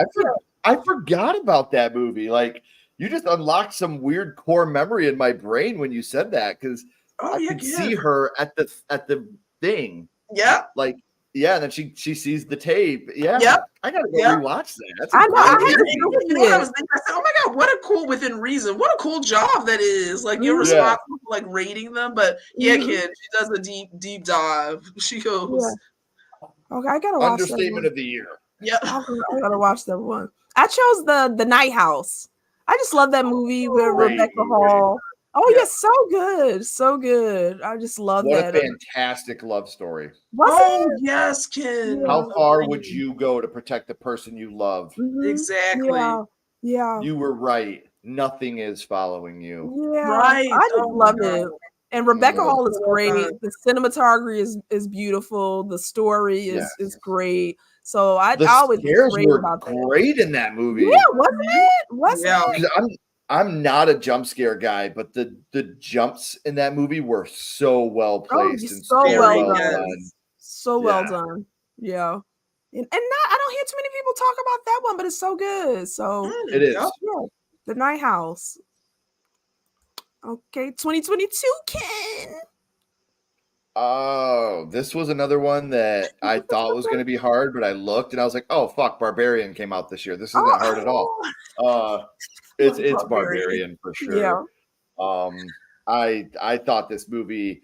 I forgot about that movie. Like, you just unlocked some weird core memory in my brain when you said that, because I could see her at the thing. Yeah. Like, yeah, and then she sees the tape. Yeah. Yep. I gotta go rewatch that. That's I know, I had to You know what I was thinking? I said, oh my God, what a cool Within Reason. What a cool job that is. Like, you're responsible for like rating them. But yeah, Ken, she does a deep dive. She goes. Yeah. Okay, I gotta watch Understatement of the year. Yeah. I gotta watch that one. I chose the Night House. I just love that movie with Rebecca Hall. Oh yeah, so good, so good. I just love that. What a fantastic love story. Yes, Ken. How far would you go to protect the person you love? Exactly. Yeah. You were right. Nothing is following you. Yeah. Right. I just love it. And Rebecca Hall is Well great. done. The cinematography is beautiful. The story is great. So I The always scares rave were about that. great in that movie. Yeah, wasn't it? Wasn't it? 'Cause I'm not a jump scare guy, but the jumps in that movie were so well placed and so well done. So well done. Yeah. And I don't hear too many people talk about that one, but it's so good. So it is. Yeah. The Night House. Okay, 2022, Ken. Oh, this was another one that I thought was going to be hard, but I looked and I was like, "Oh fuck, Barbarian came out this year. This isn't hard at all." It's Barbarian for sure. Yeah. I thought this movie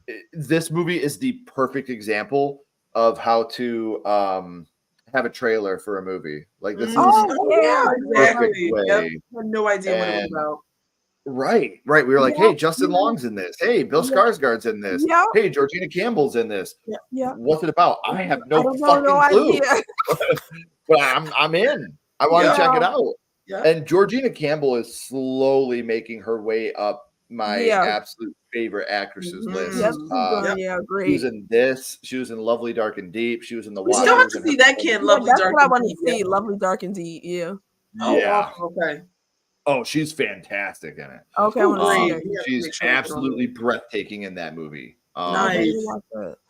is the perfect example of how to have a trailer for a movie. Like, this is the perfect way. Yep. I had no idea what it was about. Right. We were like, hey, Justin Long's in this. Hey, Bill Skarsgård's in this. Yeah. Hey, Georgina Campbell's in this. Yeah. What's it about? I have no fucking clue. Idea. But I'm in. I want to check it out. Yeah. And Georgina Campbell is slowly making her way up my absolute favorite actresses list. Yes, great. She was in this. She was in Lovely, Dark, and Deep. She was in The We Watchers. still have to see that, Ken. Lovely, that's Dark, what I and want Deep. to see. Lovely, Dark, and Deep. Yeah. Okay. Oh, she's fantastic in it. Okay, I want to see her. She's absolutely breathtaking in that movie. Nice.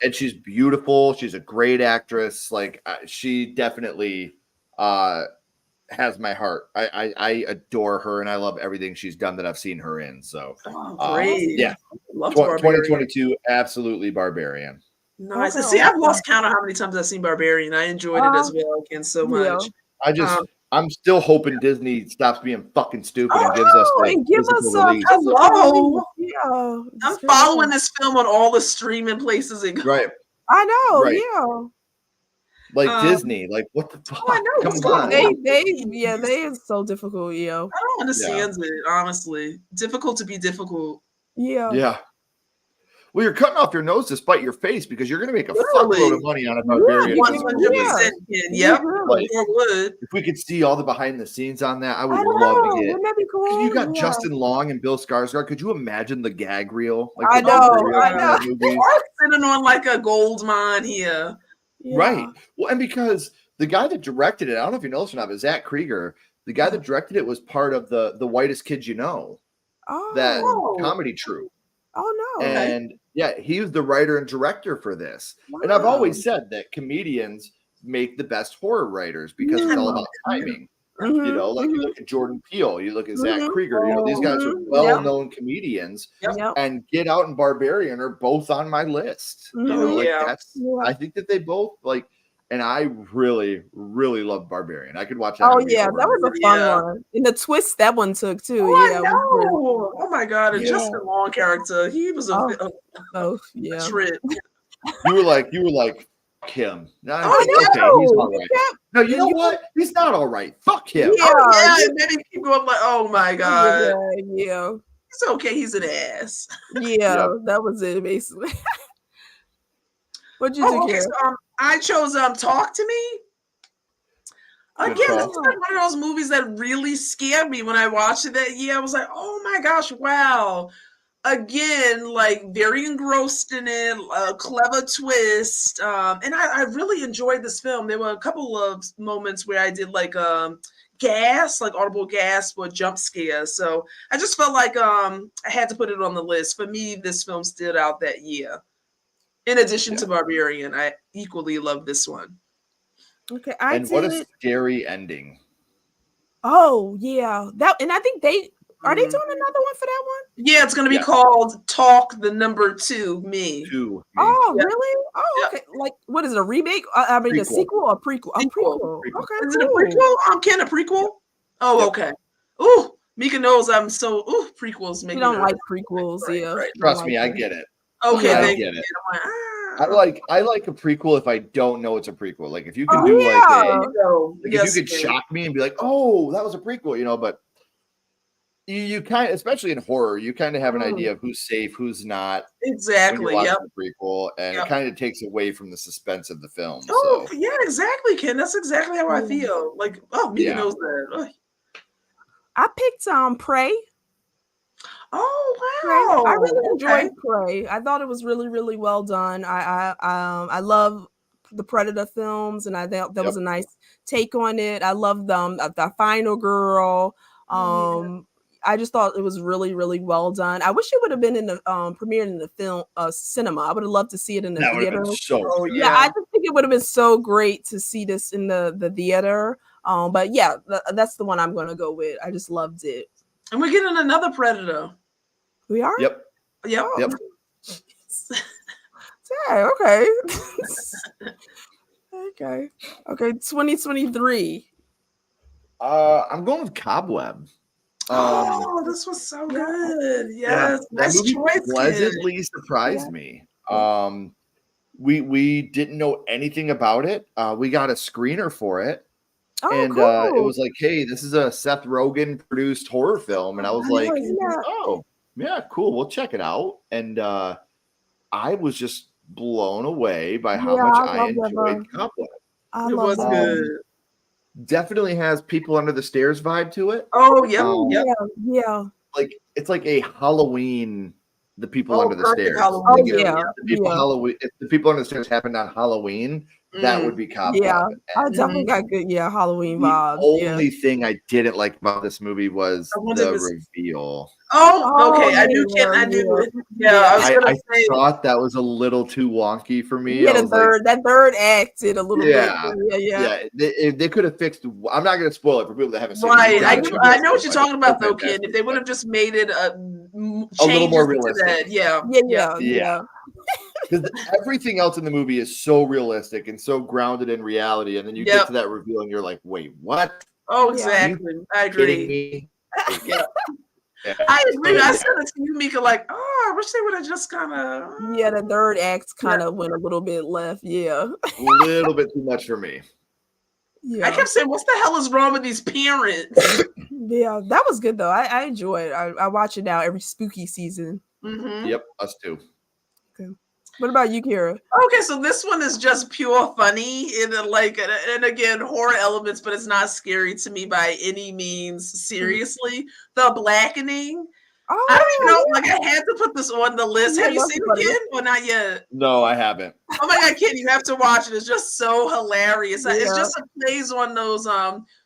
And she's beautiful. She's a great actress. Like, she definitely has my heart. I adore her, and I love everything she's done that I've seen her in. So, great. Yeah. Love 2022, absolutely Barbarian. Nice. And see, I've lost count of how many times I've seen Barbarian. I enjoyed it as well, Ken, so much. I'm still hoping Disney stops being fucking stupid and gives us release. Hello. Yeah. I'm following this film on all the streaming places. Right. I know. Right. Yeah. Like Disney, like what the fuck? I know. Come on. They is so difficult, yo. I don't understand it, honestly. Difficult to be difficult. Yeah. Yeah. Well, you're cutting off your nose to spite your face because you're going to make a fuckload of money on a Barbarian. 100%. Yep. Like, would. if we could see all the behind the scenes on that, I would love to get. Wouldn't that be cool? You got Justin Long and Bill Skarsgård. Could you imagine the gag reel? Like, I know. Sitting on like a gold mine here. Yeah. Right. Well, and because the guy that directed it, I don't know if you know this or not, but Zach Krieger, the guy that directed it was part of the Whitest Kids You Know, that comedy troupe. Oh no. And yeah, he was the writer and director for this. And I've always said that comedians make the best horror writers because it's all about timing. You know, like you look at Jordan Peele, you look at Zach Krieger, you know, these guys are well-known comedians, and Get Out and Barbarian are both on my list. You know, like I think that they both like, and I really, really love Barbarian. I could watch that. Oh yeah, that was a fun one. And the twist that one took too. Oh, yeah. Oh my God. And Justin Long character. He was a trip. You were like Kim. No, no. He's all right. No, you know what? He's not all right. Fuck him. Yeah. And then people are like, oh my God. Yeah. It's okay. He's an ass. Yeah, that was it basically. What'd you do, Karen? So, I chose Talk to Me. Again, this is like one of those movies that really scared me when I watched it that year. I was like, oh my gosh, wow. Again, like very engrossed in it, a clever twist. And I really enjoyed this film. There were a couple of moments where I did like gasp, like audible gasp or jump scare. So I just felt like I had to put it on the list. For me, this film stood out that year. In addition to Barbarian, I equally love this one. Okay, what a scary ending. Oh yeah, and I think are they doing another one for that one? Yeah, it's going to be called Talk the Number 2 Me. Oh really? Oh okay. Like what is it? A remake? I mean, a sequel or a prequel? A prequel. Okay. Is it a prequel? Ken, a prequel? Oh, okay. Ooh, Mika knows I'm so prequels. You don't like prequels, right. Trust me, I get it. Okay, I get it. I like a prequel if I don't know it's a prequel. Like if you can do if you could shock me and be like, oh, that was a prequel, you know, but you kind of, especially in horror, you kind of have an idea of who's safe, who's not. Exactly. Yeah. Prequel, and it kind of takes away from the suspense of the film. Oh, yeah, exactly, Ken. That's exactly how I feel. Like, Mika knows that. I picked Prey. Oh wow! I really enjoyed Prey. I thought it was really, really well done. I love the Predator films, and I thought that was a nice take on it. I love them. The Final Girl. I just thought it was really, really well done. I wish it would have been in the premiered in the film cinema. I would have loved to see it in the theater. I just think it would have been so great to see this in the theater. But yeah, that's the one I'm going to go with. I just loved it. And we're getting another Predator. We are? Yep. Yeah, okay. Okay, 2023. I'm going with Cobweb. This was so good. Yes, nice choice. Pleasantly surprised me. We didn't know anything about it. We got a screener for it. It was like, hey, this is a Seth Rogen produced horror film. And I was like, oh, yeah, cool. We'll check it out. And I was just blown away by how much I enjoyed Cobweb. It was good. Definitely has People Under the Stairs vibe to it. Oh, yeah. Yeah. Like, it's like a Halloween, the People Under the Stairs. Halloween. If the People Under the Stairs happened on Halloween, that would be Cobweb. Yeah, I definitely got good, Halloween vibes. The only thing I didn't like about this movie was the reveal. Oh, okay. I knew. Yeah, I thought that was a little too wonky for me. Yeah, that third act did a little bit. Yeah. They could have fixed. I'm not going to spoil it for people that haven't seen it. Right. I know what you're talking about, though, kid. If they would have just made it a little more realistic. Yeah. Because everything else in the movie is so realistic and so grounded in reality, and then you get to that reveal, and you're like, "Wait, what?" Oh, exactly. I agree. I agree. I said it to you, Mika. Like, I wish they would have just kind of. Yeah, the third act kind of went a little bit left. Yeah, a little bit too much for me. Yeah. I kept saying, "What the hell is wrong with these parents?" Yeah, that was good though. I enjoy it. I watch it now every spooky season. Mm-hmm. Yep, us too. Okay. What about you, Kira? Okay, so this one is just pure funny and again, horror elements, but it's not scary to me by any means. Seriously, The Blackening. I don't even know. Like, I had to put this on the list. Have you seen it, Ken, or not yet? No, I haven't. Oh my God, Ken, you have to watch it. It's just so hilarious. It just plays on those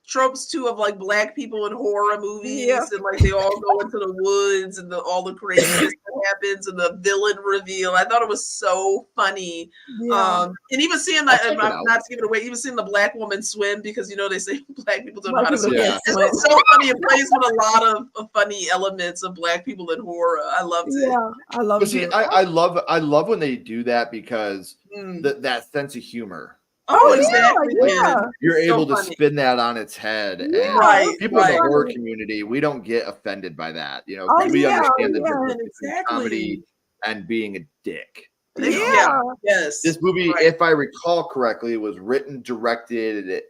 tropes too of like black people in horror movies, Yeah. and like they all go into the woods and all the craziness that happens and the villain reveal. I thought it was so funny. Yeah. And even seeing like, I'll check it out. not to give it away, even seeing the black woman swim, because you know they say black people don't know Black how to people swim. can't It's swim. just so funny. It plays with a lot of funny elements of black people in horror. I loved it. Yeah, I love But see, it. I love when they do that because Mm. that sense of humor. Oh, yeah, exactly. yeah. You're It's so able to funny. spin that on its head. And Yeah, Right, people in the right. horror community, we don't get offended by that. You know, Oh, we yeah, understand the yeah, difference between exactly. comedy and being a dick. Yeah. You know? Yeah. Yes. This movie, Right. if I recall correctly, was written, directed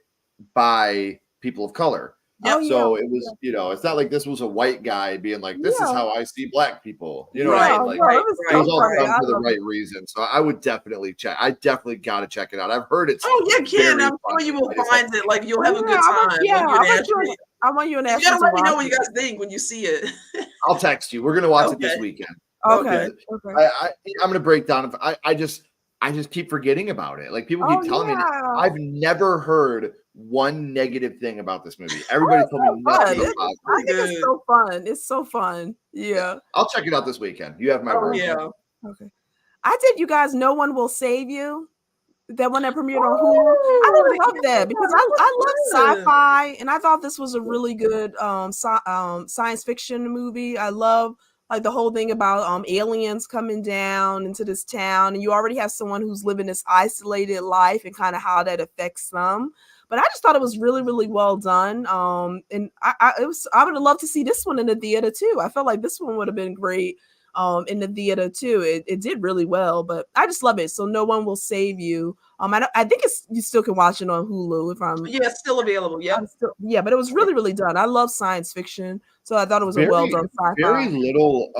by people of color. Oh, So yeah. it was, you know, it's not like this was a white guy being like, this is Yeah. how I see black people. You know Right, what I mean? Like, no, it was it so was all funny. done I for the love right it. reason. So I would definitely check. I definitely got to check it out. I've heard it's. Oh, yeah, Ken. very I'm sure funny. you will I just find it. Like, you'll have a good Yeah, time. I want when you you and I want you and you Ashley gotta to let me know watch what you it. guys think when you see it. I'll text you. We're gonna watch it this Okay. weekend. Okay. Okay. I'm gonna break down. I just keep forgetting about it. Like people keep Oh, telling me. yeah. I've never heard one negative thing about this movie. Everybody it's told so me fun. nothing It's- about it. I think it's Good. so fun. It's so fun. Yeah. I'll check it out this weekend. You have my Oh, word. yeah. Okay. I did, you guys. No One Will Save You. That one that premiered on Hulu. I really love that because I love sci-fi, and I thought this was a really good science fiction movie. I love like the whole thing about aliens coming down into this town, and you already have someone who's living this isolated life and kind of how that affects them. But I just thought it was really, really well done. And I would have loved to see this one in the theater too. I felt like this one would have been great in the theater too. It did really well, but I just love it. So No One Will Save You. I think you still can watch it on Hulu if I'm Yeah, it's still available. Yep. yeah, but it was really, really done. I love science fiction, so I thought it was a well done sci-fi. Very little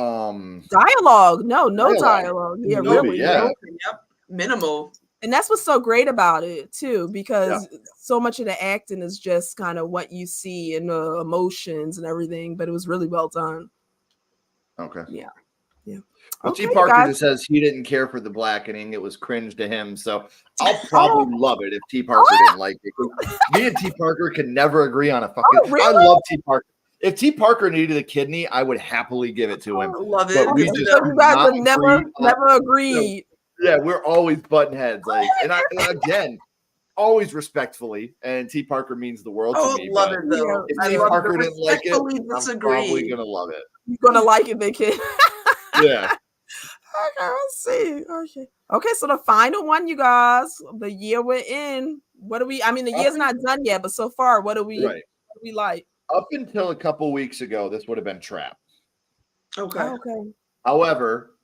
Dialogue. No dialogue dialogue. in Yeah, the movie, really. yeah. Yep. Minimal. And that's what's so great about it too, because so much of the acting is just kind of what you see and the emotions and everything. But it was really well done. Okay. Yeah. Well, Okay, T. Parker guys. just says he didn't care for the blackening. It was cringe to him. So I'll probably love it if T. Parker didn't like it. Me and T. Parker can never agree on a fucking. Oh, really? I love T. Parker. If T. Parker needed a kidney, I would happily give it to him. I love it. But we So just you guys not have never agree on- agreed. Yeah, we're always butting heads. Like, and again, always respectfully. And T. Parker means the world Oh, to me. love but it though. If I T. love Parker the didn't like it, respectfully I'm probably disagree. gonna love it. You're gonna like it, big kid. Yeah. Okay, let's see. Okay, so the final one, you guys, the year we're in. What do we? I mean, the year's not done yet, but so far, what do we? Right. What do we like? Up until a couple weeks ago, this would have been Trap. Okay. Okay. However,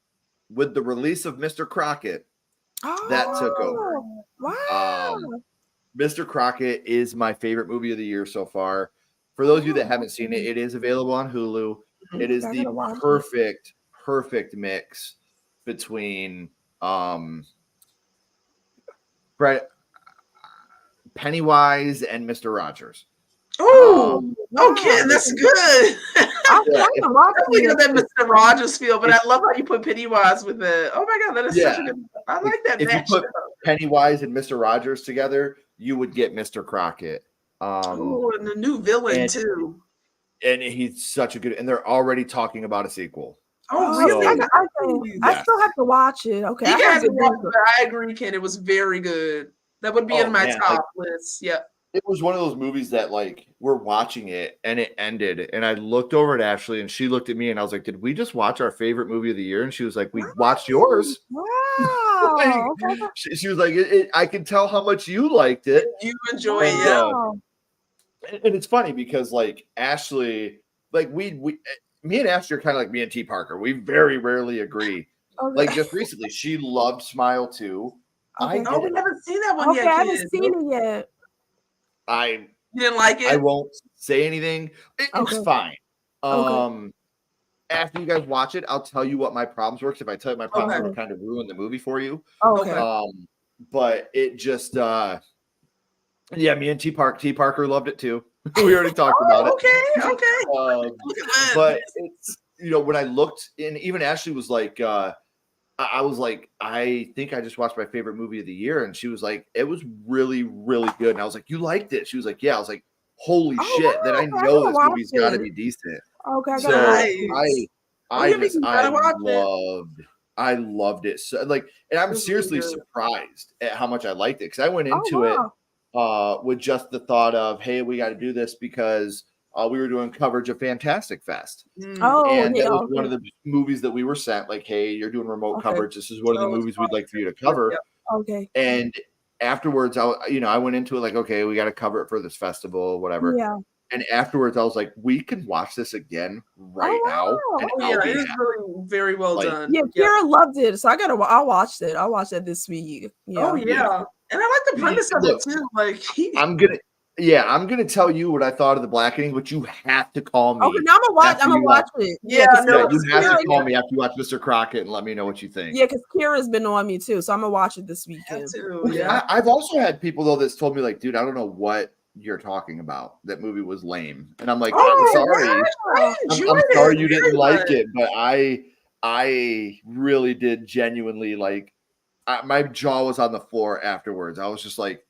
with the release of Mr. Crockett, that took over. Wow. Mr. Crockett is my favorite movie of the year so far. For those of you that haven't seen it, it is available on Hulu. It is I the gotta watch it. perfect mix between Pennywise and Mr. Rogers. Oh, Wow. okay, that's good. I'm Yeah, trying to watch I think it. of that Mr. Rogers feel, but I love how you put Pennywise with it. Oh my god, that is such a good. I like that If you matchup. put Pennywise and Mr. Rogers together, you would get Mr. Crockett. Oh, and the new villain and- too. And he's such a good, and they're already talking about a sequel. Oh, Oh, really? I Yes. still have to watch it. Okay. You I guys have to watch do it. I agree, Ken. It was very good. That would be Oh, in my man, top list. Yeah. It was one of those movies that like we're watching it and it ended, and I looked over at Ashley and she looked at me and I was like, "Did we just watch our favorite movie of the year?" And she was like, "We watched yours." Wow. Okay. She was like, "I can tell how much you liked it." You enjoy it. And, Yeah. Wow. And it's funny because like Ashley, like me and Ashley are kind of like me and T. Parker. We very rarely agree. Okay. Like just recently, she loved Smile too. Okay. Oh, we haven't seen that one Okay, yet, I Ken. haven't seen it yet. I You didn't like it? won't say anything. It's Okay. fine. Okay. After you guys watch it, I'll tell you what my problems were. 'Cause if I tell you my problems, Okay. it'll kind of ruin the movie for you. Okay. But it just yeah, me and T. Parker loved it too. We already talked about it. Okay. Look at that. But it's when I looked, and even Ashley was like, I was like, I think I just watched my favorite movie of the year, and she was like, it was really, really good. And I was like, you liked it? She was like, yeah. I was like, holy Oh, shit, that I wow, I know gotta this watch movie's got to it. be decent. Okay, I So gotta watch Nice. it. I yeah, we just gotta watch it. I loved it. So like, and I'm It was seriously really good. surprised at how much I liked it because I went Oh, into it wow. with just the thought of, hey, we got to do this because we were doing coverage of Fantastic Fest. Mm. Oh, And that yeah. was one Okay. of the movies that we were sent, like, hey, you're doing remote Okay. coverage. This is one of the Oh, it's movies we'd like for you to Yep, cover. yep. Okay. And afterwards, I went into it like, okay, we got to cover it for this festival, whatever. Yeah. And afterwards, I was like, we can watch this again right Oh, now. wow. And Oh I'll yeah, be it is happy. really very well Like, done. Yeah, Yep. Kira loved it, so I watched it. I watched that this week. Yeah. Oh yeah, and I like the premise of it Look, too. Like I'm gonna tell you what I thought of the blackening, but you have to call me. Okay, now I'm gonna watch. after I'm gonna you watch it. Yeah, 'cause no, Yeah, Kira's- you have to Kira- call me after you watch Mr. Crockett and let me know what you think. Yeah, because Kira's been on me too, so I'm gonna watch it this have weekend. to, yeah. I've also had people though that's told me like, dude, I don't know what you're talking about. That movie was lame, and I'm like, Oh, I'm sorry. I I'm enjoyed sorry it you very didn't like much. it, but I really did genuinely like. My jaw was on the floor afterwards. I was just like,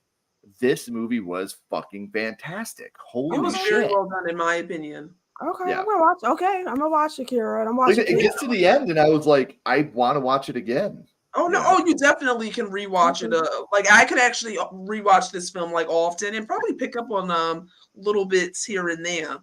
this movie was fucking fantastic. It Holy was very shit! well done, in my opinion. Okay, Yeah. I'm gonna watch. Okay, I'm gonna watch it, Kira, and I'm Like, watching. it gets to the end, and I was like, I want to watch it again. Oh no! Yeah. Oh, you definitely can rewatch it. Like I could actually rewatch this film like often and probably pick up on little bits here and there.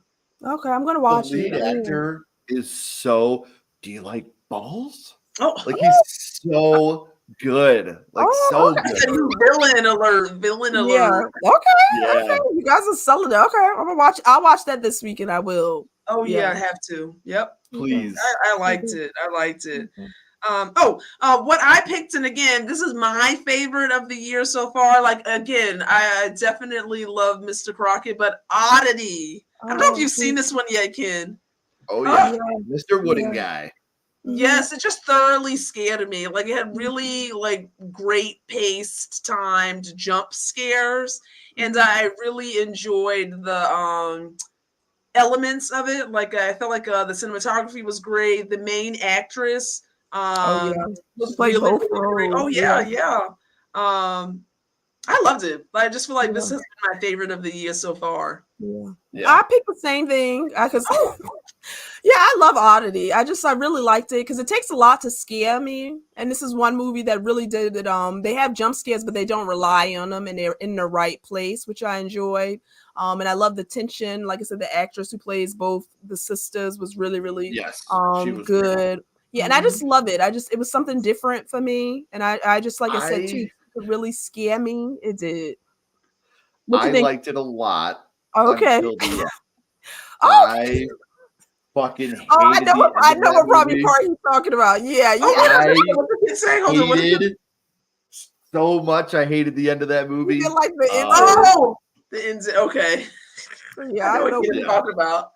Okay, I'm gonna The watch lead it. actor is so. Do you like balls? Oh, Like he's so good, like Oh, so okay. good. villain alert! Villain Yeah. alert! Okay. Yeah. Okay. You guys are selling it. Okay, I'm gonna watch. I'll watch that this weekend. I will. Oh yeah, Yeah. I have to. Yep, Please. I liked it. I liked it. Okay. What I picked, and again, this is my favorite of the year so far. Like again, I definitely love Mr. Crockett, but Oddity. I don't know if you've seen this one yet, Ken. Oh yeah, Yeah. Mr. Wooden Yeah. guy. Yes, it just thoroughly scared me. Like it had really like great paced timed jump scares, and I really enjoyed the elements of it. Like I felt like the cinematography was great. The main actress Oh yeah. was Played really, both really great. roles, Oh yeah. I loved it. I just feel like this Yeah. has been my favorite of the year so far. Yeah. Yeah. I picked the same thing because yeah, I love Oddity. I really liked it because it takes a lot to scare me, and this is one movie that really did it. They have jump scares, but they don't rely on them, and they're in the right place, which I enjoyed. And I love the tension. Like I said, the actress who plays both the sisters was really, really Yes. she was good. Yeah, and I just love it. It was something different for me, and I just like I said too, it could really scare me. It did. What you I think? liked it a lot. Okay. Until the end. Oh, I fucking hated I know the end of what that probably movie. part you're talking about. Yeah, yeah. I What did you say? Hold on, what did you hated so much. I hated the end of that movie. You didn't like the end. Oh, the ends. Okay. Yeah, I I know know. what you're talking about.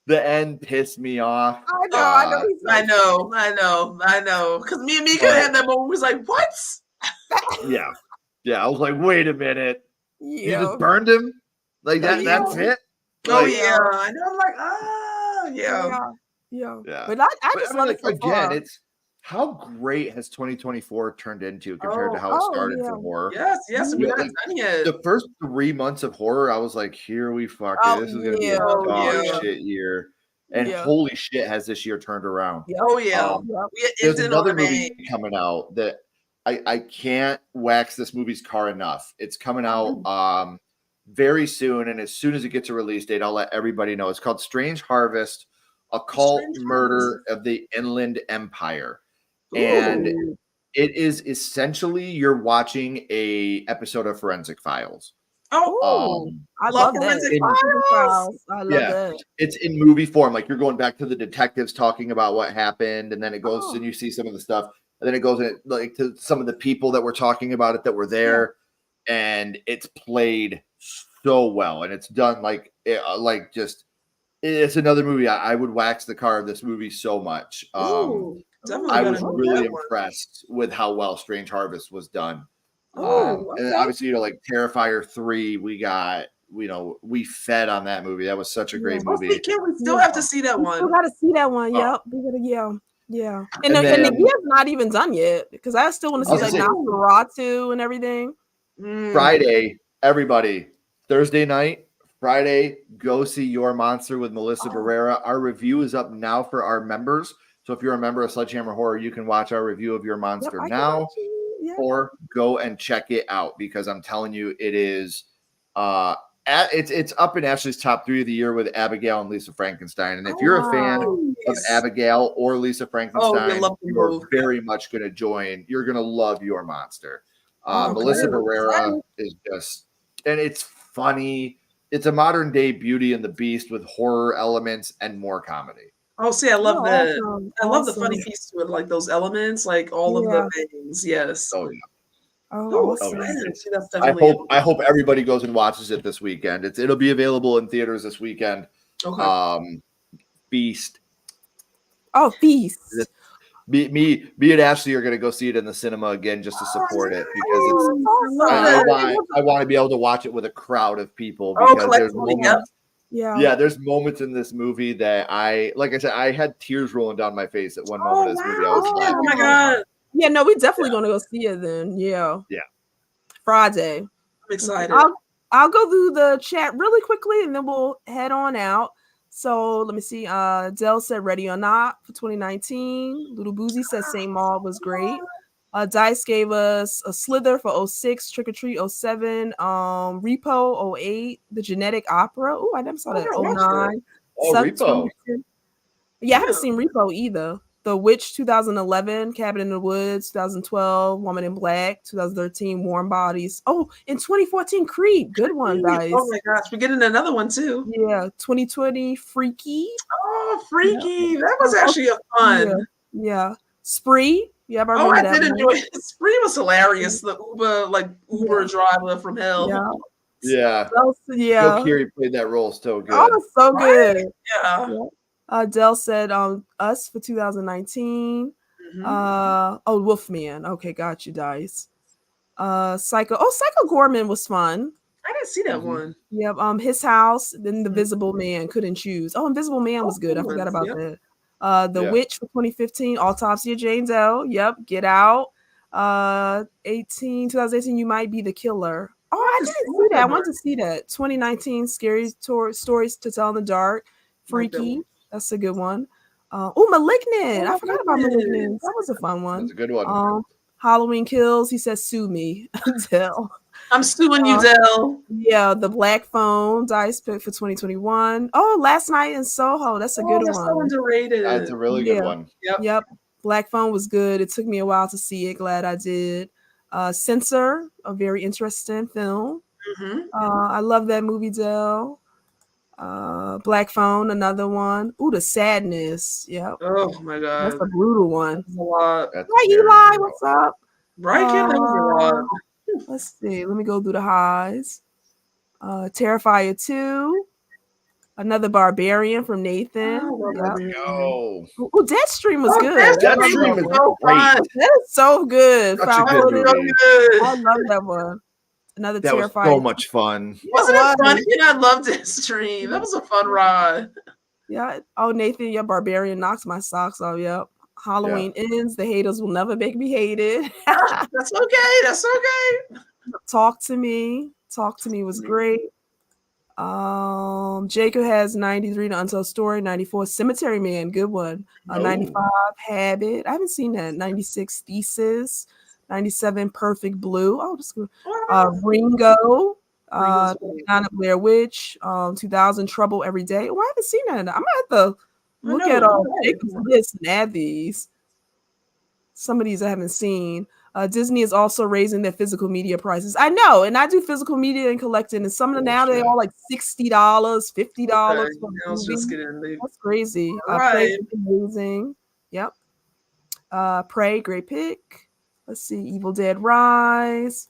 The end pissed me off. I know. He's I know. Because me and Mika had that moment. We was like, what? Yeah. I was like, wait a minute. You Yeah. just burned him? Like that? Yeah. That's it? Oh Like, yeah. I know. I'm like, yeah. Yeah. Yeah. But I But, just I mean, love like, it so again, far. it's how great has 2024 turned into compared to how it Oh, started yeah. for horror. Yes. We're Yeah, not done yet. The first 3 months of horror, I was like, here we fuck Oh, it. This is gonna be a yeah. dog Yeah. shit year. And Yeah. holy shit, has this year turned around. Yep. Oh yeah. Um, We There's ended on another a movie bang. coming out that I can't wax this movie's car enough. It's coming out very soon, and as soon as it gets a release date, I'll let everybody know. It's called Strange Harvest: Occult Strange Murder of the Inland Empire. And Ooh. it is essentially you're watching a episode of Forensic Files. Oh, I love love that. Forensic Files. I love Yeah. that. It's in movie form. Like you're going back to the detectives talking about what happened, and then it goes Oh. and you see some of the stuff, and then it goes in like to some of the people that were talking about it that were there, and it's played so well, and it's done like just it's another movie. I would wax the car of this movie so much. Ooh, definitely I gotta was know really that one. impressed with how well Strange Harvest was done. Oh, And okay. obviously, like Terrifier 3, we got, we fed on that movie. That was such a great Oh, movie. see, we still have to see that We still one. got to see that one. Oh. Yep. We gotta, yeah. And And the then- year's not even done yet because I still want to I see was like gonna Nosferatu and everything. Mm. Friday, everybody, Thursday night, Friday, go see Your Monster with Melissa Barrera. Our review is up now for our members. So if you're a member of Sledgehammer Horror, you can watch our review of Your Monster now, or go and check it out, because I'm telling you, it is it's up in Ashley's top 3 of the year with Abigail and Lisa Frankenstein. And if you're a fan of Abigail or Lisa Frankenstein, you're very much going to join. You're going to love Your Monster. Melissa Barrera is just, and it's funny. It's a modern day Beauty and the Beast with horror elements and more comedy. Oh, see, I love that. Awesome. I love the funny piece with like those elements, like all of the things. Yes. Oh yeah. Oh, awesome. I hope everybody goes and watches it this weekend. It'll be available in theaters this weekend. Okay. Feast. Oh, Feast. Me and Ashley are going to go see it in the cinema again just to support it, because I want to be able to watch it with a crowd of people, because there's moments. Yeah, there's moments in this movie that like I said, I had tears rolling down my face at one moment of this movie. I was laughing. Oh my God. Yeah, no, we're definitely going to go see it then. Yeah. Friday. I'm excited. I'll go through the chat really quickly and then we'll head on out. So let me see. Dell said Ready or Not for 2019. Little Boozy said St. Maud was great. Dice gave us a Slither for 06, Trick or Treat 07, Repo 08, The Genetic Opera. Oh, I never saw that. 09. Repo. Yeah, I haven't seen Repo either. The Witch 2011, Cabin in the Woods 2012, Woman in Black 2013, Warm Bodies. Oh, in 2014, Creed. Good one, guys. Oh my gosh, we're getting another one too. Yeah, 2020, Freaky. Oh, Freaky. That was actually a fun. Yeah. Spree. Yeah, I did enjoy it. Spree was hilarious. The Uber driver from hell. Yeah. Joe Keery played that role so good. Oh, so good. Yeah. Dell said Us for 2019. Wolfman. Okay, got you, Dice. Psycho Gorman was fun. I didn't see that one. Yep. His House, then The Invisible Man, couldn't choose. Oh, Invisible Man was good. I forgot about that. The Witch for 2015, Autopsy of Jane Doe. Yep. Get Out. 2018, You Might Be the Killer. Oh, I didn't see that. I wanted to see that. 2019, Scary Stories to Tell in the Dark. Freaky. That's a good one. Malignant. I forgot about Malignant. That was a fun one. That's a good one. Halloween Kills. He says, sue me, Dell. I'm suing you, Dell. Yeah, The Black Phone. Dice pick for 2021. Oh, Last Night in Soho. That's a good one. So underrated. That's a really good one. Yep. Black Phone was good. It took me a while to see it. Glad I did. Censor, a very interesting film. I love that movie, Dell. Black Phone, another one. Ooh, The Sadness. Yep. Oh my God. That's a brutal one. That's a lot. Hi, Eli. What's up? Right, that was a lot. Let's see. Let me go through the highs. Terrifier 2. Another Barbarian from Nathan. Yo. Ooh, Deadstream was good. Deadstream is so great. That is so good. Such a good movie. I love that one. Another that Terrifier. Was so much fun. Wasn't it fun? I loved Deadstream. That was a fun ride. Yeah. Oh, Nathan, your Barbarian knocks my socks off. Yep. Halloween ends. The haters will never make me hated. That's okay. That's okay. Talk to Me. Talk to Me was great. Jacob has 93, The Untold Story. 94, Cemetery Man. Good one. 95, Habit. I haven't seen that. 96, Thesis. 97, Perfect Blue. Oh, that's good. Ringo. Anna Blair Witch. 2000, Trouble Every Day. Oh, I haven't seen that. I'm gonna have to look at Jacob's list and add these. Some of these I haven't seen. Disney is also raising their physical media prices. I know, and I do physical media and collecting, and some of them now they're all like $60, $50. Okay. I was just getting That's crazy. Right. Prey, amazing. Yep. Prey, great pick. Let's see, Evil Dead Rise.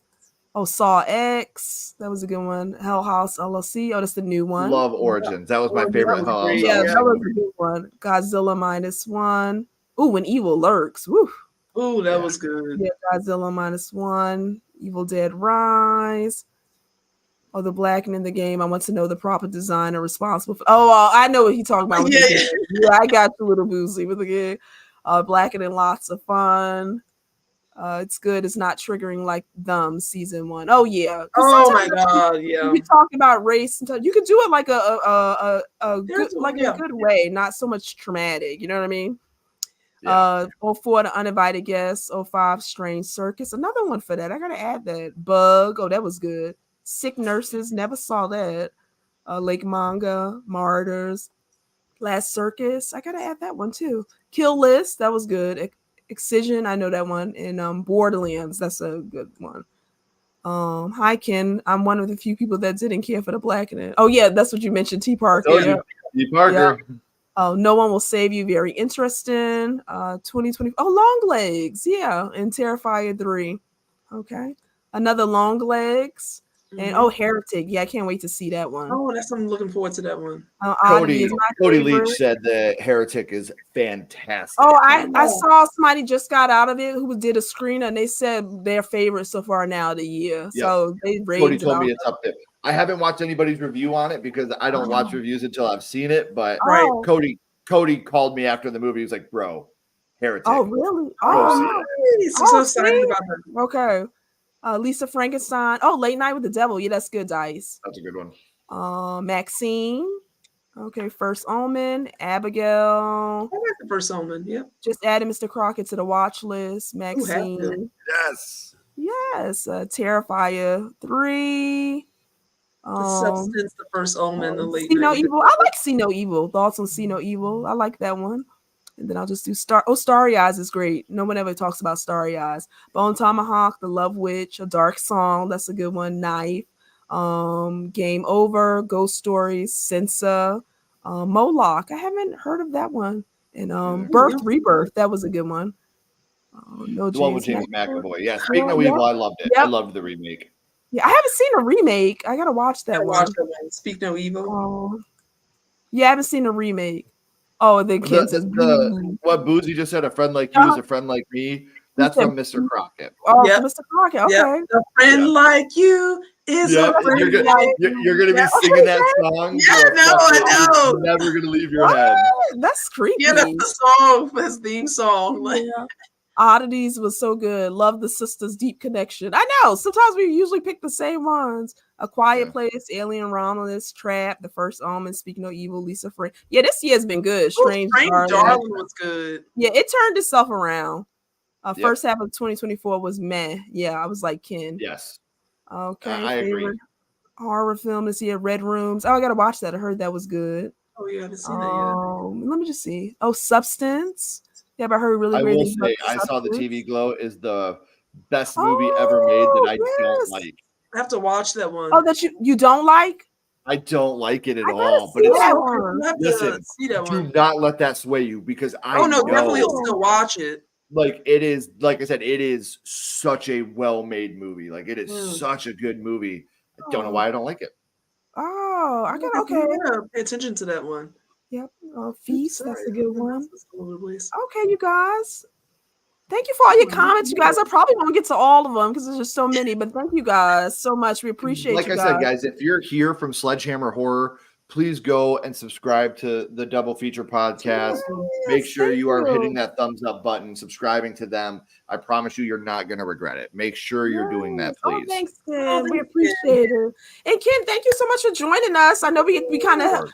Oh, Saw X. That was a good one. Hell House LLC. Oh, that's the new one. Love Origins. That was my favorite. Yeah, that was a good one. Godzilla -1. Ooh, When Evil Lurks. Woo. Ooh, that was good. Yeah, Godzilla -1. Evil Dead Rise. Oh, the blacking in the game. I want to know the proper designer responsible for. Oh, I know what he's talking about. Yeah, I got you, Little Boozy with the game. Blackening, lots of fun. It's good. It's not triggering like them season 1. Oh yeah. 'Cause Oh my sometimes God, yeah. we talk about race and stuff. You could do it like a good There's a- like yeah. a good way, not so much traumatic. You know what I mean? Yeah. 04 The Uninvited Guest, 05 Strange Circus. Another one for that. I gotta add that. Bug. Oh, that was good. Sick Nurses. Never saw that. Lake Manga, Martyrs, Last Circus. I gotta add that one too. Kill List. That was good. Excision. I know that one. And Borderlands. That's a good one. Hi Ken. I'm one of the few people that didn't care for the black in it. Oh yeah, that's what you mentioned. T Parker. Told Yeah. you, T. Parker. Oh, No One Will Save You. Very interesting. 2020. Oh, Long Legs. Yeah. And Terrifier 3. Okay. Another Long Legs. And Mhm. Heretic. Yeah, I can't wait to see that one. Oh, I'm looking forward to that one. Oddity is my Cody favorite. Leach said that Heretic is fantastic. Oh, I saw somebody just got out of it who did a screener and they said their favorite so far now of the year. Yep. So they Cody raved told about me it's up there. I haven't watched anybody's review on it because I don't watch reviews until I've seen it. But Right. Cody called me after the movie. He was like, "Bro, Heretic." Oh, really? Go see Oh, it. Nice. I'm so excited see? about that. okay. Lisa Frankenstein. Oh, Late Night with the Devil. Yeah, that's good, Dice. That's a good one. Maxine. Okay, First Omen. Abigail. I like the first Omen. Yep. Just added Mr. Crockett to the watch list. Who Maxine. hasn't? Yes. Yes. Terrifier 3. The Substance, the first Omen, the late See No night. Evil. I like See No Evil. Thoughts on See No Evil. I like that one. And then I'll just do Starry Eyes is great. No one ever talks about Starry Eyes. Bone Tomahawk, The Love Witch, A Dark Song. That's a good one. Knife. Game Over, Ghost Stories, Sensa, Moloch. I haven't heard of that one. And Birth Rebirth. That was a good one. No, The one with James McAvoy. Yeah. Speak No Evil. I loved it. I loved the remake. Yeah, I haven't seen a remake. I gotta watch that one. Speak No Evil. Yeah, I haven't seen a remake. Oh, the kids. What Boozy just said, a friend like you is a friend like me. That's from Mr. Crockett. Oh, Mr. Crockett. Okay. Yep. A friend like you is a friend you're gonna be singing that song. Yeah, no, I know. Never gonna leave your head. That's creepy. Yeah, that's the song for his theme song. Like, Oddities was so good. Love the Sisters, Deep Connection. I know. Sometimes we usually pick the same ones. A Quiet Place, Alien Romulus, Trap, The First Omen, Speak No Evil, Lisa Frank. Yeah, this year's been good. Strange Darling was good. Yeah, it turned itself around. First half of 2024 was meh. Yeah, I was like Ken. Yes. Okay. I agree. Horror film this year, Red Rooms. Oh, I gotta watch that. I heard that was good. Oh, yeah, I haven't seen that yet. Let me just see. Oh, Substance. Yeah, but I heard really great. I will say, I saw The TV Glow is the best movie ever made that I don't like. I have to watch that one. Oh, that you don't like? I don't like it at all. But listen, do not let that sway you because I know definitely still watch it. Like it is, like I said, it is such a well-made movie. Like it is such a good movie. I don't know why I don't like it. Oh, I got pay attention to that one. Yep. Feast, that's a good one. Okay, you guys. Thank you for all your comments, you guys. I probably won't get to all of them because there's just so many, but thank you guys so much. We appreciate like you I guys. said, guys, if you're here from Sledgehammer Horror, please go and subscribe to the Double Feature podcast. Make sure you are hitting that thumbs up button, subscribing to them. I promise you, you're not going to regret it. Make sure you're doing that, please. Oh, thanks, Ken. We appreciate it. And Ken, thank you so much for joining us. I know we kind of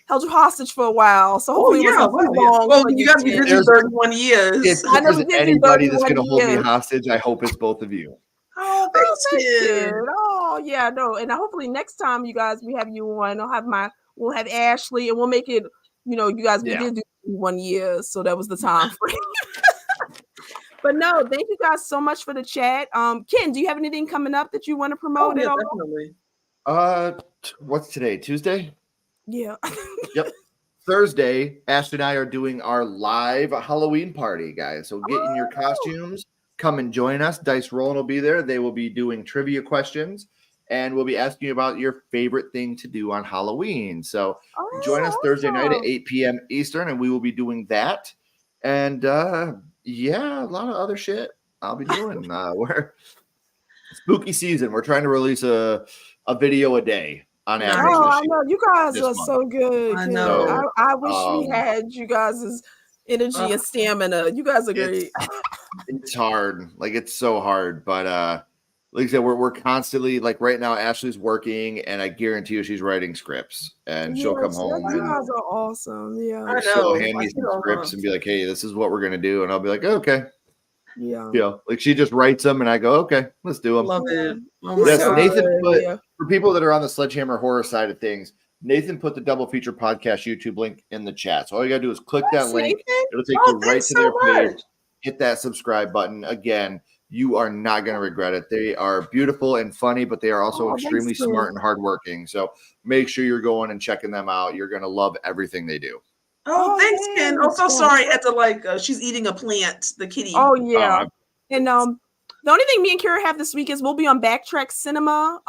held you hostage for a while, so hopefully it wasn't too long. Well, you guys did it 31 years. If there's anybody that's going to hold me hostage, I hope it's both of you. Oh, thanks, Ken. Oh, yeah, no. And hopefully next time you guys, we have you on, we'll have Ashley, and we'll make it, you guys, we did do 1 year, so that was the time frame. But no, thank you guys so much for the chat. Ken, do you have anything coming up that you want to promote at all? Definitely. What's today? Tuesday? Yeah. Yep. Thursday, Ashley and I are doing our live Halloween party, guys. So get in your costumes, come and join us. Dice Rolling will be there. They will be doing trivia questions, and we'll be asking you about your favorite thing to do on Halloween. So join us Thursday night at 8 p.m. Eastern, and we will be doing that. And a lot of other shit I'll be doing. We're spooky season. We're trying to release a video a day on average. Oh, I know. You guys are so good. I know. I wish we had you guys' energy and stamina. You guys are great. It's hard. Like it's so hard. But like I said, we're constantly like right now, Ashley's working and I guarantee you she's writing scripts and she'll come home. You guys are awesome. Yeah. I know. She'll hand me some scripts and be like, hey, this is what we're gonna do. And I'll be like, okay. Yeah. You know, like she just writes them and I go, okay, let's do them. Love it. Oh my Yes, God. Nathan put for people that are on the Sledgehammer horror side of things, Nathan put the Double Feature Podcast YouTube link in the chat. So all you gotta do is click that link. It'll take you right to their page. Hit that subscribe button. Again, you are not going to regret it. They are beautiful and funny, but they are also extremely smart and hardworking. So make sure you're going and checking them out. You're going to love everything they do. Oh, thanks, Ken. I'm so sorry. I had to she's eating a plant, the kitty. Oh yeah. And the only thing me and Kira have this week is we'll be on Backtrack Cinema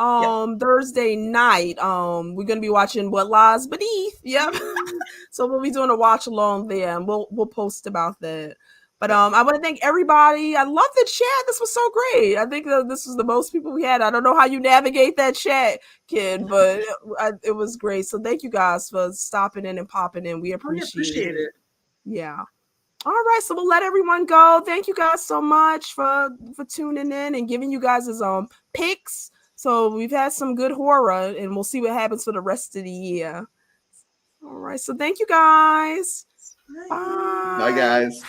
Thursday night. We're gonna be watching What Lies Beneath. Yep. So we'll be doing a watch along there, and we'll post about that. But I want to thank everybody. I love the chat. This was so great. I think this was the most people we had. I don't know how you navigate that chat, kid, but it was great. So thank you guys for stopping in and popping in. We appreciate it. Yeah. All right. So we'll let everyone go. Thank you guys so much for tuning in and giving you guys his picks. So we've had some good horror, and we'll see what happens for the rest of the year. All right. So thank you guys. Bye. Bye, guys.